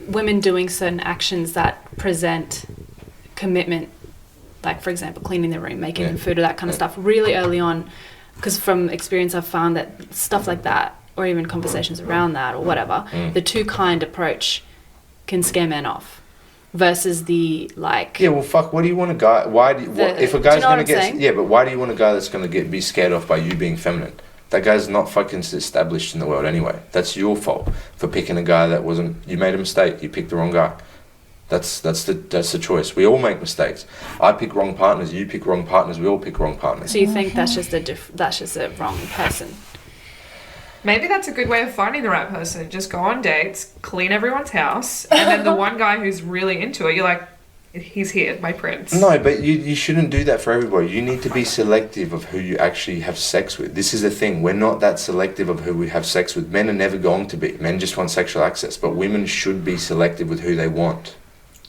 women doing certain actions that present commitment, like, for example, cleaning their room, making them food or that kind of stuff, really early on, because from experience I've found that stuff like that, or even conversations around that or whatever, the too kind approach can scare men off versus the, like... Yeah, well, fuck, what do you want a guy... if a guy's going to get... saying? Yeah, but why do you want a guy that's going to be scared off by you being feminine? That guy's not fucking established in the world anyway. That's your fault for picking a guy that wasn't... You made a mistake. You picked the wrong guy. That's the choice. We all make mistakes. I pick wrong partners. You pick wrong partners. We all pick wrong partners. So you think that's just a wrong person? Maybe that's a good way of finding the right person. Just go on dates, clean everyone's house, and then the one guy who's really into it, you're like, he's here, my prince. No, but you shouldn't do that for everybody. You need to be selective of who you actually have sex with. This is the thing. We're not that selective of who we have sex with. Men are never going to be. Men just want sexual access. But women should be selective with who they want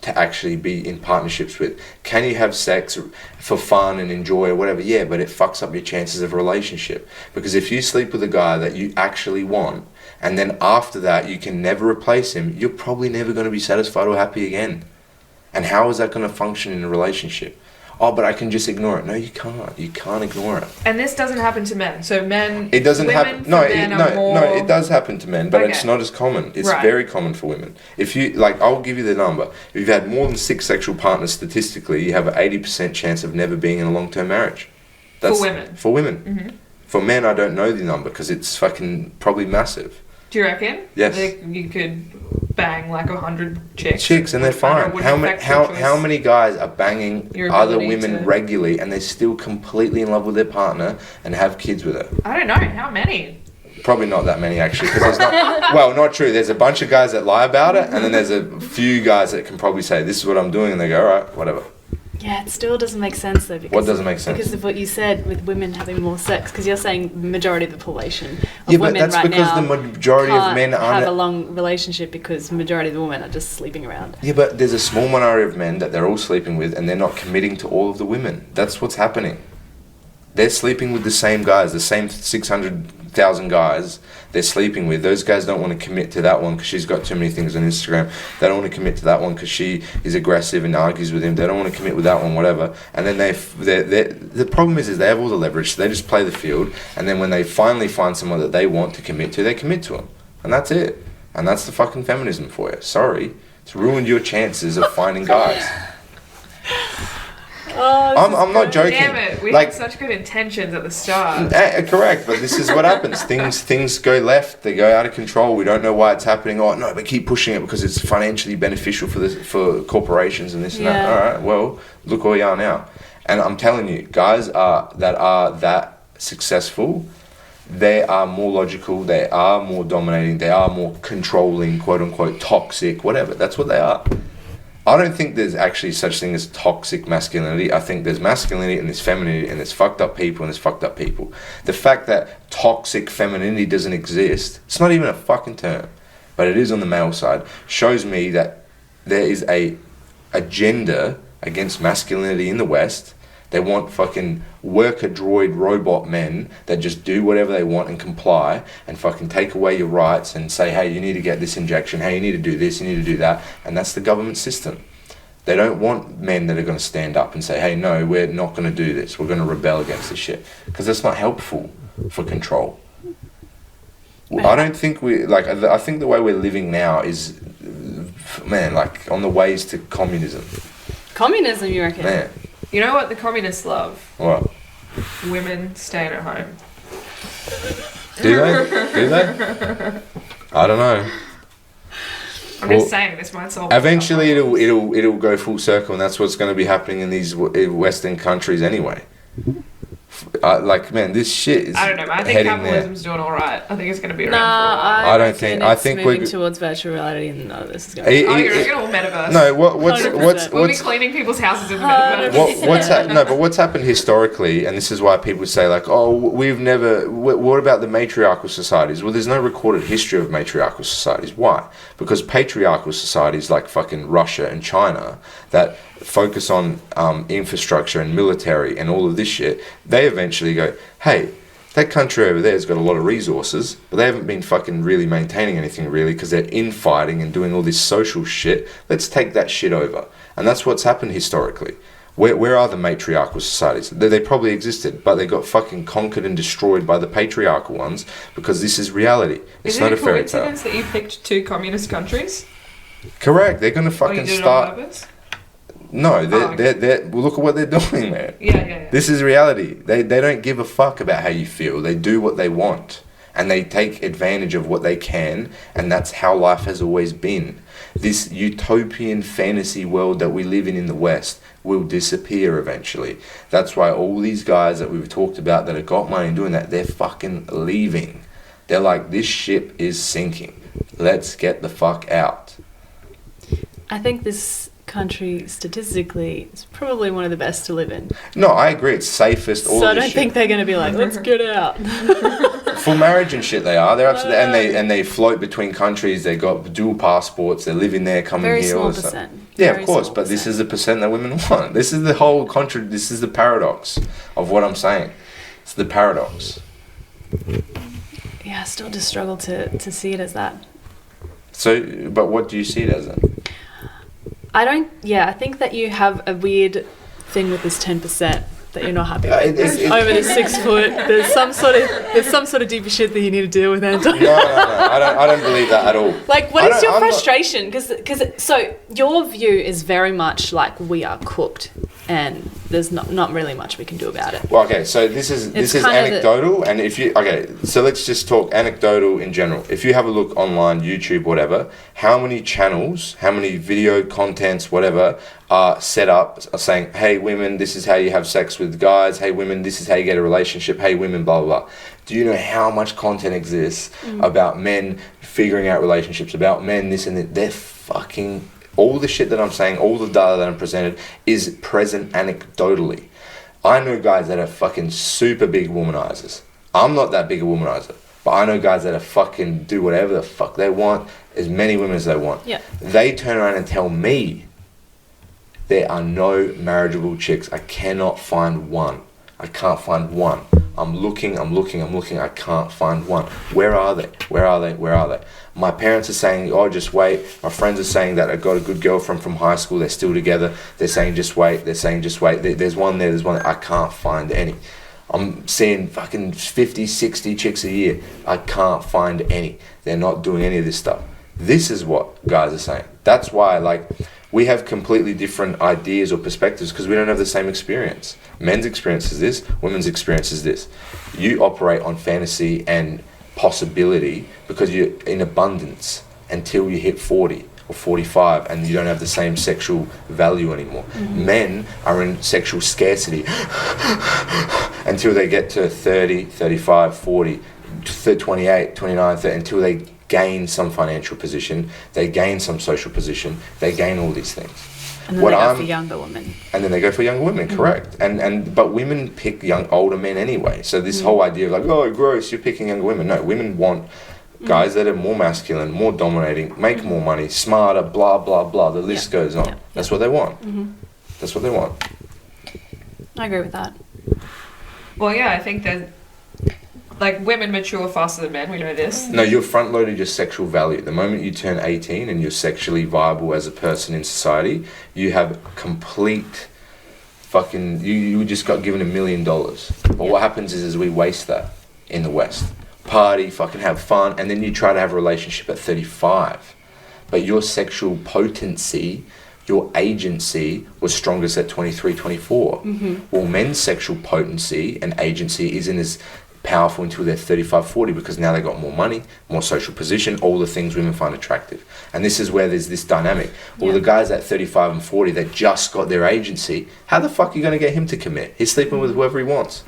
to actually be in partnerships with. Can you have sex for fun and enjoy or whatever? Yeah, but it fucks up your chances of a relationship. Because if you sleep with a guy that you actually want, and then after that you can never replace him, you're probably never going to be satisfied or happy again. And how is that going to function in a relationship? Oh, but I can just ignore it. No, you can't. You can't ignore it. And this doesn't happen to men. So men... It doesn't happen... No, it does happen to men, but Okay. it's not as common. It's Right. very common for women. If you... Like, I'll give you the number. If you've had more than 6 sexual partners, statistically, you have an 80% chance of never being in a long-term marriage. For women? For women. For men, I don't know the number, because it's fucking probably massive. Do you reckon? Yes. Like, you could bang like 100 chicks. And they're fine. How many guys are banging Your other ability women to- regularly and they're still completely in love with their partner and have kids with her? I don't know. How many? Probably not that many, actually, because there's not... Well, not true. There's a bunch of guys that lie about it, and then there's a few guys that can probably say, this is what I'm doing, and they go, all right, whatever. Yeah, it still doesn't make sense though. Because, What doesn't make sense? Because of what you said with women having more sex. Because you're saying the majority of the population of Yeah, but women that's right because now the majority of men have a aren't. long relationship because the majority of the women are just sleeping around. Yeah, but there's a small minority of men that they're all sleeping with, and they're not committing to all of the women. That's what's happening. They're sleeping with the same guys, the same 600,000 guys they're sleeping with. Those guys don't want to commit to that one because she's got too many things on Instagram. They don't want to commit to that one because she is aggressive and argues with him. They don't want to commit with that one, whatever. And then the problem is they have all the leverage. So they just play the field, and then when they finally find someone that they want to commit to, they commit to them. And that's it. And that's the fucking feminism for you. Sorry. It's ruined your chances of finding guys. I'm not joking. Damn it, we had such good intentions at the start. Correct, but this is what happens. Things go left. They go out of control. We don't know why it's happening. Oh no, but keep pushing it because it's financially beneficial for corporations and this and that. All right, well, look where we are now. And I'm telling you, guys that are that successful, they are more logical. They are more dominating. They are more controlling, quote unquote, toxic, whatever. That's what they are. I don't think there's actually such thing as toxic masculinity. I think there's masculinity and there's femininity and there's fucked up people and there's fucked up people. The fact that toxic femininity doesn't exist, it's not even a fucking term, but it is on the male side, shows me that there is a agenda against masculinity in the West. They want fucking worker droid robot men that just do whatever they want and comply and fucking take away your rights and say, hey, you need to get this injection, hey, you need to do this, you need to do that. And that's the government system. They don't want men that are going to stand up and say, hey, no, we're not going to do this. We're going to rebel against this shit. Because that's not helpful for control. I don't think I think the way we're living now is, man, like on the ways to communism. Communism, you reckon? Man. You know what the communists love? What? Women staying at home. Do they? Do they? I don't know. I'm just saying this might solve. Eventually, it'll go full circle, and that's what's going to be happening in these Western countries anyway. Like, man, this shit is. I don't know. I think capitalism's doing all right. I think it's going to be around for a while. I don't think. I think we're moving towards virtual reality, and none of this is going. You're going to all metaverse. No, what's we'll be cleaning people's houses in the metaverse. What's happened historically, and this is why people say like, oh, we've never. What about the matriarchal societies? Well, there's no recorded history of matriarchal societies. Why? Because patriarchal societies like fucking Russia and China that focus on infrastructure and military and all of this shit, they eventually go, hey, that country over there has got a lot of resources, but they haven't been fucking really maintaining anything really because they're infighting and doing all this social shit. Let's take that shit over. And that's what's happened historically. Where are the matriarchal societies? They probably existed, but they got fucking conquered and destroyed by the patriarchal ones because this is reality. It's not a fairy tale. Is it a coincidence that you picked two communist countries? Correct. They're going to fucking start... On purpose? No, they're well, look at what they're doing, man. Yeah. This is reality. They don't give a fuck about how you feel. They do what they want. And they take advantage of what they can. And that's how life has always been. This utopian fantasy world that we live in the West will disappear eventually. That's why all these guys that we've talked about that have got money doing that, they're fucking leaving. They're like, this ship is sinking. Let's get the fuck out. I think this country statistically is probably one of the best to live in. No, I agree. It's safest. All so of I don't this think shit. they're going to be like, let's get out. For marriage and shit, they are. They're absolutely, and they float between countries. They got dual passports. They're living there, coming Very here. small all this percent. stuff. Yeah, Very of course. small But this percent. is the percent that women want. This is the whole This is the paradox of what I'm saying. It's the paradox. Yeah, I still just struggle to see it as that. So, but what do you see it as then? I think that you have a weird thing with this 10% that you're not happy with. Over the 6 foot, there's some sort of deeper shit that you need to deal with, Anton. No, I don't believe that at all. Like, what is your frustration? Because so your view is very much like we are cooked, and there's not really much we can do about it. Well, okay, so this is anecdotal, and so let's just talk anecdotal in general. If you have a look online, YouTube, whatever, how many channels, how many video contents, whatever, are set up saying, hey, women, this is how you have sex with guys. Hey, women, this is how you get a relationship. Hey, women, blah, blah, blah. Do you know how much content exists about men figuring out relationships, about men, this and that? They're fucking all the shit that I'm saying, all the data that I'm presented is present anecdotally. I know guys that are fucking super big womanizers. I'm not that big a womanizer, but I know guys that are fucking do whatever the fuck they want, as many women as they want. Yeah. They turn around and tell me there are no marriageable chicks. I cannot find one. I can't find one. I'm looking. I can't find one. Where are they? Where are they? My parents are saying, oh, just wait. My friends are saying that I got a good girlfriend from high school. They're still together. They're saying, just wait. There's one there. I can't find any. I'm seeing fucking 50, 60 chicks a year. I can't find any. They're not doing any of this stuff. This is what guys are saying. That's why, like, we have completely different ideas or perspectives because we don't have the same experience. Men's experience is this, women's experience is this. You operate on fantasy and possibility because you're in abundance until you hit 40 or 45 and you don't have the same sexual value anymore. Men are in sexual scarcity until they get to 30, 35, 40, 28, 29, 30, until they gain some financial position, they gain some social position, they gain all these things. And then they go for younger women. And then they go for younger women, correct. But women pick older men anyway. So this whole idea of like, oh, gross, you're picking younger women. No, women want guys that are more masculine, more dominating, make more money, smarter, blah, blah, blah. The list goes on. That's what they want. That's what they want. I agree with that. Well, yeah, I think that, like, women mature faster than men, we know this. No, you're front-loaded your sexual value. The moment you turn 18 and you're sexually viable as a person in society, you have complete fucking... You just got given $1 million. But what happens is we waste that in the West. Party, fucking have fun, and then you try to have a relationship at 35. But your sexual potency, your agency was strongest at 23, 24. Well, men's sexual potency and agency isn't as powerful until they're 35, 40 because now they got more money, more social position, all the things women find attractive. And this is where there's this dynamic. Well, the guys at 35 and 40 that just got their agency, how the fuck are you going to get him to commit? He's sleeping with whoever he wants.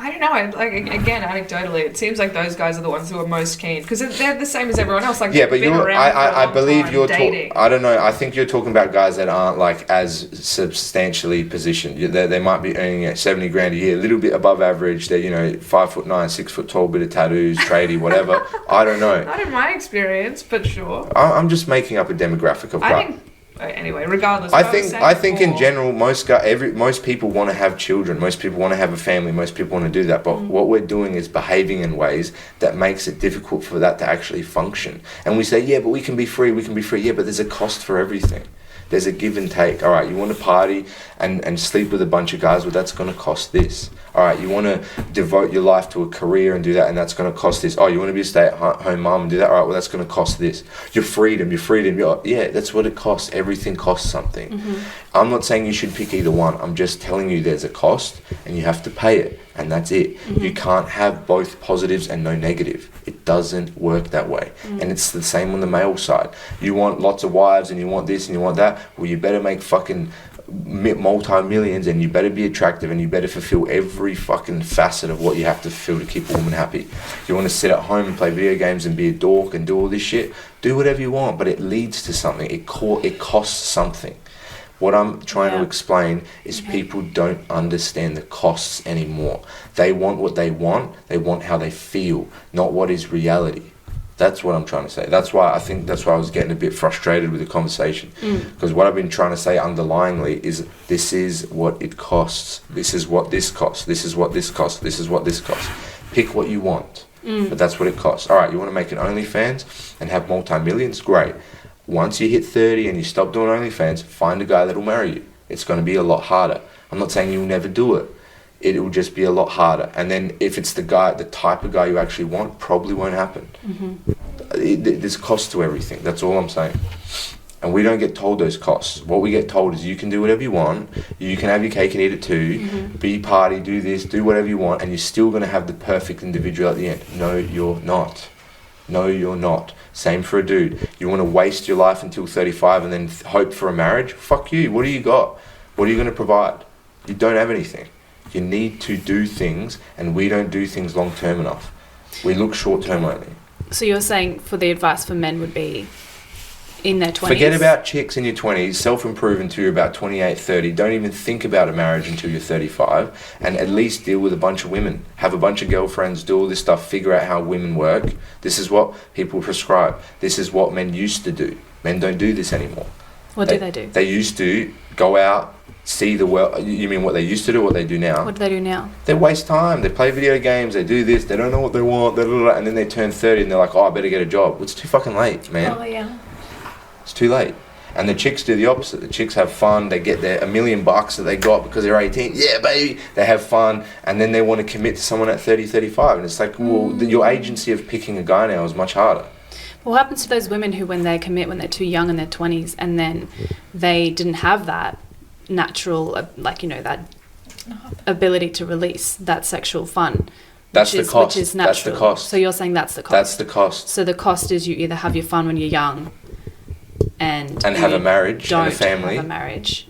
I don't know. Again, anecdotally, it seems like those guys are the ones who are most keen because they're the same as everyone else. Like, yeah, but I believe time you're dating. I don't know. I think you're talking about guys that aren't like as substantially positioned. They might be earning $70,000 a year, a little bit above average. They're 5'9", 6 foot tall, bit of tattoos, tradie, whatever. I don't know. Not in my experience, but sure. I'm just making up a demographic of guys. Anyway, regardless. I think in general, most people want to have children. Most people want to have a family. Most people want to do that. But what we're doing is behaving in ways that makes it difficult for that to actually function. And we say, yeah, but we can be free. Yeah, but there's a cost for everything. There's a give and take. All right, you want to party and sleep with a bunch of guys, well, that's going to cost this. All right, you want to devote your life to a career and do that, and that's going to cost this. Oh, you want to be a stay-at-home mom and do that? All right, well, that's going to cost this. Your freedom. Yeah, that's what it costs. Everything costs something. I'm not saying you should pick either one. I'm just telling you there's a cost, and you have to pay it, and that's it. You can't have both positives and no negative. It doesn't work that way. And it's the same on the male side. You want lots of wives, and you want this, and you want that. Well, you better make fucking multi-millions, and you better be attractive, and you better fulfill every fucking facet of what you have to fulfill to keep a woman happy. You want to sit at home and play video games and be a dork and do all this shit, do whatever you want, but it leads to something. It costs something. What I'm trying to explain is people don't understand the costs anymore. They want what they want how they feel, not what is reality. That's what I'm trying to say. That's why I was getting a bit frustrated with the conversation. Because what I've been trying to say underlyingly is this is what it costs. This is what this costs. This is what this costs. This is what this costs. Pick what you want. But that's what it costs. All right, you want to make an OnlyFans and have multi-millions? Great. Once you hit 30 and you stop doing OnlyFans, find a guy that'll marry you. It's going to be a lot harder. I'm not saying you'll never do it. It will just be a lot harder. And then if it's the type of guy you actually want, probably won't happen. There's costs to everything. That's all I'm saying. And we don't get told those costs. What we get told is you can do whatever you want. You can have your cake and eat it too. Be party, do this, do whatever you want. And you're still going to have the perfect individual at the end. No, you're not. No, you're not. Same for a dude. You want to waste your life until 35 and then hope for a marriage? Fuck you. What do you got? What are you going to provide? You don't have anything. You need to do things, and we don't do things long term enough. We look short term only. So you're saying for the advice for men would be in their 20s. Forget about chicks in your 20s, self-improve until you're about 28, 30. Don't even think about a marriage until you're 35, and at least deal with a bunch of women. Have a bunch of girlfriends, do all this stuff, figure out how women work. This is what people prescribe. This is what men used to do. Men don't do this anymore. What do they do? They used to go out, see the world. You mean what they used to do or what they do now? What do they do now? They waste time. They play video games. They do this. They don't know what they want. Blah, blah, blah, and then they turn 30 and they're like, oh, I better get a job. Well, it's too fucking late, man. Oh, yeah. It's too late. And the chicks do the opposite. The chicks have fun. They get their $1 million that they got because they're 18. Yeah, baby. They have fun. And then they want to commit to someone at 30, 35. And it's like, well, your agency of picking a guy now is much harder. What happens to those women who, when they commit, when they're too young in their 20s, and then they didn't have that natural, that ability to release that sexual fun? That's the cost. Which is natural. That's the cost. So you're saying that's the cost? That's the cost. So the cost is you either have your fun when you're young and have a marriage and a family. Don't have a marriage.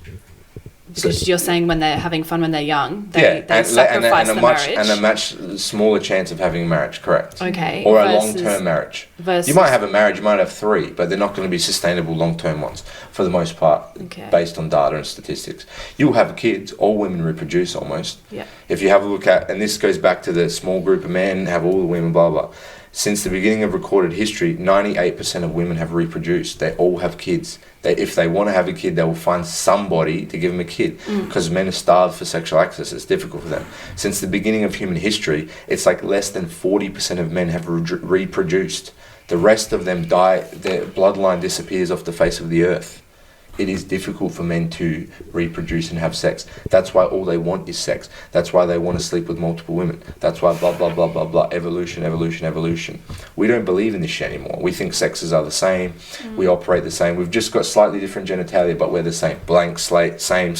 Because you're saying when they're having fun when they're young, they sacrifice the marriage. And a much smaller chance of having a marriage, correct. Okay. Or a long-term marriage. Versus, you might have a marriage, you might have 3, but they're not going to be sustainable long-term ones, for the most part, based on data and statistics. You'll have kids, all women reproduce almost. Yeah. If you have a look at, and this goes back to the small group of men, have all the women, blah, blah. Since the beginning of recorded history, 98% of women have reproduced. They all have kids. If they want to have a kid, they will find somebody to give them a kid, because men are starved for sexual access. It's difficult for them. Since the beginning of human history, it's like less than 40% of men have reproduced. The rest of them die. Their bloodline disappears off the face of the earth. It is difficult for men to reproduce and have sex. That's why all they want is sex. That's why they want to sleep with multiple women. That's why blah, blah, blah, blah, blah. Evolution, evolution, evolution. We don't believe in this shit anymore. We think sexes are the same. We operate the same. We've just got slightly different genitalia, but we're the same. Blank slate, same.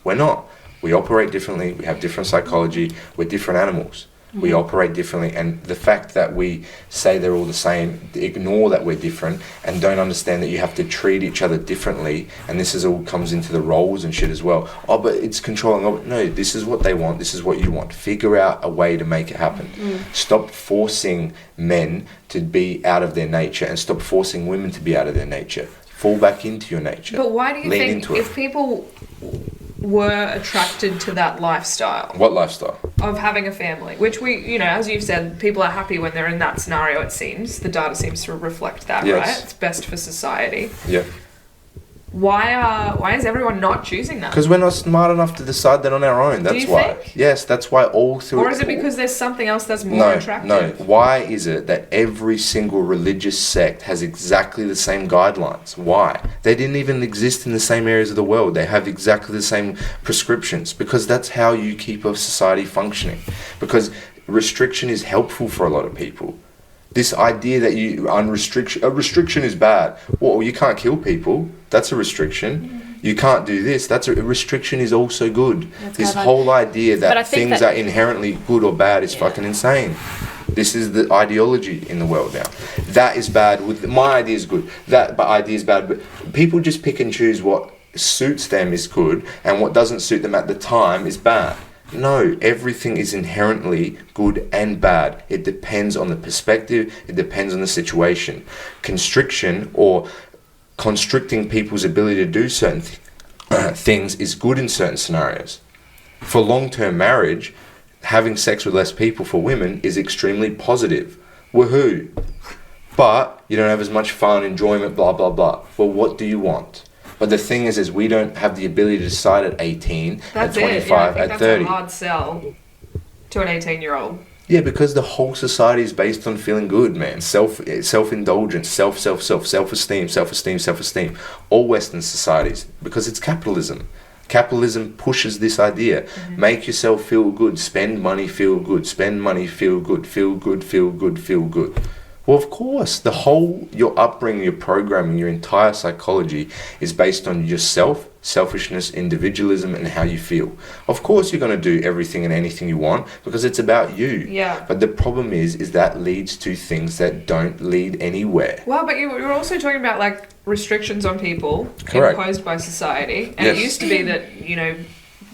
We're not. We operate differently. We have different psychology. We're different animals. We operate differently, and the fact that we say they're all the same, ignore that we're different, and don't understand that you have to treat each other differently, and this is all comes into the roles and shit as well. Oh, but it's controlling. Oh, no, this is what they want, this is what you want. Figure out a way to make it happen. Stop forcing men to be out of their nature, and stop forcing women to be out of their nature. Fall back into your nature. But why do you think if people were attracted to that lifestyle? What lifestyle? Of having a family, which we, as you've said, people are happy when they're in that scenario, it seems. The data seems to reflect that, right? It's best for society. Yeah. Why is everyone not choosing that? Because we're not smart enough to decide that on our own. That's why. Think? Yes, that's why all through. Or is it because there's something else that's more attractive? No. Why is it that every single religious sect has exactly the same guidelines? Why? They didn't even exist in the same areas of the world. They have exactly the same prescriptions, because that's how you keep a society functioning. Because restriction is helpful for a lot of people. This idea that a restriction is bad. Well, you can't kill people. That's a restriction. You can't do this. That's a restriction is also good. This whole idea that things are inherently good or bad is fucking insane. This is the ideology in the world now. That is bad. My idea is good. But idea is bad. But people just pick and choose what suits them is good, and what doesn't suit them at the time is bad. No, everything is inherently good and bad. It depends on the perspective. It depends on the situation. Constriction or constricting people's ability to do certain things is good in certain scenarios. For long-term marriage, having sex with less people for women is extremely positive. Woohoo! But you don't have as much fun, enjoyment, blah, blah, blah. Well, what do you want? But the thing is we don't have the ability to decide at 18, at 25, at 30. That's a hard sell to an 18-year-old. Yeah, because the whole society is based on feeling good, man. Self-indulgence, self-esteem. All Western societies, because it's capitalism. Capitalism pushes this idea. Make yourself feel good. Spend money, feel good. Spend money, feel good. Feel good, feel good, feel good. Well, of course, your upbringing, your programming, your entire psychology is based on yourself, selfishness, individualism, and how you feel. Of course, you're going to do everything and anything you want because it's about you. Yeah. But the problem is that leads to things that don't lead anywhere. Well, but you're also talking about like restrictions on people imposed by society, and it used to be that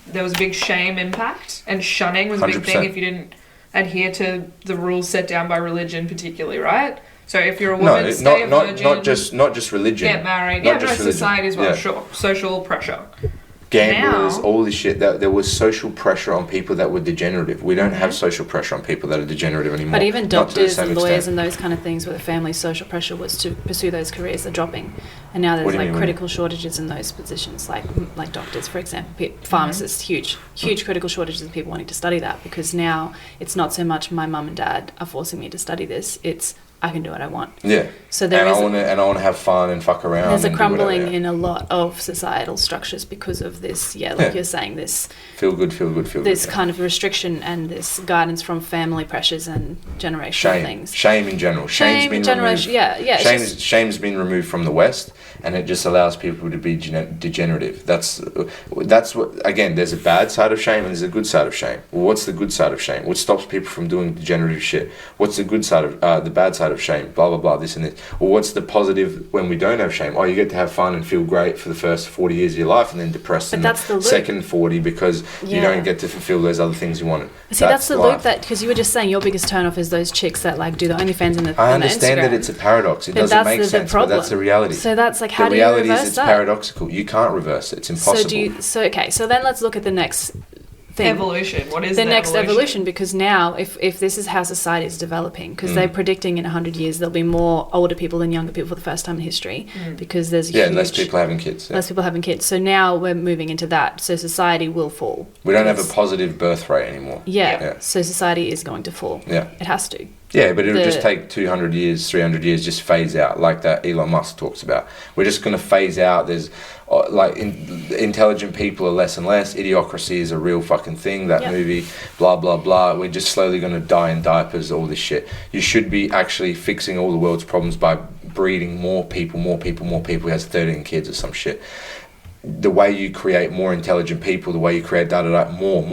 there was a big shame impact, and shunning was a big 100%. thing if you didn't adhere to the rules set down by religion particularly, right? So if you're a woman, stay a virgin. Not just religion. Get married. Not just religion. Society as well. Yeah. Sure. Social pressure. Gamblers, Now- all this shit. There was social pressure on people that were degenerative. We don't have social pressure on people that are degenerative anymore. But even Not to the doctors same and lawyers extent. and those kind of things where the family social pressure was to pursue those careers are dropping. And now What there's do you like mean? critical shortages in those positions, like doctors, for example, pharmacists, huge critical shortages of people wanting to study that, because now it's not so much my mum and dad are forcing me to study this, it's I can do what I want. Yeah. So there and is I want to have fun and fuck around. there's a and do whatever, crumbling yeah. in a lot of societal structures because of this, like you're saying, this Feel good. this yeah. kind of restriction and this guidance from family pressures and generational things. Shame in general. Shame's been generation, removed. yeah. Shame's been removed from the West, and it just allows people to be degenerative. That's what. Again, there's a bad side of shame and there's a good side of shame. Well, what's the good side of shame? What stops people from doing degenerative shit? What's the good side of the bad side of shame? Blah blah blah. This and this. Well, what's the positive when we don't have shame? Oh, you get to have fun and feel great for the first 40 years of your life, and then depressed in the second 40 because you don't get to fulfill those other things you wanted. See, that's the loop because you were just saying your biggest turn-off is those chicks that like do the OnlyFans and the I understand Instagram. that it's a paradox. It Then doesn't that's make the sense, but problem. that's the reality. So that's like, how the do you reality reverse is it's that? paradoxical. You can't reverse it. It's impossible. So then let's look at the next thing. Evolution. What is the next evolution? Because now, if this is how society is developing, because they're predicting in 100 years there'll be more older people than younger people for the first time in history, because there's and less people having kids. Less people having kids. So now we're moving into that. So society will fall. We don't have a positive birth rate anymore. Yeah. So society is going to fall. Yeah. It has to. Yeah, but it'll just take 200 years, 300 years, just phase out, like that Elon Musk talks about. We're just going to phase out. There's, intelligent people are less and less. Idiocracy is a real fucking thing, that movie, blah, blah, blah. We're just slowly going to die in diapers, all this shit. You should be actually fixing all the world's problems by breeding more people who has 13 kids or some shit. The way you create more intelligent people, the way you create more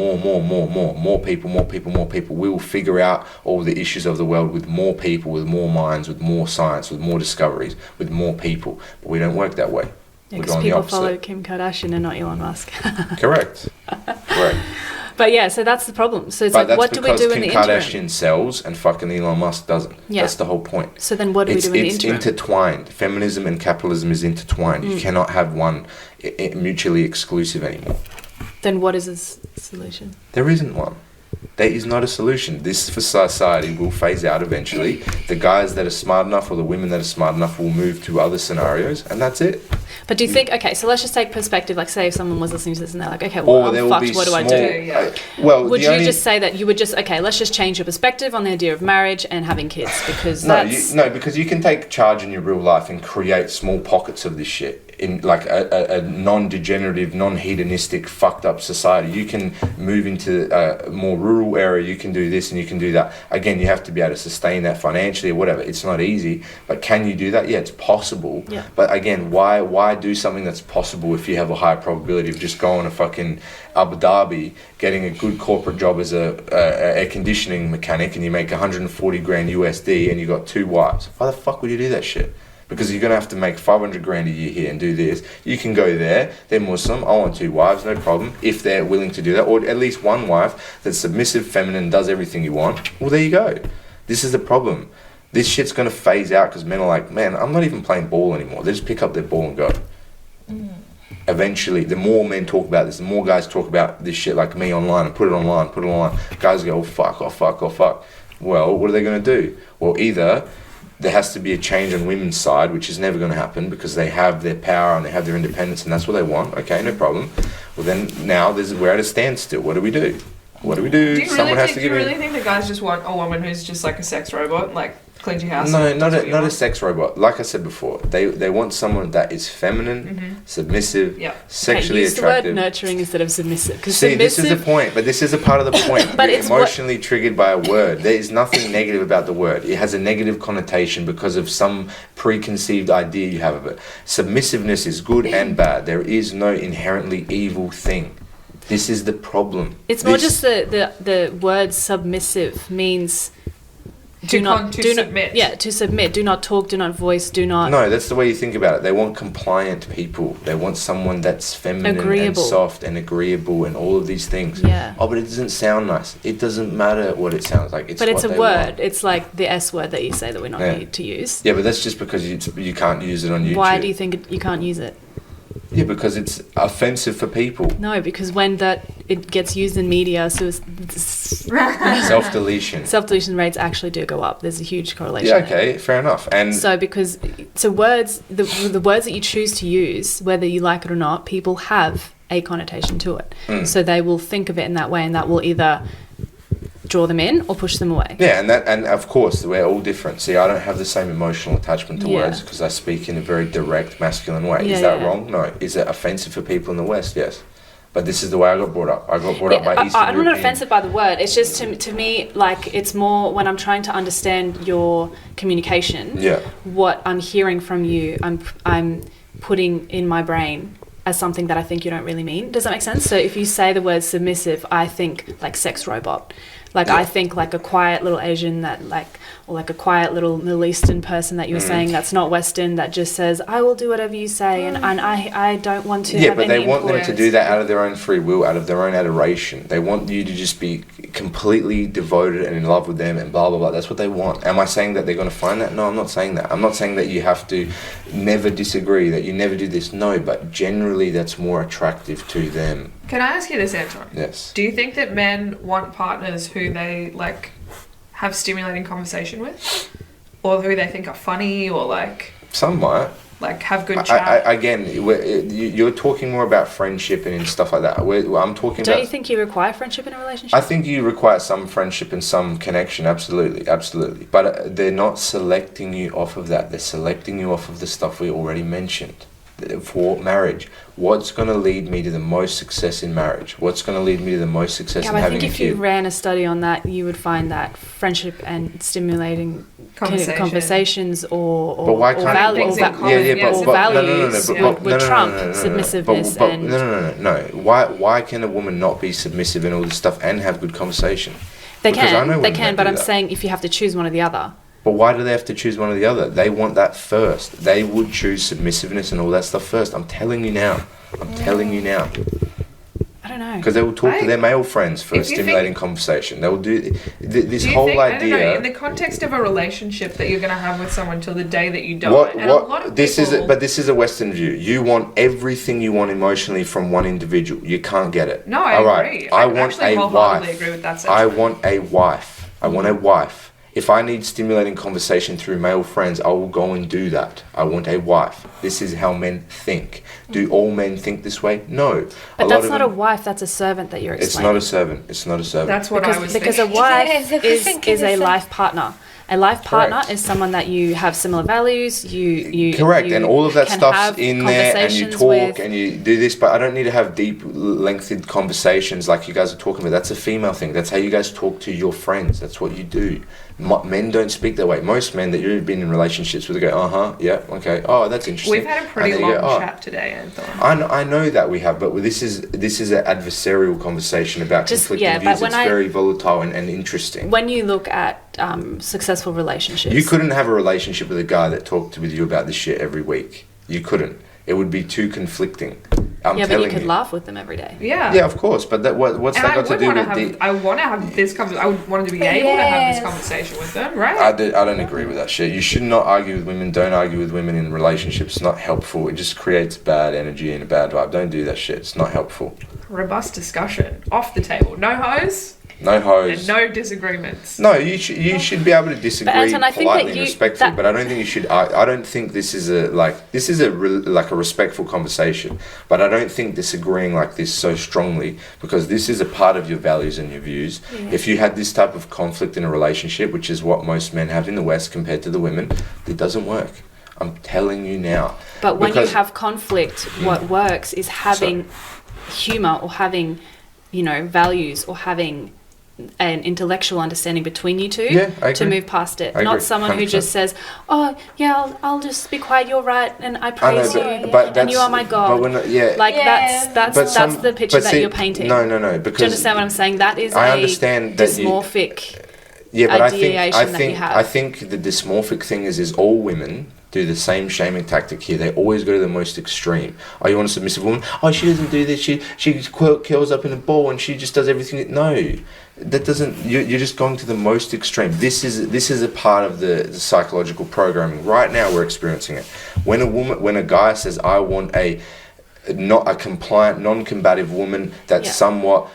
people, we will figure out all the issues of the world with more people, with more minds, with more science, with more discoveries, with more people. But we don't work that way. Yeah, We're because going the people opposite. follow Kim Kardashian and not Elon Musk. Correct. But yeah, so that's the problem. So it's But like, what do we do Kim in the Kardashian interim? sells and fucking Elon Musk doesn't. Yeah. That's the whole point. So then what do we do in the interim? It's intertwined. Feminism and capitalism is intertwined. You cannot have one mutually exclusive anymore. Then what is this solution? There isn't one. There is not a solution. This for society will phase out eventually. The guys that are smart enough or the women that are smart enough will move to other scenarios, and that's it. But do you think, okay, so let's just take perspective, like say if someone was listening to this and they're like, okay, well, I'm fucked, what do I do? Would you just say that you would just, okay, let's just change your perspective on the idea of marriage and having kids, because because you can take charge in your real life and create small pockets of this shit in like a non-degenerative, non-hedonistic, fucked up society. You can move into a more rural area, you can do this and you can do that. Again, you have to be able to sustain that financially or whatever. It's not easy, but can you do that? Yeah, it's possible. Yeah. But again, why do something that's possible if you have a high probability of just going to fucking Abu Dhabi, getting a good corporate job as a air conditioning mechanic, and you make 140 grand USD and you got 2 wives? Why the fuck would you do that shit? Because you're going to have to make 500 grand a year here and do this. You can go there, they're Muslim, I want 2 wives, no problem, if they're willing to do that, or at least one wife that's submissive, feminine, does everything you want. Well, there you go. This is the problem. This shit's going to phase out because men are like, man, I'm not even playing ball anymore. They just pick up their ball and go. Eventually, the more men talk about this, the more guys talk about this shit like me online and put it online. Guys go, oh fuck. Well, what are they going to do? Well, either there has to be a change on women's side, which is never going to happen because they have their power and they have their independence and that's what they want. Okay, no problem. Well, then now we're at a standstill. What do we do? Do you really think that guys just want a woman who's just like a sex robot, like cleans your house? No, not a sex robot. Like I said before, they want someone that is feminine, submissive, sexually use attractive. the word nurturing instead of submissive. See, this is the point, but this is a part of the point. But You're it's emotionally triggered by a word. There is nothing negative about the word. It has a negative connotation because of some preconceived idea you have of it. Submissiveness is good and bad. There is no inherently evil thing. This is the problem. It's more just the word submissive means submit. To submit. Do not talk. Do not voice. Do not. No, that's the way you think about it. They want compliant people. They want someone that's feminine Agreeable. and soft and agreeable and all of these things. Yeah. Oh, but it doesn't sound nice. It doesn't matter what it sounds like. But it's a what they word. want. It's like the S word that you say that we're not Yeah. need to use. Yeah, but that's just because you can't use it on YouTube. Why do you think you can't use it? Yeah, because it's offensive for people. No, because when it gets used in media, so Self-deletion. self-deletion rates actually do go up. There's a huge correlation. Yeah, there. okay, fair enough. And So words, the words that you choose to use, whether you like it or not, people have a connotation to it. So they will think of it in that way, and that will either draw them in or push them away. yeah, and of course we're all different. See, I don't have the same emotional attachment to Yeah. words because I speak in a very direct masculine way. Yeah, Is that yeah. wrong? No. Is it offensive for people in the West? Yes. But this is the way I got brought up. I got brought up by Eastern I'm not European. offensive by the word. It's just to me, like, it's more when I'm trying to understand your communication. Yeah. What I'm hearing from you, I'm putting in my brain as something that I think you don't really mean. Does that make sense? So if you say the word submissive, I think like sex robot. Like Yeah. I think like a quiet little Asian or like a quiet little Middle Eastern person that you were saying that's not Western, that just says, I will do whatever you say, and I don't want to Yeah, have but any they want them to influence. do that out of their own free will, out of their own adoration. They want you to just be completely devoted and in love with them and blah, blah, blah. That's what they want. Am I saying that they're going to find that? No, I'm not saying that. I'm not saying that you have to never disagree, that you never do this. No, but generally that's more attractive to them. Can I ask you this, Anton? Yes. Do you think that men want partners who they like have stimulating conversation with, or who they think are funny, or like Some might. have good chat? Again, you're talking more about friendship and stuff like that. I'm talking Don't about... you think you require friendship in a relationship? I think you require some friendship and some connection, absolutely, absolutely. But they're not selecting you off of that. They're selecting you off of the stuff we already mentioned for marriage. What's going to lead me to the most success in marriage? What's going to lead me to the most success Yeah, in but I having think a if you kid? ran a study on that, you would find that friendship and stimulating conversations or But why or can't value, things or in common, va- or values would trump submissiveness but, and... No. Why can a woman not be submissive and all this stuff and have good conversation? They Because I know can, women but do I'm that. saying if you have to choose one or the other. But why do they have to choose one or the other? They want that first. They would choose submissiveness and all that stuff first. I'm telling you now. I don't know. Because they will talk to their male friends for a If you stimulating conversation. They will do this Do you whole think, I don't know, idea. in the context of a relationship that you're going to have with someone till the day that you die, What and a lot of this people, is, this is a Western view. You want everything you want emotionally from one individual. You can't get it. No, I All right. agree. I I want actually a wholeheartedly wife. agree with that I sentiment. want a wife. I want a wife. If I need stimulating conversation through male friends, I will go and do that. I want a wife. This is how men think. Do all men think this way? No. But lot that's of not them- a wife, that's a servant that you're It's explaining. not a servant. It's not a servant. That's what I was because thinking. a wife Yes, I was is thinking a the same. life partner. A life partner Correct. is someone that you have similar values. You Correct, you and all of that can stuff's have in there, and you conversations talk with- and you do this. But I don't need to have deep, lengthy conversations like you guys are talking about. That's a female thing. That's how you guys talk to your friends. That's what you do. Men don't speak that way. Most men that you've been in relationships with go, yeah, okay, oh, that's interesting. We've had a pretty And then you long go, "Oh." chat today, Anton. I know that we have, but this is an adversarial conversation about Just- conflicting yeah, but views. when It's very volatile and interesting. When you look at successful relationships, You couldn't have a relationship with a guy that talked with you about this shit every week. You couldn't. It would be too conflicting. I'm yeah, but telling you could laugh with them every day. Yeah. Yeah, of course, but what's And that I got to would do want to with have. the? I want to have this conversation. I would want to be able to have this Yes. conversation with them, right? I don't agree with that shit. You should not argue with women. Don't argue with women in relationships. It's not helpful. It just creates bad energy and a bad vibe. Don't do that shit. It's not helpful. Robust discussion off the table. No hoes No hoes. and no disagreements. No, you should be able to disagree Anton, I think politely that and respectfully, that- but I don't think you should. I don't think this is a respectful conversation. But I don't think disagreeing like this so strongly, because this is a part of your values and your views. Yeah. If you had this type of conflict in a relationship, which is what most men have in the West compared to the women, it doesn't work. I'm telling you now. But when you Because- have conflict, what works is having humor or having, values or having an intellectual understanding between you two Yeah, I to agree. move past it. I Not agree, someone who 100%. just says, "Oh, yeah, I'll just be quiet. You're right, and I praise you, and you are my God." But when, yeah, Like Yeah. that's the picture that you're painting. No, Do because you understand what I'm saying? That is I a understand that you- dysmorphic Yeah, but ideation that you have. I think the dysmorphic thing is all women do the same shaming tactic here. They always go to the most extreme. Oh, you want a submissive woman? Oh, she doesn't do this. She curls up in a ball and she just does everything. No, that doesn't. You're just going to the most extreme. This is a part of the psychological programming. Right now, we're experiencing it. When a guy says, "I want not a compliant, non-combative woman that's somewhat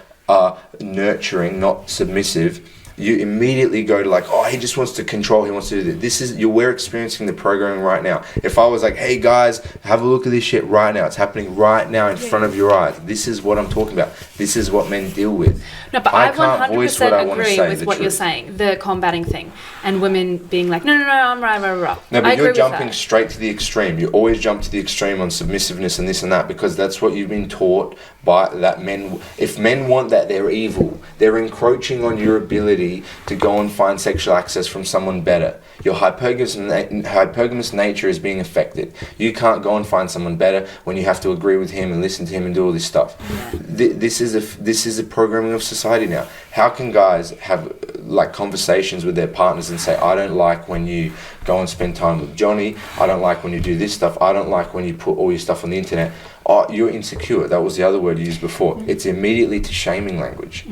nurturing, not submissive," you immediately go to like, oh, he just wants to control, he wants to do this. We're experiencing the programming right now. If I was like, hey guys, have a look at this shit right now, it's happening right now in front of your eyes. This is what I'm talking about. This is what men deal with. No, but I 100% agree with what you're saying, the combating thing, and women being like, no, I'm right. No, but you're jumping straight to the extreme. You always jump to the extreme on submissiveness and this and that, because that's what you've been taught by that men. If men want that, they're evil. They're encroaching on your ability to go and find sexual access from someone better. Your hypergamous nature is being affected. You can't go and find someone better when you have to agree with him and listen to him and do all this stuff. This is a programming of society now. How can guys have like conversations with their partners and say, I don't like when you go and spend time with Johnny, I don't like when you do this stuff, I don't like when you put all your stuff on the internet. Oh, you're insecure. That was the other word you used before. It's immediately to shaming language.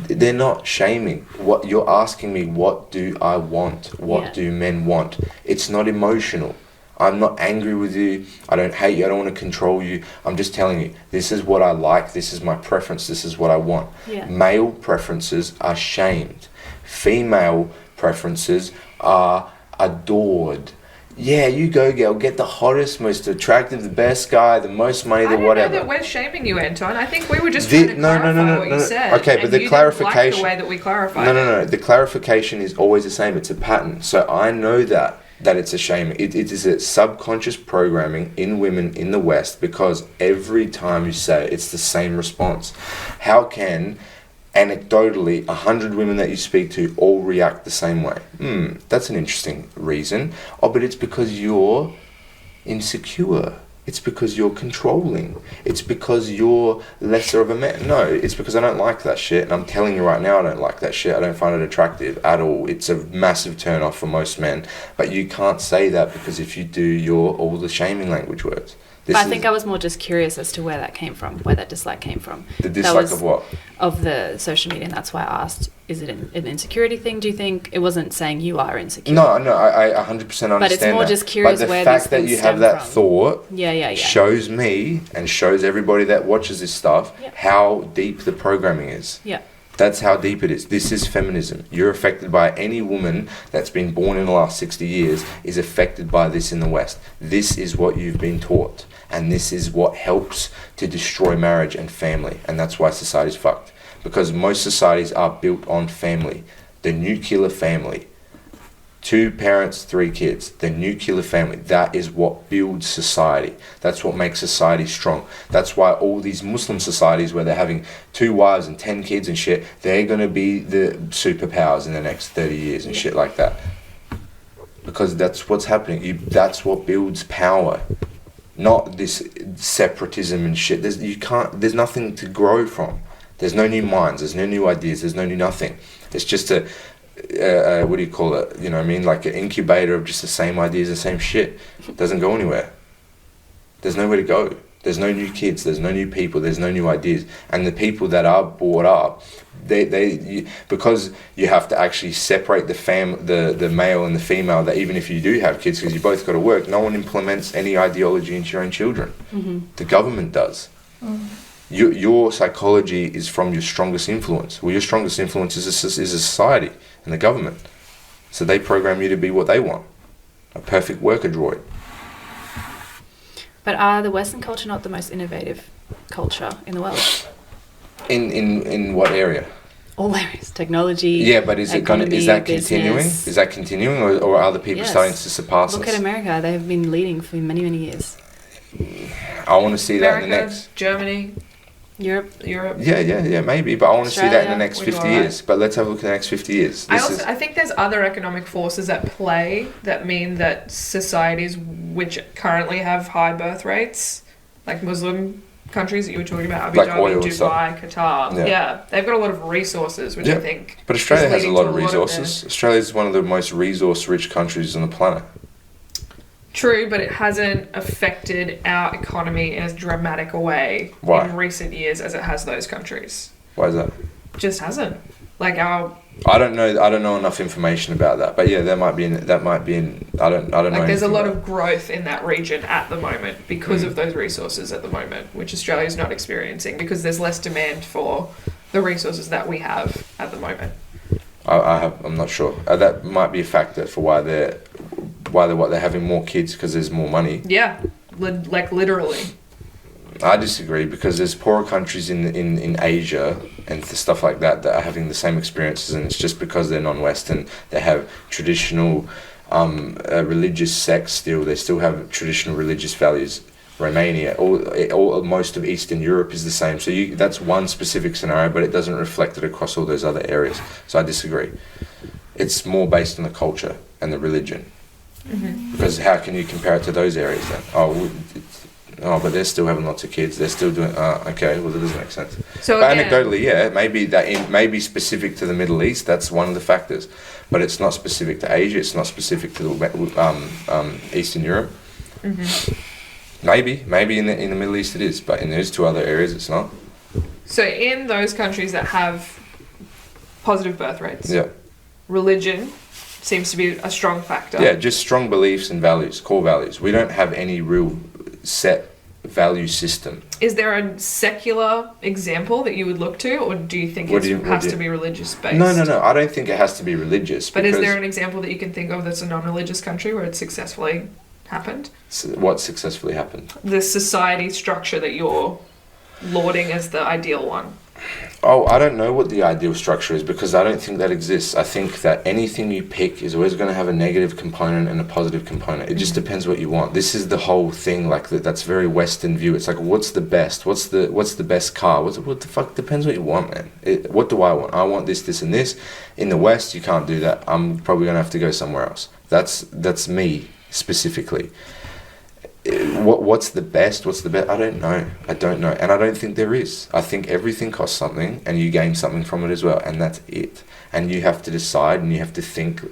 They're not shaming. What you're asking me, what do I want? What do men want? It's not emotional. I'm not angry with you. I don't hate you. I don't want to control you. I'm just telling you, this is what I like. This is my preference. This is what I want. Male preferences are shamed. Female preferences are adored. Yeah, you go, girl. Get the hottest, most attractive, the best guy, the most money, the whatever. I don't know that we're shaming you, Anton. I think we were just trying to clarify what you said. Okay, but the clarification... Like the way that we clarified. No. The clarification is always the same. It's a pattern. So I know that it's a shame. It is a subconscious programming in women in the West, because every time you say it, it's the same response. How can... anecdotally, 100 women that you speak to all react the same way? That's an interesting reason. Oh, but it's because you're insecure. It's because you're controlling. It's because you're lesser of a man. No, it's because I don't like that shit. And I'm telling you right now, I don't like that shit. I don't find it attractive at all. It's a massive turn off for most men. But you can't say that, because if you do, you're all the shaming language words. I think I was more just curious as to where that came from, where that dislike came from. The dislike of what? Of the social media, and that's why I asked, is it an insecurity thing, do you think? It wasn't saying you are insecure. No, I 100% understand. But it's more just curious where these things stem from. But the fact that you have that thought shows me and shows everybody that watches this stuff how deep the programming is. Yeah. That's how deep it is. This is feminism. You're affected by any woman that's been born in the last 60 years is affected by this in the West. This is what you've been taught. And this is what helps to destroy marriage and family. And that's why society's fucked. Because most societies are built on family. The nuclear family. 2 parents, 3 kids. The nuclear family. That is what builds society. That's what makes society strong. That's why all these Muslim societies where they're having 2 wives and 10 kids and shit, they're going to be the superpowers in the next 30 years and shit like that. Because that's what's happening. That's what builds power. Not this separatism and shit. There's nothing to grow from. There's no new minds. There's no new ideas. There's no new nothing. It's just a what do you call it? You know what I mean? Like an incubator of just the same ideas, the same shit. It doesn't go anywhere. There's nowhere to go. There's no new kids. There's no new people. There's no new ideas. And the people that are brought up, because you have to actually separate the male and the female, that even if you do have kids, because you both got to work, no one implements any ideology into your own children. The government does. Your psychology is from your strongest influence. Well, your strongest influence is a society and the government. So they program you to be what they want. A perfect worker droid. But are the Western culture not the most innovative culture in the world? In what area? All areas, technology. Yeah, but is that continuing? Is that continuing, or are other people starting to surpass us? Look at America; they have been leading for many, many years. I want to see that in the next. Germany, Europe. Yeah, maybe, but I want to see that in the next 50 years. But let's have a look at the next 50 years. I think there's other economic forces at play that mean that societies which currently have high birth rates, like Muslim countries that you were talking about, Abu Like Dhabi, oil and stuff. Dubai, Qatar. Yeah. Yeah. They've got a lot of resources, which I Yeah. think. But Australia is has a leading lot to of their- resources. Australia is one of the most resource-rich countries on the planet. True, but it hasn't affected our economy in as dramatic a way Why? in recent years as it has those countries. Why is that? Just hasn't. Like our I don't know enough information about that. But yeah, that might be in. I don't know. like there's a anything lot about of growth in that region at the moment because of those resources at the moment, which Australia's not experiencing because there's less demand for the resources that we have at the moment. I'm not sure. That might be a factor for why they're having more kids because there's more money. Yeah, like literally. I disagree because there's poorer countries in Asia and stuff like that that are having the same experiences, and it's just because they're non-Western. They have traditional religious sects still. They still have traditional religious values. Romania, most of Eastern Europe is the same. So that's one specific scenario, but it doesn't reflect it across all those other areas. So I disagree. It's more based on the culture and the religion. Mm-hmm. Because how can you compare it to those areas then? But they're still having lots of kids. They're still doing. Okay, well that doesn't make sense. So But again, anecdotally, yeah, maybe specific to the Middle East. That's one of the factors, but it's not specific to Asia. It's not specific to the Eastern Europe. Mm-hmm. Maybe in the Middle East it is, but in those two other areas it's not. So in those countries that have positive birth rates, Yeah. religion seems to be a strong factor. Yeah, just strong beliefs and values, core values. We don't have any real set value system. Is there a secular example that you would look to, or do you think it has to be religious based? No. I don't think it has to be religious. But is there an example that you can think of that's a non-religious country where it's successfully happened? What successfully happened? The society structure that you're lauding as the ideal one. Oh, I don't know what the ideal structure is because I don't think that exists. I think that anything you pick is always going to have a negative component and a positive component. It just depends what you want. This is the whole thing. Like that's very Western view. It's like, what's the best? What's the best car? What the fuck? Depends what you want, man. What do I want? I want this, this, and this. In the West, you can't do that. I'm probably going to have to go somewhere else. That's me specifically. What's the best? I don't know. And I don't think there is. I think everything costs something and you gain something from it as well, and that's it. And you have to decide and you have to think,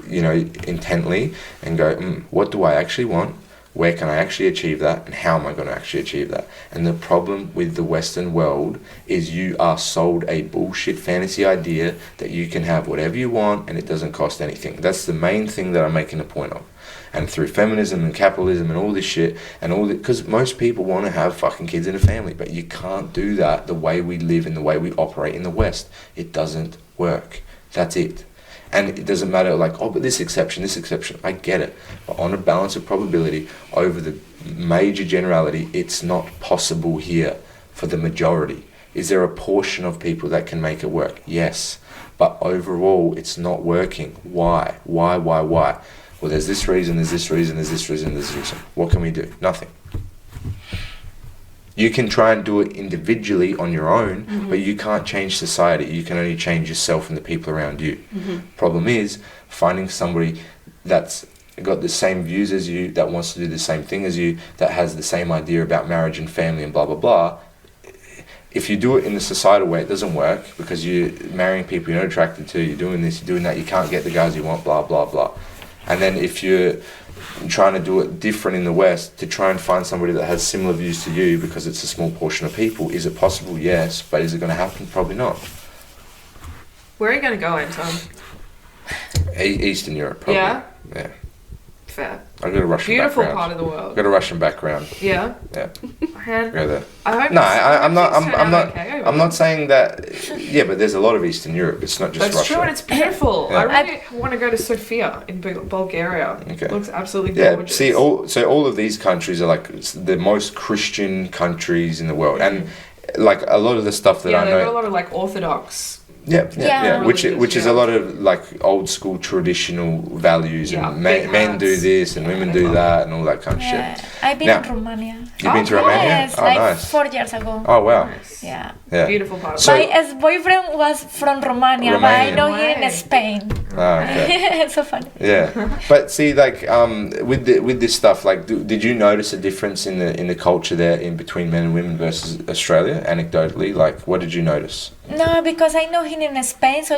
intently and go, what do I actually want? Where can I actually achieve that? And how am I going to actually achieve that? And the problem with the Western world is you are sold a bullshit fantasy idea that you can have whatever you want and it doesn't cost anything. That's the main thing that I'm making a point of. And through feminism and capitalism and all this shit and all that, because most people want to have fucking kids in a family, but you can't do that the way we live and the way we operate in the West. It doesn't work. That's it. And it doesn't matter but this exception, I get it. But on a balance of probability over the major generality, it's not possible here for the majority. Is there a portion of people that can make it work? Yes. But overall, it's not working. Why? Well, there's this reason. What can we do? Nothing. You can try and do it individually on your own, but you can't change society. You can only change yourself and the people around you. Problem is finding somebody that's got the same views as you, that wants to do the same thing as you, that has the same idea about marriage and family and blah, blah, blah. If you do it in the societal way, it doesn't work because you're marrying people you're not attracted to, you're doing this, you're doing that, you can't get the guys you want, blah, blah, blah. And then if you're trying to do it different in the West, to try and find somebody that has similar views to you because it's a small portion of people, is it possible? Yes. But is it going to happen? Probably not. Where are you going to go, Anton? Eastern Europe, probably. Yeah? Yeah. Fair. I've got a Russian Beautiful background. part of the world. I've got a Russian background. Yeah? Yeah. Man, Go there. I hope No, I'm I'm not saying that. Yeah, but there's a lot of Eastern Europe. It's not just That's Russia. true, and it's beautiful. Yeah. I really want to go to Sofia in Bulgaria. Okay. It looks absolutely Yeah, gorgeous. see, all of these countries are like the most Christian countries in the world, and like a lot of the stuff that I they've got a know. lot of like Orthodox Yeah. Which is a Yeah. lot of like old school traditional values, Yeah, and big men do hats. this and women do that and all that kind of Yeah. shit. I've been Now- in Romania. You've been to Oh, Romania? Yes, Oh, like nice. 4 years ago. Oh, wow. Nice. Yeah. Yeah. Beautiful part of So- My ex-boyfriend was from Romania, but I Romania. know him in Way. Spain. Oh, okay. So funny. Yeah, but see, like, with this stuff, like, did you notice a difference in the culture there in between men and women versus Australia? Anecdotally, like, what did you notice? No, because I know him in Spain, so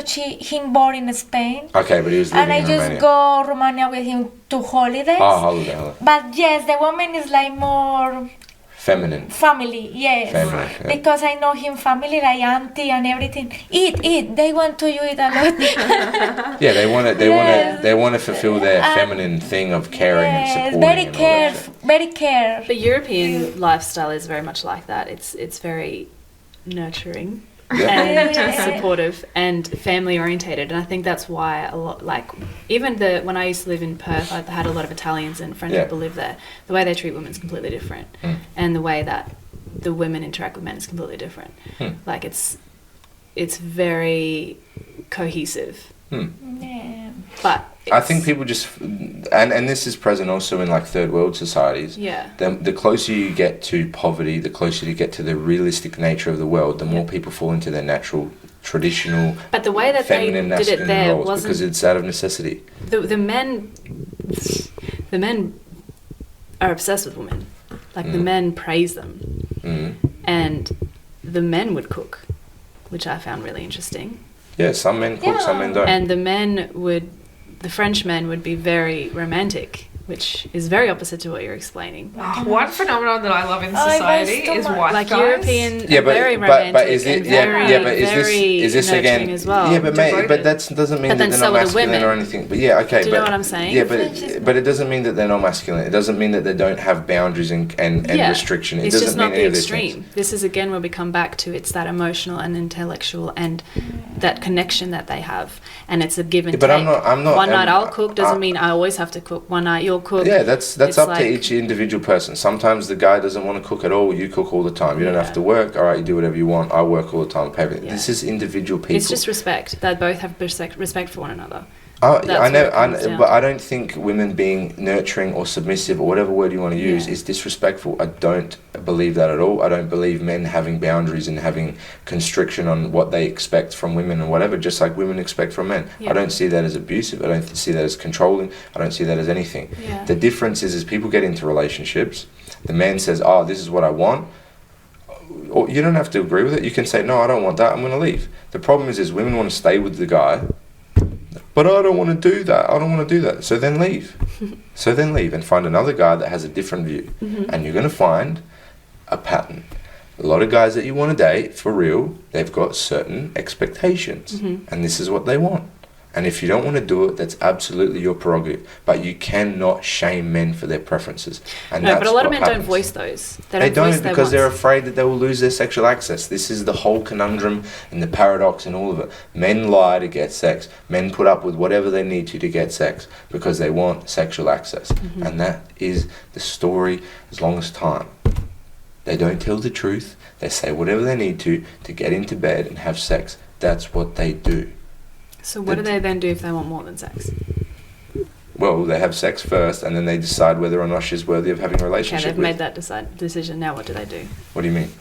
him born in Spain. Okay, but he was And living I in just Romania. go Romania with him to holidays. Oh, holiday. But yes, the woman is like more Feminine. family, yes. Feminine. Yeah. Because I know him family, like auntie and everything. Eat. They want to eat a lot. Yeah, they want to. Yes. They want to fulfill their And- feminine thing of caring and Yes, supporting. very and all that shit. very care. The European lifestyle is very much like that. It's very nurturing and supportive and family orientated, and I think that's why a lot, like, even when I used to live in Perth, I had a lot of Italians and French Yeah. people live there. The way they treat women is completely different, and the way that the women interact with men is completely different. Like it's very cohesive, Yeah. but I think people just, and this is present also in like third world societies. yeah. The closer you get to poverty, the closer you get to the realistic nature of the world, the more people fall into their natural, traditional, But the way that they feminine, did it masculine there roles wasn't because it's out of necessity. the men are obsessed with women. Like the men praise them, and the men would cook, which I found really interesting. Yeah, some men cook, some men don't. And the French men would be very romantic, which is very opposite to what you're explaining. Oh, one phenomenon that I love in Oh, I society love is so much. wife Like guys. European, Yeah, but very romantic, but is it and very, is this nurturing again? as well. Yeah, but Devoted. but that doesn't mean But that then they're not so are the masculine women. or anything. But yeah, okay. Do you but, know what I'm saying? Yeah, but it doesn't mean that they're not masculine. It doesn't mean that they don't have boundaries and restriction. It It's doesn't just mean not any the of these things. extreme. This is again where we come back to it's that emotional and intellectual and that connection that they have, and it's a give and Yeah, but take. I'm not. One night I'm- I'll cook doesn't mean I always have to cook. One night you'll cook. Yeah, that's It's up to like- each individual person. Sometimes the guy doesn't want to cook at all. You cook all the time. You don't have Yeah. to work. All right, you do whatever you want. I work all the time. Pay everything. Yeah. This is individual people. It's just respect. They both have respect for one another. I That's know, what it comes down but to. I don't think women being nurturing or submissive or whatever word you want to use Yeah. is disrespectful. I don't believe that at all. I don't believe men having boundaries and having constriction on what they expect from women and whatever, just like women expect from men. Yeah. I don't see that as abusive. I don't see that as controlling. I don't see that as anything. Yeah. The difference is people get into relationships. The man says, "Oh, this is what I want." Or you don't have to agree with it. You can say, "No, I don't want that. I'm going to leave." The problem is women want to stay with the guy. But I don't want to do that. I don't want to do that. So then leave. So then leave and find another guy that has a different view. And you're going to find a pattern. A lot of guys that you want to date, for real, they've got certain expectations. And this is what they want. And if you don't want to do it, that's absolutely your prerogative. But you cannot shame men for their preferences. And No, that's but a lot of what men don't happens. voice those. They voice don't their because they're wants. afraid that they will lose their sexual access. This is the whole conundrum and the paradox and all of it. Men lie to get sex. Men put up with whatever they need to get sex because they want sexual access. And that is the story as long as time. They don't tell the truth. They say whatever they need to get into bed and have sex. That's what they do. So what do they then do if they want more than sex? Well, they have sex first and then they decide whether or not she's worthy of having a Okay, relationship they've with. made that decision. Now what do they do? What do you mean?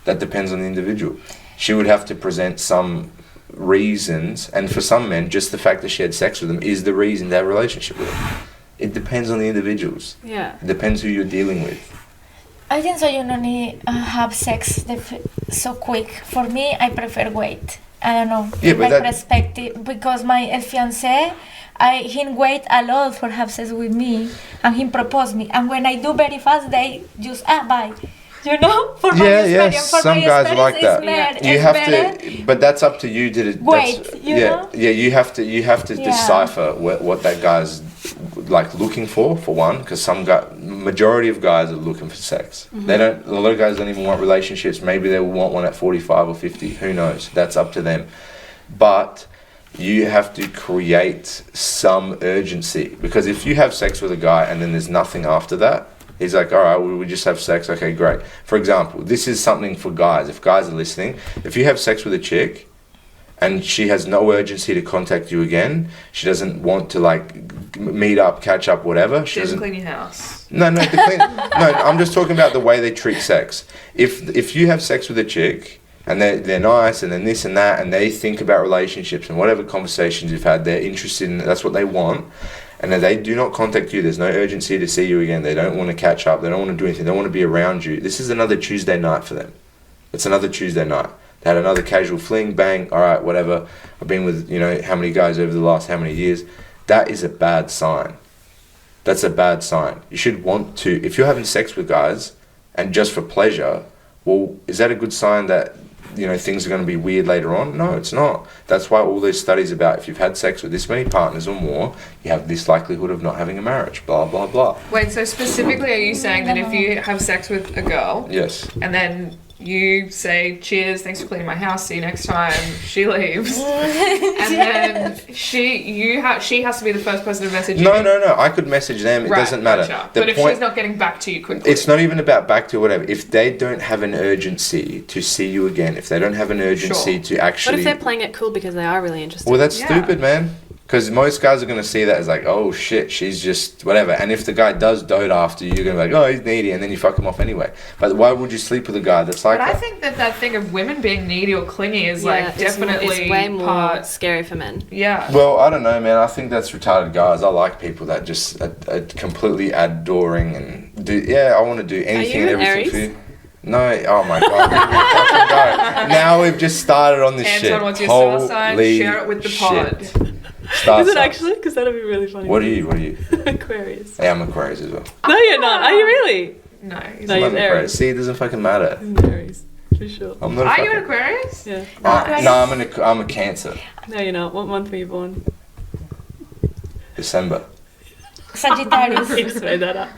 That depends on the individual. She would have to present some reasons, and for some men, just the fact that she had sex with them is the reason to have a relationship with them. It depends on the individuals. Yeah. It depends who you're dealing with. I think so. You don't need have sex so quick. For me, I prefer wait. I don't know. Yeah, in but my that- perspective, because my fiance, he wait a lot for have sex with me, and he proposed me. And when I do very fast, they just bye. You know, for my experience, for some my guys are experience, like that. it's You it's have better. to, but that's up to you to. Wait, that's- you yeah, know? yeah. You have to Yeah. decipher what that guy's like looking for one, because majority of guys are looking for sex. They don't. A lot of guys don't even want relationships. Maybe they will want one at 45 or 50. Who knows? That's up to them. But you have to create some urgency, because if you have sex with a guy and then there's nothing after that, he's like, all right, well, we just have sex. Okay, great. For example, this is something for guys. If guys are listening, if you have sex with a chick and she has no urgency to contact you again. She doesn't want to like meet up, catch up, whatever. She doesn't clean your house. No, no, I'm just talking about the way they treat sex. If you have sex with a chick and they're nice and then this and that and they think about relationships and whatever conversations you've had, they're interested in, that's what they want. And if they do not contact you, there's no urgency to see you again. They don't want to catch up. They don't want to do anything. They don't want to be around you. This is another Tuesday night for them. It's another Tuesday night. They had another casual fling, bang, all right, whatever. I've been with, how many guys over the last how many years. That is a bad sign. That's a bad sign. You should want to, if you're having sex with guys and just for pleasure, well, is that a good sign that things are going to be weird later on? No, it's not. That's why all those studies about if you've had sex with this many partners or more, you have this likelihood of not having a marriage, blah, blah, blah. Wait, so specifically are you saying that if you have sex with a girl... Yes. And then you say, cheers, thanks for cleaning my house, see you next time, she leaves. And then she has to be the first person to message you. No, I could message them, it doesn't matter. Gotcha. But if she's not getting back to you quickly... It's not even about back to whatever. If they don't have an urgency to see you again, if they don't have an urgency to actually... What if they're playing it cool because they are really interested? Well, that's stupid, man. Because most guys are going to see that as like, oh shit, she's just whatever. And if the guy does dote after you, you're going to be like, oh, he's needy, and then you fuck him off anyway. But why would you sleep with a guy that's like that? I think that thing of women being needy or clingy is definitely it's way more scary for men. Yeah. Well, I don't know, man. I think that's retarded guys. I like people that just are completely adoring and do. Yeah, I want to do anything and everything for you. No, oh my god. Now we've just started on this shit. Anton, what's your star sign? Share it with the pod. Is it actually? Because that'd be really funny. What are you? Aquarius. Yeah, I'm Aquarius as well. No, you're not. Are you really? No, I'm an Aquarius. See, it doesn't fucking matter. He's an Aries, for sure. I'm not Are you an Aquarius? Yeah. No, I'm a Cancer. No, you're not. What month were you born? December. Sagittarius. You just made that up.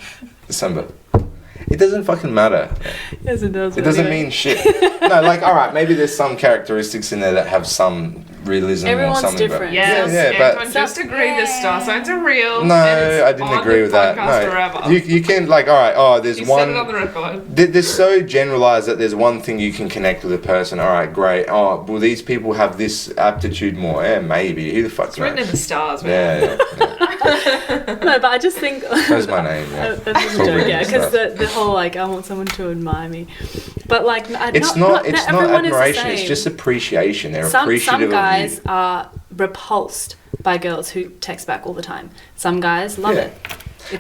December. It doesn't fucking matter. Yes, it does. It doesn't mean shit. No, like, all right, maybe there's some characteristics in there that have some realism Everyone's or something. different. Yes, but just agree the star signs are real. No, I didn't agree with that. No, you can like, all right, there's one. Said it on the record. They're so generalized that there's one thing you can connect with a person. All right, great. Oh, well, these people have this aptitude more. Yeah, maybe. Who the fuck knows? It's written in the stars, man. Yeah. No, but I just think that's my name. Yeah. That's a joke. Yeah, because the whole like I want someone to admire me, but like it's not admiration. It's just appreciation. They're appreciative of you. Some guys are repulsed by girls who text back all the time. Some guys love it.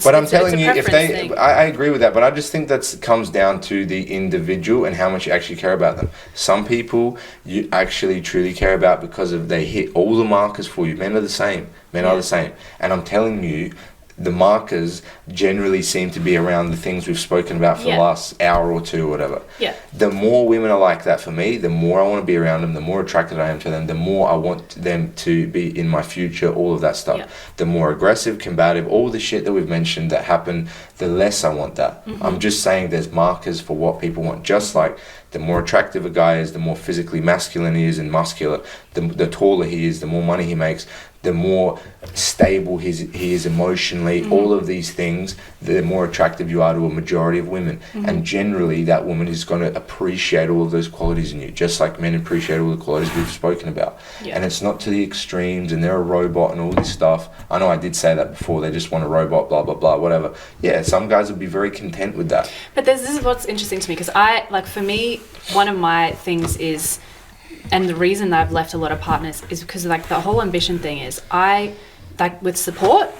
But I'm telling you, if they, I agree with that, but I just think that comes down to the individual and how much you actually care about them. Some people you actually truly care about because they hit all the markers for you. Men are the same. Men are the same. And I'm telling you, the markers generally seem to be around the things we've spoken about for the last hour or two or whatever. Yeah. The more women are like that for me, the more I want to be around them, the more attracted I am to them, the more I want them to be in my future, all of that stuff. Yeah. The more aggressive, combative, all the shit that we've mentioned that happen, the less I want that. Mm-hmm. I'm just saying there's markers for what people want. Just like the more attractive a guy is, the more physically masculine he is and muscular, the taller he is, the more money he makes, the more stable he is emotionally, all of these things, the more attractive you are to a majority of women. Mm-hmm. And generally that woman is going to appreciate all of those qualities in you, just like men appreciate all the qualities we've spoken about. Yeah. And it's not to the extremes and they're a robot and all this stuff. I know I did say that before, they just want a robot, blah, blah, blah, whatever. Yeah, some guys would be very content with that. But this is what's interesting to me, because for me, one of my things is, and the reason that I've left a lot of partners is because like the whole ambition thing is I, like with support,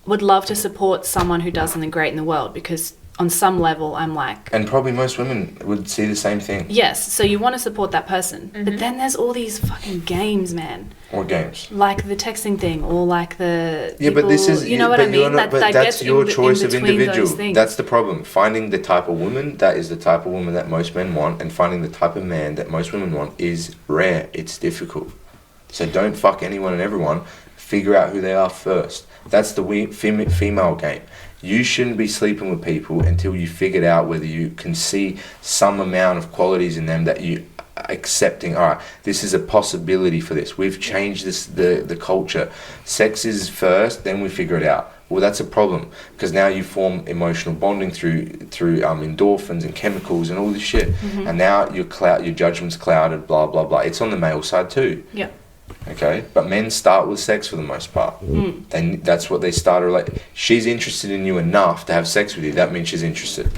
would love to support someone who does something great in the world, because on some level I'm like... And probably most women would see the same thing. Yes, so you want to support that person. Mm-hmm. But then there's all these fucking games, man. What games? Like the texting thing, or like the... Yeah, people, but this is... You know what I mean? But that's your choice of individual. That's the problem. Finding the type of woman that is the type of woman that most men want, and finding the type of man that most women want is rare. It's difficult. So don't fuck anyone and everyone. Figure out who they are first. That's the female game. You shouldn't be sleeping with people until you figured out whether you can see some amount of qualities in them that you accepting, all right, this is a possibility for this. We've changed the culture. Sex is first, then we figure it out. Well, that's a problem because now you form emotional bonding through endorphins and chemicals and all this shit, and now your judgment's clouded. Blah blah blah. It's on the male side too. Yeah. Okay, but men start with sex for the most part. That's what they start. She's interested in you enough to have sex with you. That means she's interested.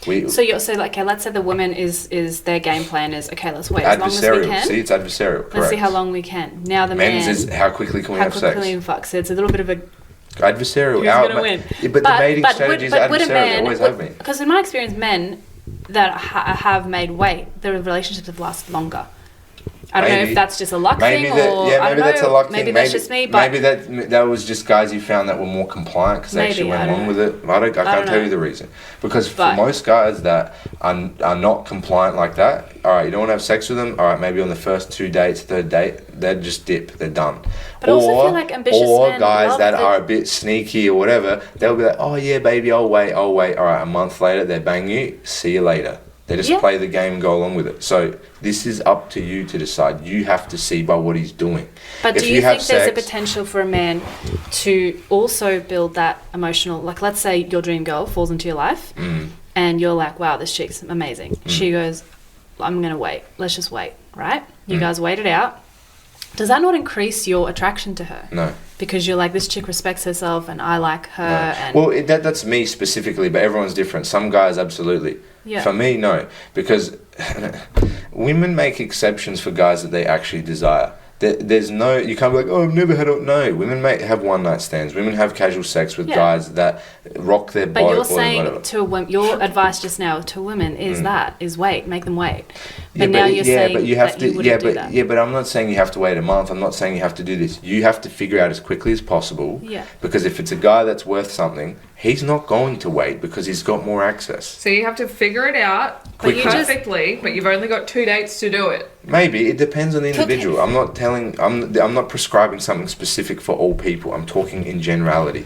So let's say the woman is their game plan is okay. Let's wait as long as we can. See, it's adversarial. Correct. Let's see how long we can. Now the men's man is how quickly can we have sex? How quickly can we fuck? So it's a little bit of a adversarial. Who's going to win? Yeah, but the mating strategy is adversarial. They always have been. Because in my experience, men that have made weight, their relationships have lasted longer. I don't know if that's just a luck thing or maybe that's a luck thing. Maybe that's just me. But maybe that was just guys you found that were more compliant because they actually went along with it. I can't tell you the reason. Because for most guys that are not compliant like that, all right, you don't want to have sex with them. All right, maybe on the first 2 dates, third date, they just dip. They're done. But I also feel like ambitious men guys that are a bit sneaky or whatever, they'll be like, oh yeah, baby, I'll wait. All right, a month later, they bang you. See you later. They just play the game and go along with it. So this is up to you to decide. You have to see by what he's doing. But do you think there's a potential for a man to also build that emotional, like let's say your dream girl falls into your life and you're like, wow, this chick's amazing. She goes, I'm going to wait. Let's just wait, right? You guys wait it out. Does that not increase your attraction to her? No. Because you're like, this chick respects herself and I like her. No. And well, that's me specifically, but everyone's different. Some guys, absolutely. Yeah. For me, no. Because women make exceptions for guys that they actually desire. There's no, you can't be like, oh, I've never had no. Women have one night stands. Women have casual sex with guys that rock their boat or whatever. But you're saying to a woman, your advice just now to women is wait, make them wait. But now you're saying but you have that to, you wouldn't do that. Yeah, but I'm not saying you have to wait a month. I'm not saying you have to do this. You have to figure out as quickly as possible. Yeah. Because if it's a guy that's worth something, he's not going to wait because he's got more access. So you have to figure it out perfectly, but you've only got 2 dates to do it. Maybe it depends on the individual. I'm not prescribing something specific for all people. I'm talking in generality.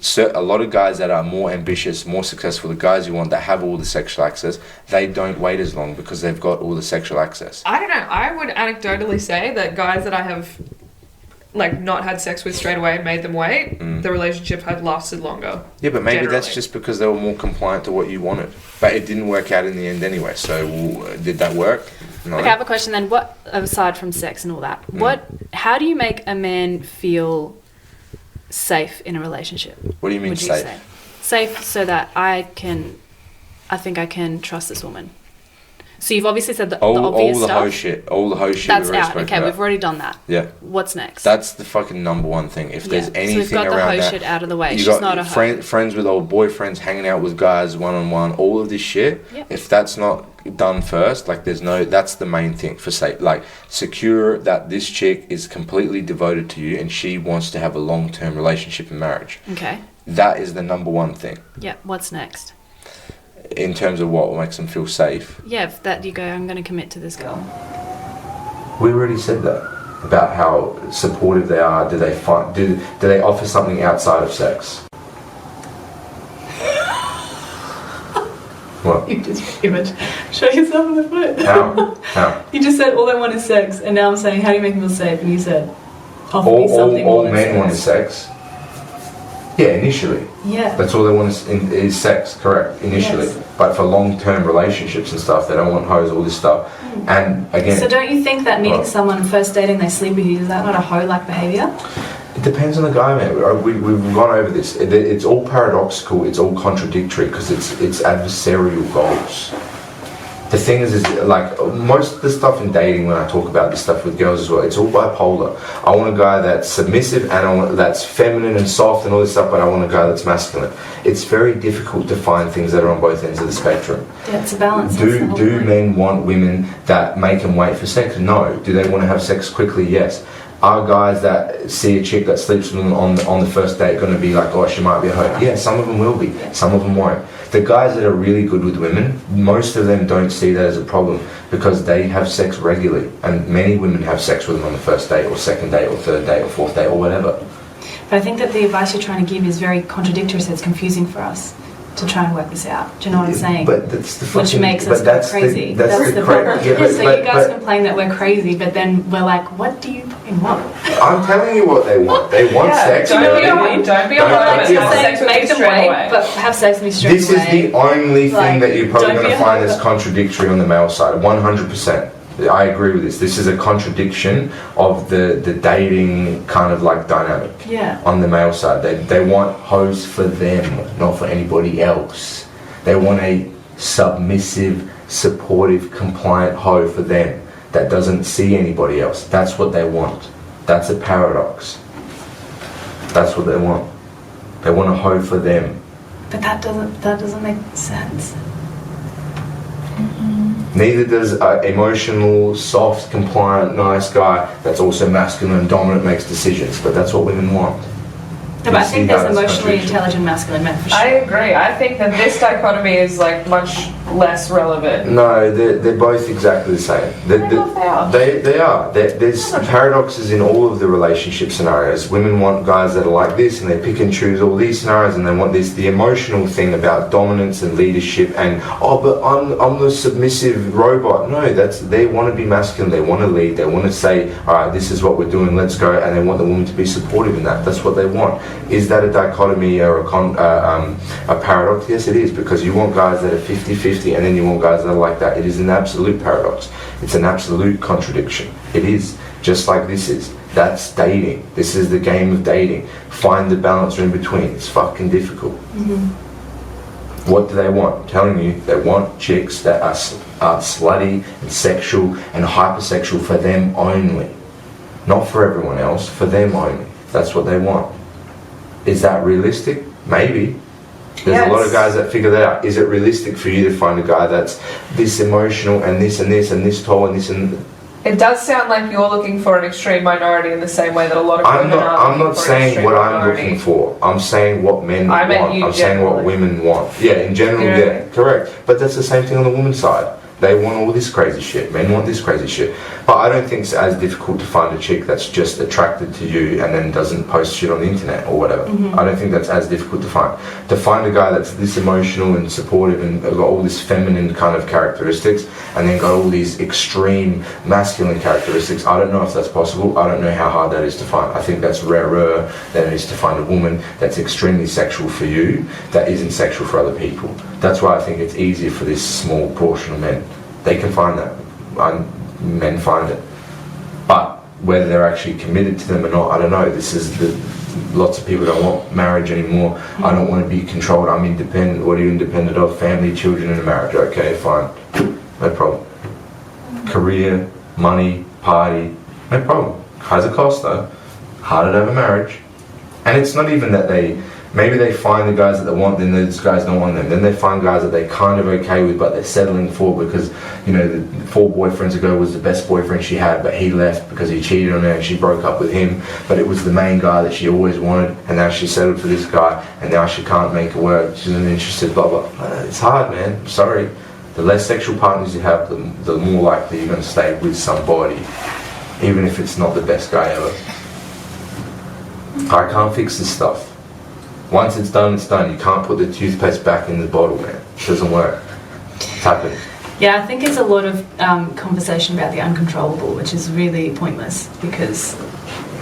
So a lot of guys that are more ambitious, more successful, the guys you want that have all the sexual access, they don't wait as long because they've got all the sexual access. I don't know. I would anecdotally say that guys that I have not had sex with straight away and made them wait, the relationship had lasted longer. Yeah, but maybe that's just because they were more compliant to what you wanted. But it didn't work out in the end anyway. So did that work? No. Okay, I have a question then. What, aside from sex and all that, how do you make a man feel safe in a relationship? What do you mean safe? Safe so that I think I can trust this woman. So you've obviously said the obvious stuff. All the hoe shit. That's out. Okay, we've already done that. Yeah. What's next? That's the fucking number one thing. If there's anything around that, so we've got the hoe shit out of the way. You She's not a hoe. Friends with old boyfriends, hanging out with guys one-on-one, all of this shit. Yep. If that's not done first, that's the main thing for safe. Secure that this chick is completely devoted to you and she wants to have a long-term relationship and marriage. Okay. That is the number one thing. Yeah. What's next? In terms of what makes them feel safe. Yeah, if that you go, I'm going to commit to this girl. We already said that about how supportive they are. Do they do they offer something outside of sex? What? You just show yourself on the foot. How? You just said all they want is sex, and now I'm saying, how do you make them feel safe? And you said, offer me something all men want is sex. Yeah, initially. Yeah. That's all they want is sex, correct, initially. Yes. But for long-term relationships and stuff, they don't want hoes, all this stuff. And again... So don't you think that meeting someone first dating, they sleep with you, is that not a hoe-like behaviour? It depends on the guy, man. We've gone over this. It's all paradoxical, it's all contradictory, because it's adversarial goals. The thing is most of the stuff in dating, when I talk about this stuff with girls as well, it's all bipolar. I want a guy that's submissive and that's feminine and soft and all this stuff, but I want a guy that's masculine. It's very difficult to find things that are on both ends of the spectrum. Yeah, it's a balance. Do men want women that make them wait for sex? No. Do they want to have sex quickly? Yes. Are guys that see a chick that sleeps with them on the first date going to be like, oh, she might be a hoe? Yeah, some of them will be. Some of them won't. The guys that are really good with women, most of them don't see that as a problem because they have sex regularly. And many women have sex with them on the first date or second date or third date or fourth date or whatever. But I think that the advice you're trying to give is very contradictory, so it's confusing for us. to try and work this out. Do you know what I'm saying? But that's the fucking, Which makes us but go that's crazy. The, that's the problem. cra- yeah, but- So but- you guys but- complain that we're crazy, but then we're like, what do you fucking want? I'm telling you what they want. They want sex. Don't and be they- alone. Don't be Don't- alone. don't be Have alone. sex with me Make them straight wait, away. but have sex with me straight This away. is the only thing Like, that you're probably don't going be to find a- that's contradictory on the male side. 100%. I agree with this. This is a contradiction of the dating kind of like dynamic. Yeah. On the male side, they want hoes for them, not for anybody else. They want a submissive, supportive, compliant hoe for them that doesn't see anybody else. That's what they want. That's a paradox. That's what they want. They want a hoe for them. But that doesn't make sense. Neither does an emotional, soft, compliant, nice guy that's also masculine and dominant makes decisions. But that's what women want. No, but I You see think that there's as emotionally contradiction. intelligent masculine men for sure. I agree. I think that this dichotomy is like much less relevant. No, they're both exactly the same. I don't know if they are. They are. There's paradoxes in all of the relationship scenarios. Women want guys that are like this, and they pick and choose all these scenarios, and they want this. The emotional thing about dominance and leadership, and but I'm the submissive robot. No, they want to be masculine. They want to lead. They want to say, all right, this is what we're doing. Let's go, and they want the woman to be supportive in that. That's what they want. Is that a dichotomy or a paradox? Yes, it is, because you want guys that are 50-50, and then you want guys that are like that. It is an absolute paradox. It's an absolute contradiction. It is, just like this is. That's dating. This is the game of dating. Find the balance in between. It's fucking difficult. What do they want? I'm telling you, they want chicks that are slutty and sexual and hypersexual for them only. Not for everyone else, for them only. That's what they want. Is that realistic? Maybe. There's a lot of guys that figure that out. Is it realistic for you to find a guy that's this emotional and this and this and this tall and this and... It does sound like you're looking for an extreme minority in the same way that a lot of women are I'm looking not for an saying extreme what I'm minority. looking for. I'm saying what men I meant want. you I'm saying what generally. women want. Yeah, in general, Yeah. yeah, correct. But that's the same thing on the woman's side. They want all this crazy shit. Men want this crazy shit. But I don't think it's as difficult to find a chick that's just attracted to you and then doesn't post shit on the internet or whatever. I don't think that's as difficult to find. To find a guy that's this emotional and supportive and got all this feminine kind of characteristics and then got all these extreme masculine characteristics, I don't know if that's possible. I don't know how hard that is to find. I think that's rarer than it is to find a woman that's extremely sexual for you that isn't sexual for other people. That's why I think it's easier for this small portion of men. They can find that. Men find it. But whether they're actually committed to them or not, I don't know. Lots of people don't want marriage anymore. I don't want to be controlled. I'm independent. What are you independent of? Family, children, and a marriage. Okay, fine. No problem. Career, money, party, no problem. Has a cost though. Harder to have a marriage. And it's not even that maybe they find the guys that they want, then those guys don't want them. Then they find guys that they're kind of okay with, but they're settling for because, you know, the 4 boyfriends ago was the best boyfriend she had, but he left because he cheated on her and she broke up with him. But it was the main guy that she always wanted, and now she settled for this guy, and now she can't make it work. She's not interested, blah, blah. It's hard, man. I'm sorry. The less sexual partners you have, the more likely you're going to stay with somebody, even if it's not the best guy ever. I can't fix this stuff. Once it's done, it's done. You can't put the toothpaste back in the bottle, man. It doesn't work. It's happened. Yeah, I think it's a lot of conversation about the uncontrollable, which is really pointless because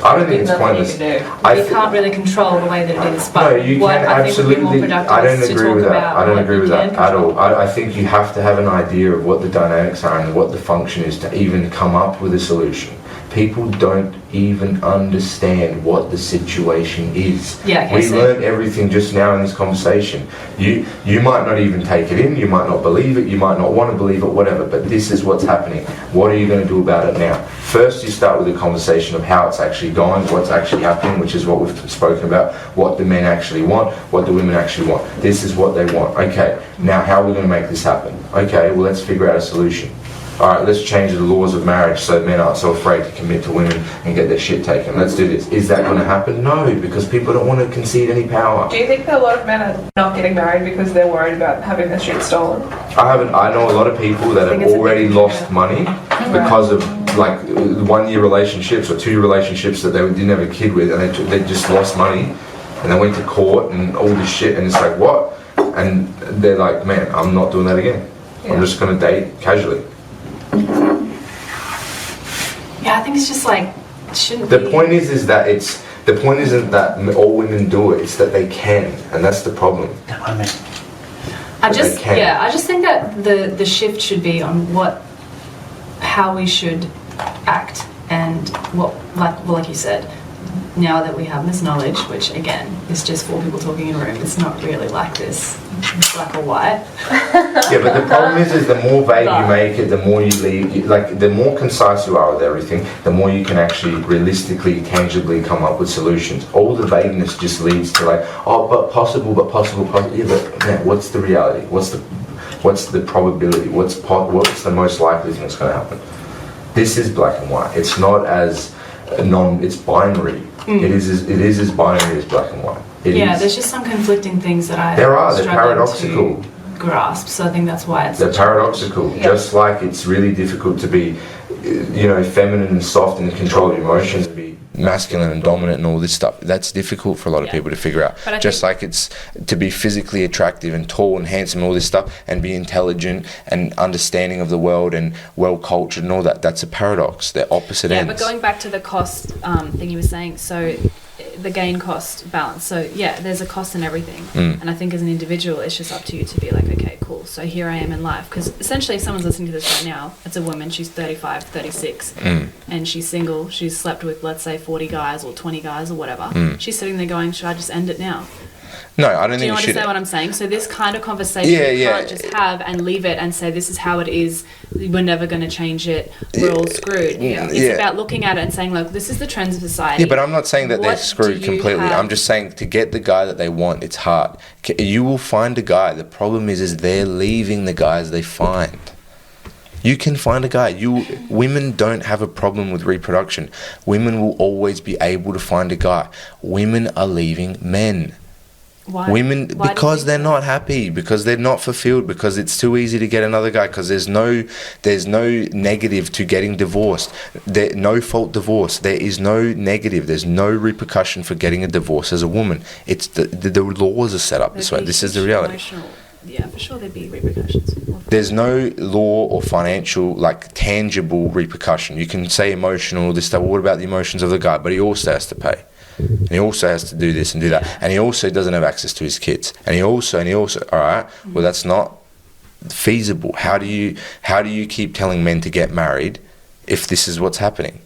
I don't think it's Nothing pointless. you can do. I you thi- can't really control the way that it is. But No, you what can I think would be more absolutely. productive I don't is to agree talk with that. about I don't what agree you with can that at control. all. I think you have to have an idea of what the dynamics are and what the function is to even come up with a solution. People don't even understand what the situation is. Yeah, okay, We so- learned everything just now in this conversation. You might not even take it in, you might not believe it, you might not want to believe it, whatever, but this is what's happening. What are you going to do about it now? First, you start with a conversation of how it's actually going, what's actually happening, which is what we've spoken about, what the men actually want, what the women actually want. This is what they want. Okay, now how are we going to make this happen? Okay, well, let's figure out a solution. All right, let's change the laws of marriage so men aren't so afraid to commit to women and get their shit taken. Let's do this. Is that going to happen? No, because people don't want to concede any power. Do you think that a lot of men are not getting married because they're worried about having their shit stolen? I know a lot of people that have think it's a already big lost trigger. money because of like 1-year relationships or 2-year relationships that they didn't have a kid with, and they just lost money, and they went to court and all this shit, and it's like, what? and they're like, man, I'm not doing that again. Yeah. I'm just going to date casually. Yeah, I think it's just like, it shouldn't The be. point is that the point isn't that all women do it, it's that they can, and that's the problem. I But just, they can. yeah, I just think that the shift should be on how we should act, and what, like you said, now that we have this knowledge, which again is just four people talking in a room, it's not really like this black or white. Yeah, but the problem is the more vague you make it, the more you leave, like the more concise you are with everything, the more you can actually realistically, tangibly come up with solutions. All the vagueness just leads to like, oh, but possible. Yeah, but man, what's the reality? What's the probability? What's the most likely thing that's going to happen? This is black and white. It's not as it's binary. It is as binary as black and white. There's just some conflicting things that They're struggling paradoxical. to grasp. So I think that's why it's. They're paradoxical. Yeah. Just like it's really difficult to be, feminine and soft and in control of emotions, and be masculine and dominant and all this stuff. That's difficult for a lot of people to figure out. But I Just think- like it's to be physically attractive and tall and handsome and all this stuff, and be intelligent and understanding of the world and well cultured and all that. That's a paradox. They're opposite Yeah, ends. but going back to the cost thing you were saying, so the gain cost balance. So yeah, there's a cost in everything, and I think as an individual, it's just up to you to be like, okay, cool. So here I am in life, because essentially, if someone's listening to this right now, it's a woman. She's 35, 36, and she's single. She's slept with, let's say, 40 guys or 20 guys or whatever. She's sitting there going, should I just end it now? No, I don't Do you think it should. understand what I'm saying? So this kind of conversation you can't just have and leave it and say, this is how it is, we're never going to change it, we're all screwed. It's about looking at it and saying, look, this is the trends of society. Yeah, but I'm not saying that they're What screwed do you completely. have? I'm just saying to get the guy that they want, it's hard. You will find a guy. The problem is they're leaving the guys they find. You can find a guy. Women don't have a problem with reproduction. Women will always be able to find a guy. Women are leaving men. Why? Women, Why do you because think they're so? not happy, because they're not fulfilled, because it's too easy to get another guy, because there's no negative to getting divorced. No fault divorce. There is no negative. There's no repercussion for getting a divorce as a woman. It's the laws are set up this way. There'd be This is the huge reality. emotional- Yeah, for sure there'd be repercussions. There's no law or financial, like tangible repercussion. You can say emotional, this stuff. What about the emotions of the guy? But he also has to pay. And he also has to do this and do that. And he also doesn't have access to his kids. And he also, all right, well, that's not feasible. How do you keep telling men to get married if this is what's happening?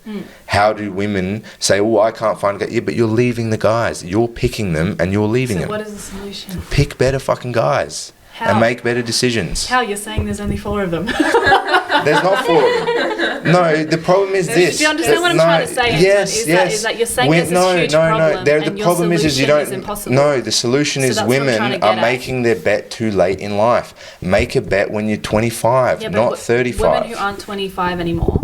How do women say, oh, I can't find a guy? Yeah, but you're leaving the guys. You're picking them and you're leaving So them. what is the solution? Pick better fucking guys. How? And make better decisions. How? You're saying there's only 4 of them. There's not 4 of them. No, the problem is this. Do you understand what I'm trying to say, Anton? Yes, Is yes. that you're saying there's this huge problem The and your problem is you solution don't. is impossible? No, the solution So is that's what I'm trying women to are get at. making their bet too late in life. Make a bet when you're 25, Yeah, but not 35. Women who aren't 25 anymore.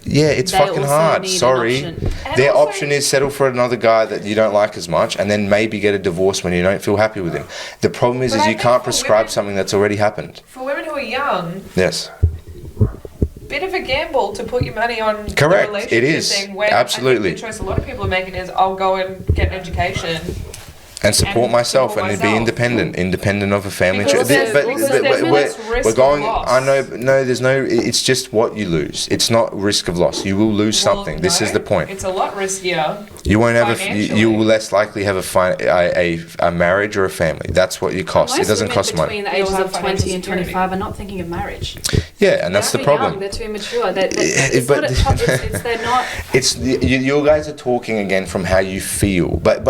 Yeah, it's They fucking also hard. need an Sorry. option. And Their also- option is settle for another guy that you don't like as much, and then maybe get a divorce when you don't feel happy with him. The problem is But I you think can't for prescribe women- something that's already happened. For women who are young, Yes. bit of a gamble to put your money on the Correct, relationship it is. thing. When Absolutely. I think the choice a lot of people are making is, I'll go and get an education. And support And myself support and be myself. independent of a family. Because there's less risk we're going. of loss. I know, but no, there's no. It's just what you lose. It's not risk of loss. You will lose Well, something. This is no, the point. It's a lot riskier. You won't have financially. you will less likely have a marriage or a family. That's what you cost. Most it doesn't women cost between money. the You'll ages have of financial 20 and security. 25 are not thinking of marriage. Yeah, and that's the They're too problem. young, they're too immature. It's but- not it's they're not. It's you guys are talking again from how you feel, but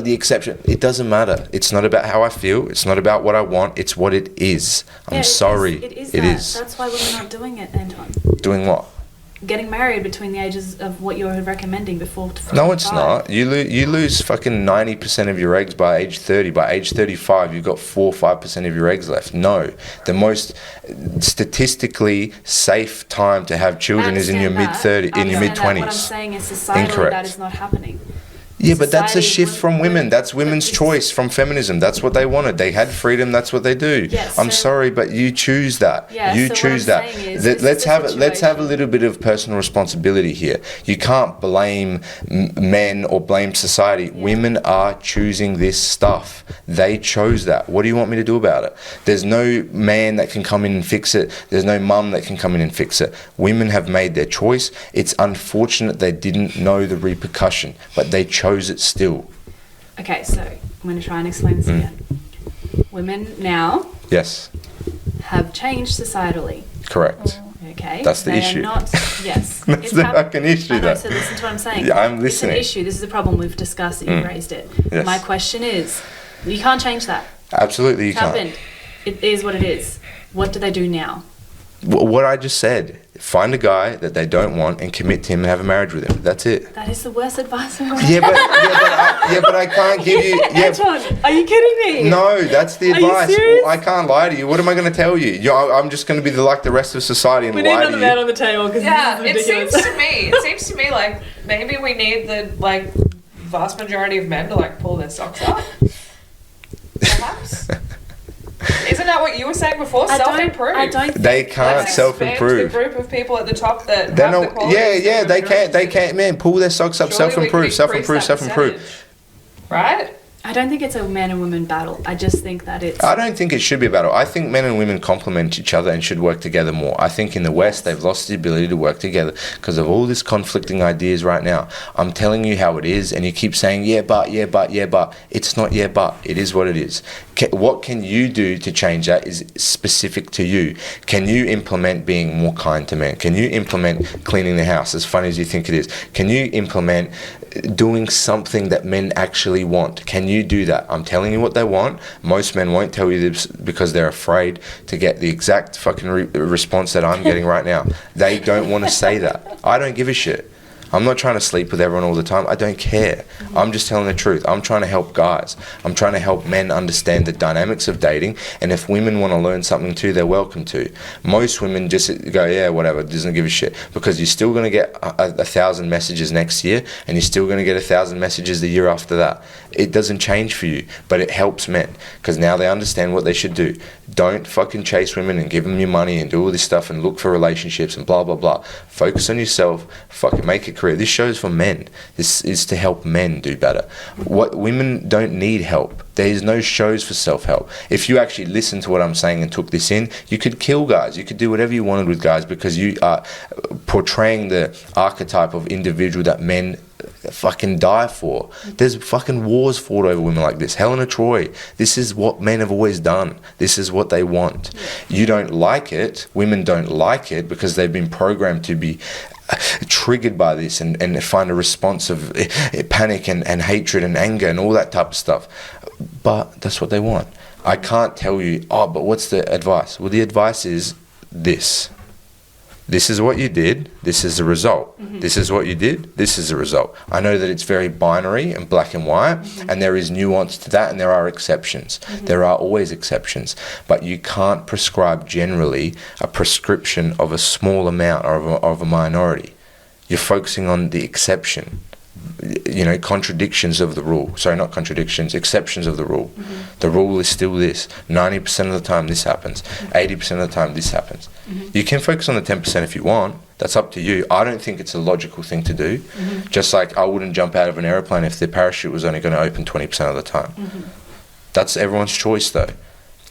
the exception. It doesn't matter. It's not about how I feel. It's not about what I want. It's what it is. Yeah, I'm sorry. It is. It that. is. That's why women aren't doing it, Anton. Doing what? Getting married between the ages of what you're recommending before. No, it's 45. not. You lose fucking 90% of your eggs by age 30. By age 35, you've got 4-5% of your eggs left. No, the most statistically safe time to have children is in your mid 30, in your mid What I'm 20s. saying is societally Incorrect. that is not happening. Yeah, but that's a Society shift from women. That's women's it's- choice from feminism. That's what they wanted. They had freedom. That's what they do. Yes, I'm so- sorry, but you choose that. Yeah, you so what choose I'm that. saying is, Let- this let's is a have let's have a situation- little bit of personal responsibility here. You can't blame men or blame society. Women are choosing this stuff. They chose that. What do you want me to do about it? There's no man that can come in and fix it. There's no mum that can come in and fix it. Women have made their choice. It's unfortunate they didn't know the repercussion, but they chose it still. Okay, so I'm going to try and explain this again. Women now Yes, have changed societally. correct. Okay, That's the they issue. Are not, yes, That's the fucking issue, I know, though. so listen to what I'm saying. Yeah, I'm listening. It's an issue. This is a problem we've discussed. That you've raised it. Yes. My question is, you can't change that. Absolutely, you It's can't. happened. It is what it is. What do they do now? What I just said. Find a guy that they don't want and commit to him and have a marriage with him. That's it. That is the worst advice ever. But I can't give you. Yeah, Anton, are you kidding me? no, that's the Are you advice. serious? I can't lie to you. What am I going to tell you? I'm just going to be like the rest of society and We need lie another to man you. on the table because Yeah, this it is seems ridiculous. to me like maybe we need the like vast majority of men to like pull their socks up. Perhaps. Isn't that what you were saying before? Self-improve. I don't. They can't Let's expand self-improve. the group of people at the top that They're have the not. qualities Yeah, that yeah. women They are can't. They interested in. can't. Man, pull their socks up. Surely we Self-improve. could Self-improve. increase that Self-improve. percentage, right? I don't think it's a man and woman battle. I just think that it's. I don't think it should be a battle. I think men and women complement each other and should work together more. I think in the West they've lost the ability to work together because of all this conflicting ideas right now. I'm telling you how it is, and you keep saying yeah, but. It's not yeah, but. It is what it is. What can you do to change that is specific to you. Can you implement being more kind to men? Can you implement cleaning the house, as funny as you think it is? Can you implement doing something that men actually want? Can you do that? I'm telling you what they want. Most men won't tell you this because they're afraid to get the exact fucking response that I'm getting right now. They don't want to say that. I don't give a shit. I'm not trying to sleep with everyone all the time. I don't care. I'm just telling the truth. I'm trying to help guys. I'm trying to help men understand the dynamics of dating. And if women want to learn something too, they're welcome to. Most women just go, yeah, whatever, doesn't give a shit. Because you're still going to get 1,000 messages next year, and you're still going to get 1,000 messages the year after that. It doesn't change for you, but it helps men. Because now they understand what they should do. Don't fucking chase women and give them your money and do all this stuff and look for relationships and blah, blah, blah. Focus on yourself. Fucking make a career. This show's for men. This is to help men do better. What women don't need help. There's no shows for self-help. If you actually listened to what I'm saying and took this in, you could kill guys. You could do whatever you wanted with guys because you are portraying the archetype of individual that men fucking die for. There's fucking wars fought over women like this. Helena Troy. This is what men have always done. This is what they want. You don't like it. Women don't like it because they've been programmed to be triggered by this and find a response of panic and hatred and anger and all that type of stuff. But that's what they want. I can't tell you, oh, but what's the advice? Well, the advice is this. This is what you did. This is the result. This is what you did. This is the result. I know that it's very binary and black and white, and there is nuance to that, and there are exceptions. There are always exceptions. But you can't prescribe generally a prescription of a small amount or of a minority. You're focusing on the exception. You know, contradictions of the rule. Sorry, not contradictions, exceptions of the rule. The rule is still this. 90% of the time this happens. 80% of the time this happens. You can focus on the 10% if you want. That's up to you. I don't think it's a logical thing to do. Just like I wouldn't jump out of an aeroplane if the parachute was only going to open 20% of the time. That's everyone's choice though.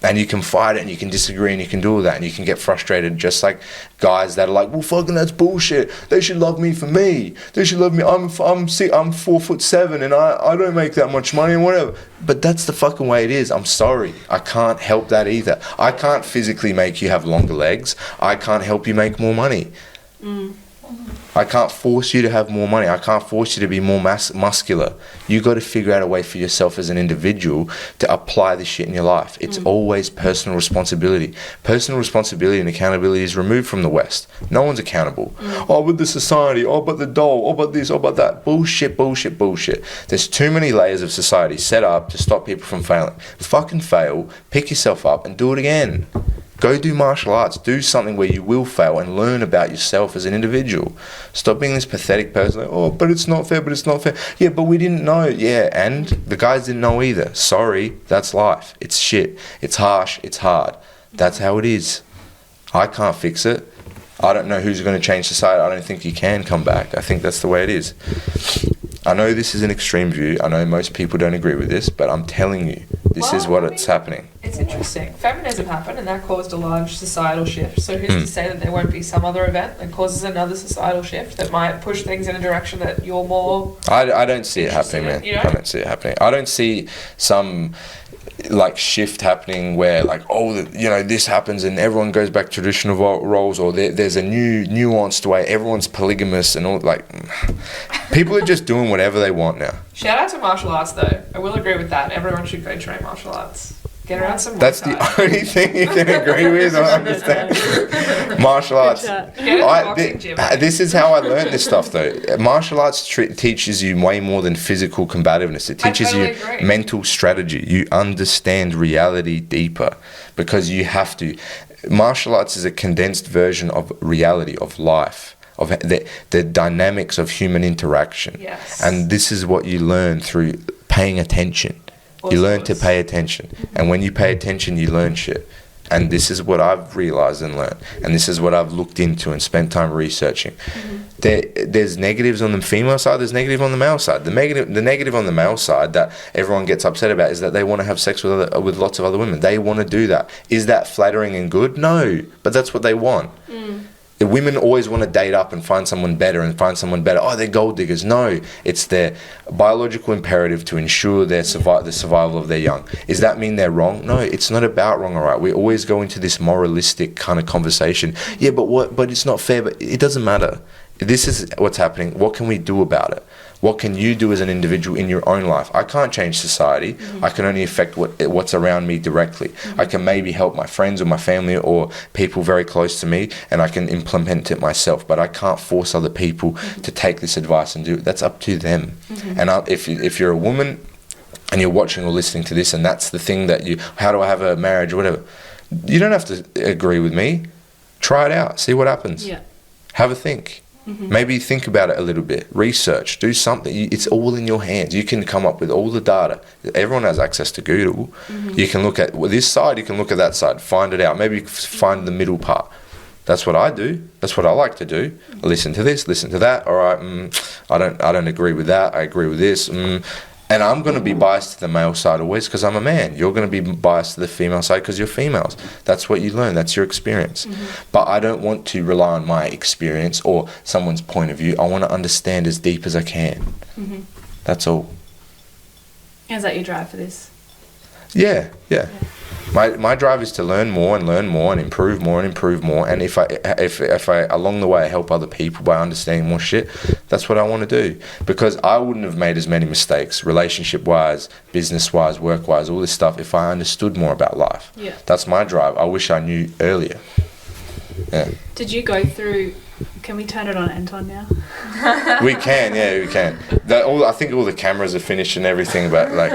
And you can fight it and you can disagree and you can do all that and you can get frustrated, just like guys that are like, well, fucking that's bullshit. They should love me for me. They should love me. I'm 4'7" and I don't make that much money and whatever. But that's the fucking way it is. I'm sorry. I can't help that either. I can't physically make you have longer legs. I can't help you make more money. I can't force you to have more money. I can't force you to be more muscular. You got to figure out a way for yourself as an individual to apply this shit in your life. It's always personal responsibility. Personal responsibility and accountability is removed from the West. No one's accountable. Oh, but the society. Oh, but the doll. Oh, but this. Oh, but that. Bullshit, bullshit, bullshit. There's too many layers of society set up to stop people from failing. Fucking fail, pick yourself up and do it again. Go do martial arts. Do something where you will fail and learn about yourself as an individual. Stop being this pathetic person like, oh, but it's not fair, but it's not fair. Yeah, but we didn't know. Yeah, and the guys didn't know either. Sorry, that's life. It's shit. It's harsh. It's hard. That's how it is. I can't fix it. I don't know who's going to change society. I don't think you can come back. I think that's the way it is. I know this is an extreme view. I know most people don't agree with this, but I'm telling you, this is what it's happening. It's interesting. Feminism happened and that caused a large societal shift. So who's to say that there won't be some other event that causes another societal shift that might push things in a direction that you're more... I don't see it happening, man. You know? I don't see it happening. I don't see some like shift happening where like, oh, you know, this happens and everyone goes back to traditional roles, or there's a new nuanced way. Everyone's polygamous and all. Like, people are just doing whatever they want now. Shout out to martial arts though. I will agree with that. Everyone should go train martial arts. Get around some. That's the only thing you can agree with or understand. Martial arts. Get in the boxing gym. This is how I learned this stuff though. Martial arts teaches you way more than physical combativeness. It teaches totally you agree. mental strategy. You understand reality deeper because you have to. Martial arts is a condensed version of reality, of life, of the dynamics of human interaction. Yes. And this is what you learn through paying attention. You learn to pay attention. And when you pay attention, you learn shit. And this is what I've realised and learned. And this is what I've looked into and spent time researching. There's negatives on the female side, there's negative on the male side. The negative on the male side that everyone gets upset about is that they want to have sex with lots of other women. They want to do that. Is that flattering and good? No. But that's what they want. The women always want to date up and find someone better and find someone better. Oh, they're gold diggers. No, it's their biological imperative to ensure the survival of their young. Does that mean they're wrong? No, it's not about wrong or right. We always go into this moralistic kind of conversation. Yeah, but it's not fair. But it doesn't matter. This is what's happening. What can we do about it? What can you do as an individual in your own life? I can't change society. I can only affect what's around me directly. I can maybe help my friends or my family or people very close to me, and I can implement it myself. But I can't force other people to take this advice and do it. That's up to them. And if you're a woman and you're watching or listening to this, and that's the thing that how do I have a marriage or whatever, you don't have to agree with me. Try it out. See what happens. Yeah. Have a think. Maybe think about it a little bit. Research. Do something. It's all in your hands. You can come up with all the data. Everyone has access to Google. You can look at this side. You can look at that side. Find it out. Maybe find the middle part. That's what I do. That's what I like to do. I listen to this. Listen to that. All right. I don't agree with that. I agree with this. And I'm going to be biased to the male side always because I'm a man. You're going to be biased to the female side because you're females. That's what you learn. That's your experience. But I don't want to rely on my experience or someone's point of view. I want to understand as deep as I can. That's all. Is that your drive for this? Yeah. My drive is to learn more and improve more. And if I along the way help other people by understanding more shit, that's what I want to do. Because I wouldn't have made as many mistakes, relationship-wise, business-wise, work-wise, all this stuff, if I understood more about life. Yeah. That's my drive. I wish I knew earlier. Yeah. Did you go through... Can we turn it on Anton now? We can. I think all the cameras are finished and everything, but like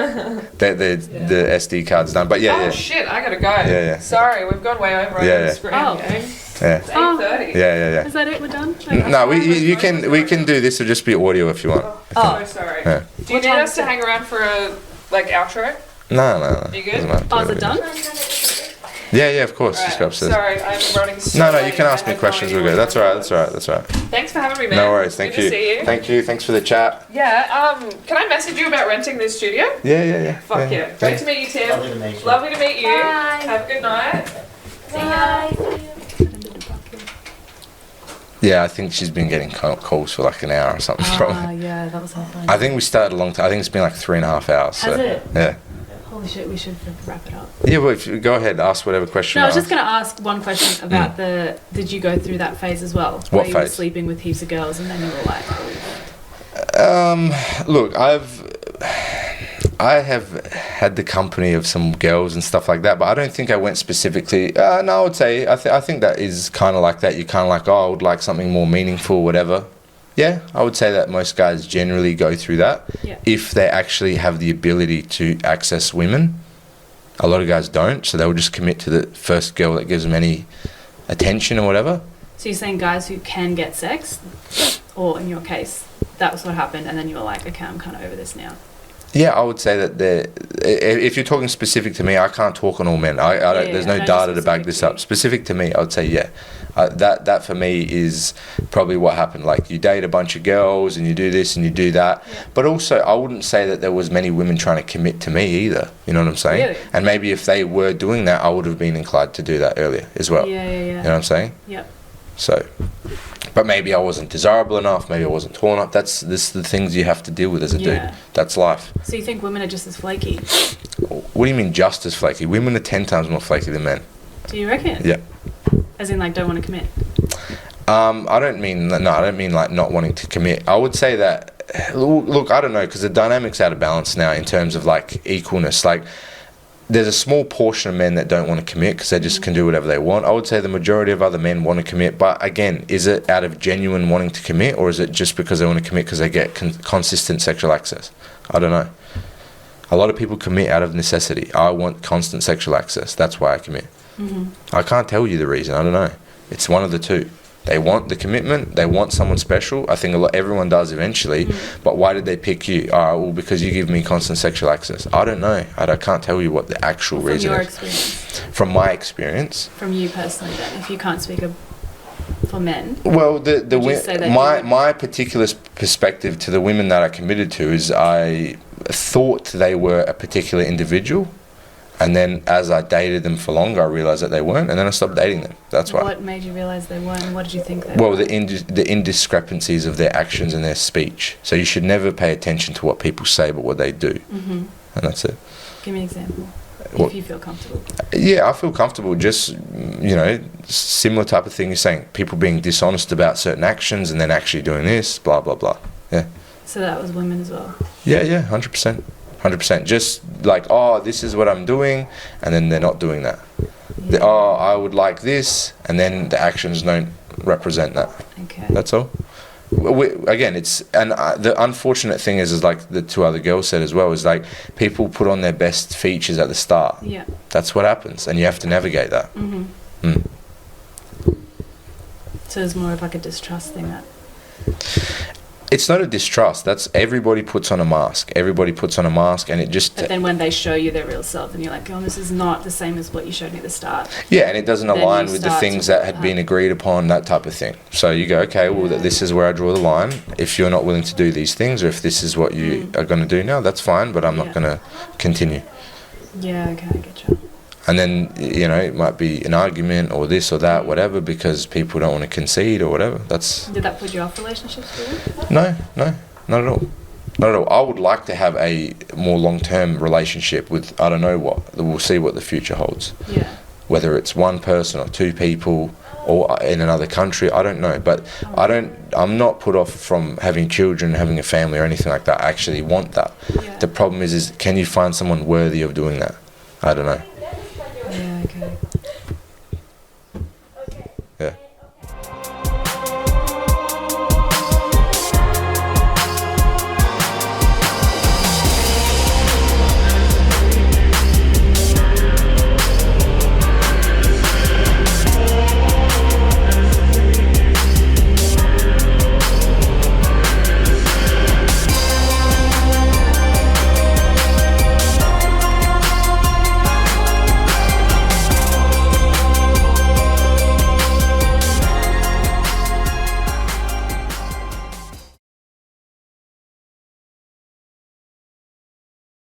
the SD card's done. But Oh shit! I gotta go. Yeah. Sorry, we've gone way over on the screen. It's 8:30. Yeah. Is that it? We're done? Okay. No, we can do this. It'll just be audio if you want. Oh, sorry. Yeah. Do you need us to hang around for a outro? No. You good? Oh, is it done? Yeah, of course. Right. Just go upstairs. Sorry, I'm running so No, late. you can ask me questions. We'll go. That's all right. Thanks for having me, man. No worries. Thank Good you. to see you. Thank you. Thanks for the chat. Yeah. Can I message you about renting this studio? Yeah. Fuck yeah. Great to meet you, Tim. Lovely to meet you. Bye. Have a good night. Yeah, I think she's been getting calls for like an hour or something. Probably. Yeah, that was happening. I think we started a long time. I think it's been like 3.5 hours. Has it? Yeah. Holy shit, we should wrap it up. Yeah, well, if you go ahead, ask whatever question. No, I was you just going to ask one question about did you go through that phase as well? What where you were phase? sleeping with heaps of girls and then you were like... Look, I have had the company of some girls and stuff like that, but I don't think I went specifically. No, I would say I think that is kind of like that. You're kind of like, I would like something more meaningful, whatever. Yeah, I would say that most guys generally go through that if they actually have the ability to access women A lot of guys don't, so they'll just commit to the first girl that gives them any attention or whatever. So you're saying guys who can get sex, or in your case, that was what happened, and then you were like, okay, I'm kind of over this now. Yeah, I would say that if you're talking specific to me, I can't talk on all men. I don't, there's no data to back this up. Specific to me, I would say, yeah. That for me is probably what happened. Like, you date a bunch of girls and you do this and you do that. Yeah. But also, I wouldn't say that there was many women trying to commit to me either. You know what I'm saying? Really? And maybe if they were doing that, I would have been inclined to do that earlier as well. Yeah. You know what I'm saying? Yep. So, but maybe I wasn't desirable enough. Maybe I wasn't tall enough. That's the things you have to deal with as a dude. That's life. So you think women are just as flaky? What do you mean just as flaky? Women are 10 times more flaky than men. Do you reckon? Yeah. As in, like, don't want to commit? I don't mean like not wanting to commit. I would say that, look, I don't know, because the dynamic's out of balance now in terms of like equalness. Like, there's a small portion of men that don't want to commit because they just can do whatever they want. I would say the majority of other men want to commit, but again, is it out of genuine wanting to commit, or is it just because they want to commit because they get consistent sexual access? I don't know. A lot of people commit out of necessity. I want constant sexual access. That's why I commit. I can't tell you the reason. I don't know. It's one of the two. They want the commitment. They want someone special. I think everyone does eventually. But why did they pick you? Oh, well, because you give me constant sexual access. I don't know. I can't tell you what the actual reason From your is. experience? From my experience. From you personally, then, if you can't speak for men? Well, my particular perspective to the women that I committed to is I thought they were a particular individual. And then as I dated them for longer, I realised that they weren't, and then I stopped dating them. That's why. What made you realise they weren't? What did you think they were? were? Well, the indiscrepancies of their actions and their speech. So you should never pay attention to what people say, but what they do. And that's it. Give me an example, if you feel comfortable. Yeah, I feel comfortable. Just, similar type of thing you're saying. People being dishonest about certain actions and then actually doing this, blah, blah, blah. Yeah. So that was women as well? Yeah, 100%. 100%. Just like, oh, this is what I'm doing, and then they're not doing that. Yeah. Oh, I would like this, and then the actions don't represent that. Okay. That's all. Again, the unfortunate thing is like the two other girls said as well, is like people put on their best features at the start. Yeah. That's what happens, and you have to navigate that. So it's more of like a distrust thing that... It's not a distrust. That's everybody puts on a mask. Everybody puts on a mask, and it just... But then when they show you their real self and you're like, oh, this is not the same as what you showed me at the start. Yeah, and it doesn't Then align you with the start things to that had been agreed upon, that type of thing. So you go, okay, well, this is where I draw the line. If you're not willing to do these things, or if this is what you are going to do now, that's fine, but I'm not going to continue. Yeah, okay, I get you. And then, it might be an argument or this or that, whatever, because people don't want to concede or whatever. Did that put you off relationships for you? No, not at all. Not at all. I would like to have a more long-term relationship with, I don't know what. We'll see what the future holds. Yeah. Whether it's one person or two people or in another country, I don't know. But I'm not put off from having children, having a family or anything like that. I actually want that. Yeah. The problem is can you find someone worthy of doing that? I don't know.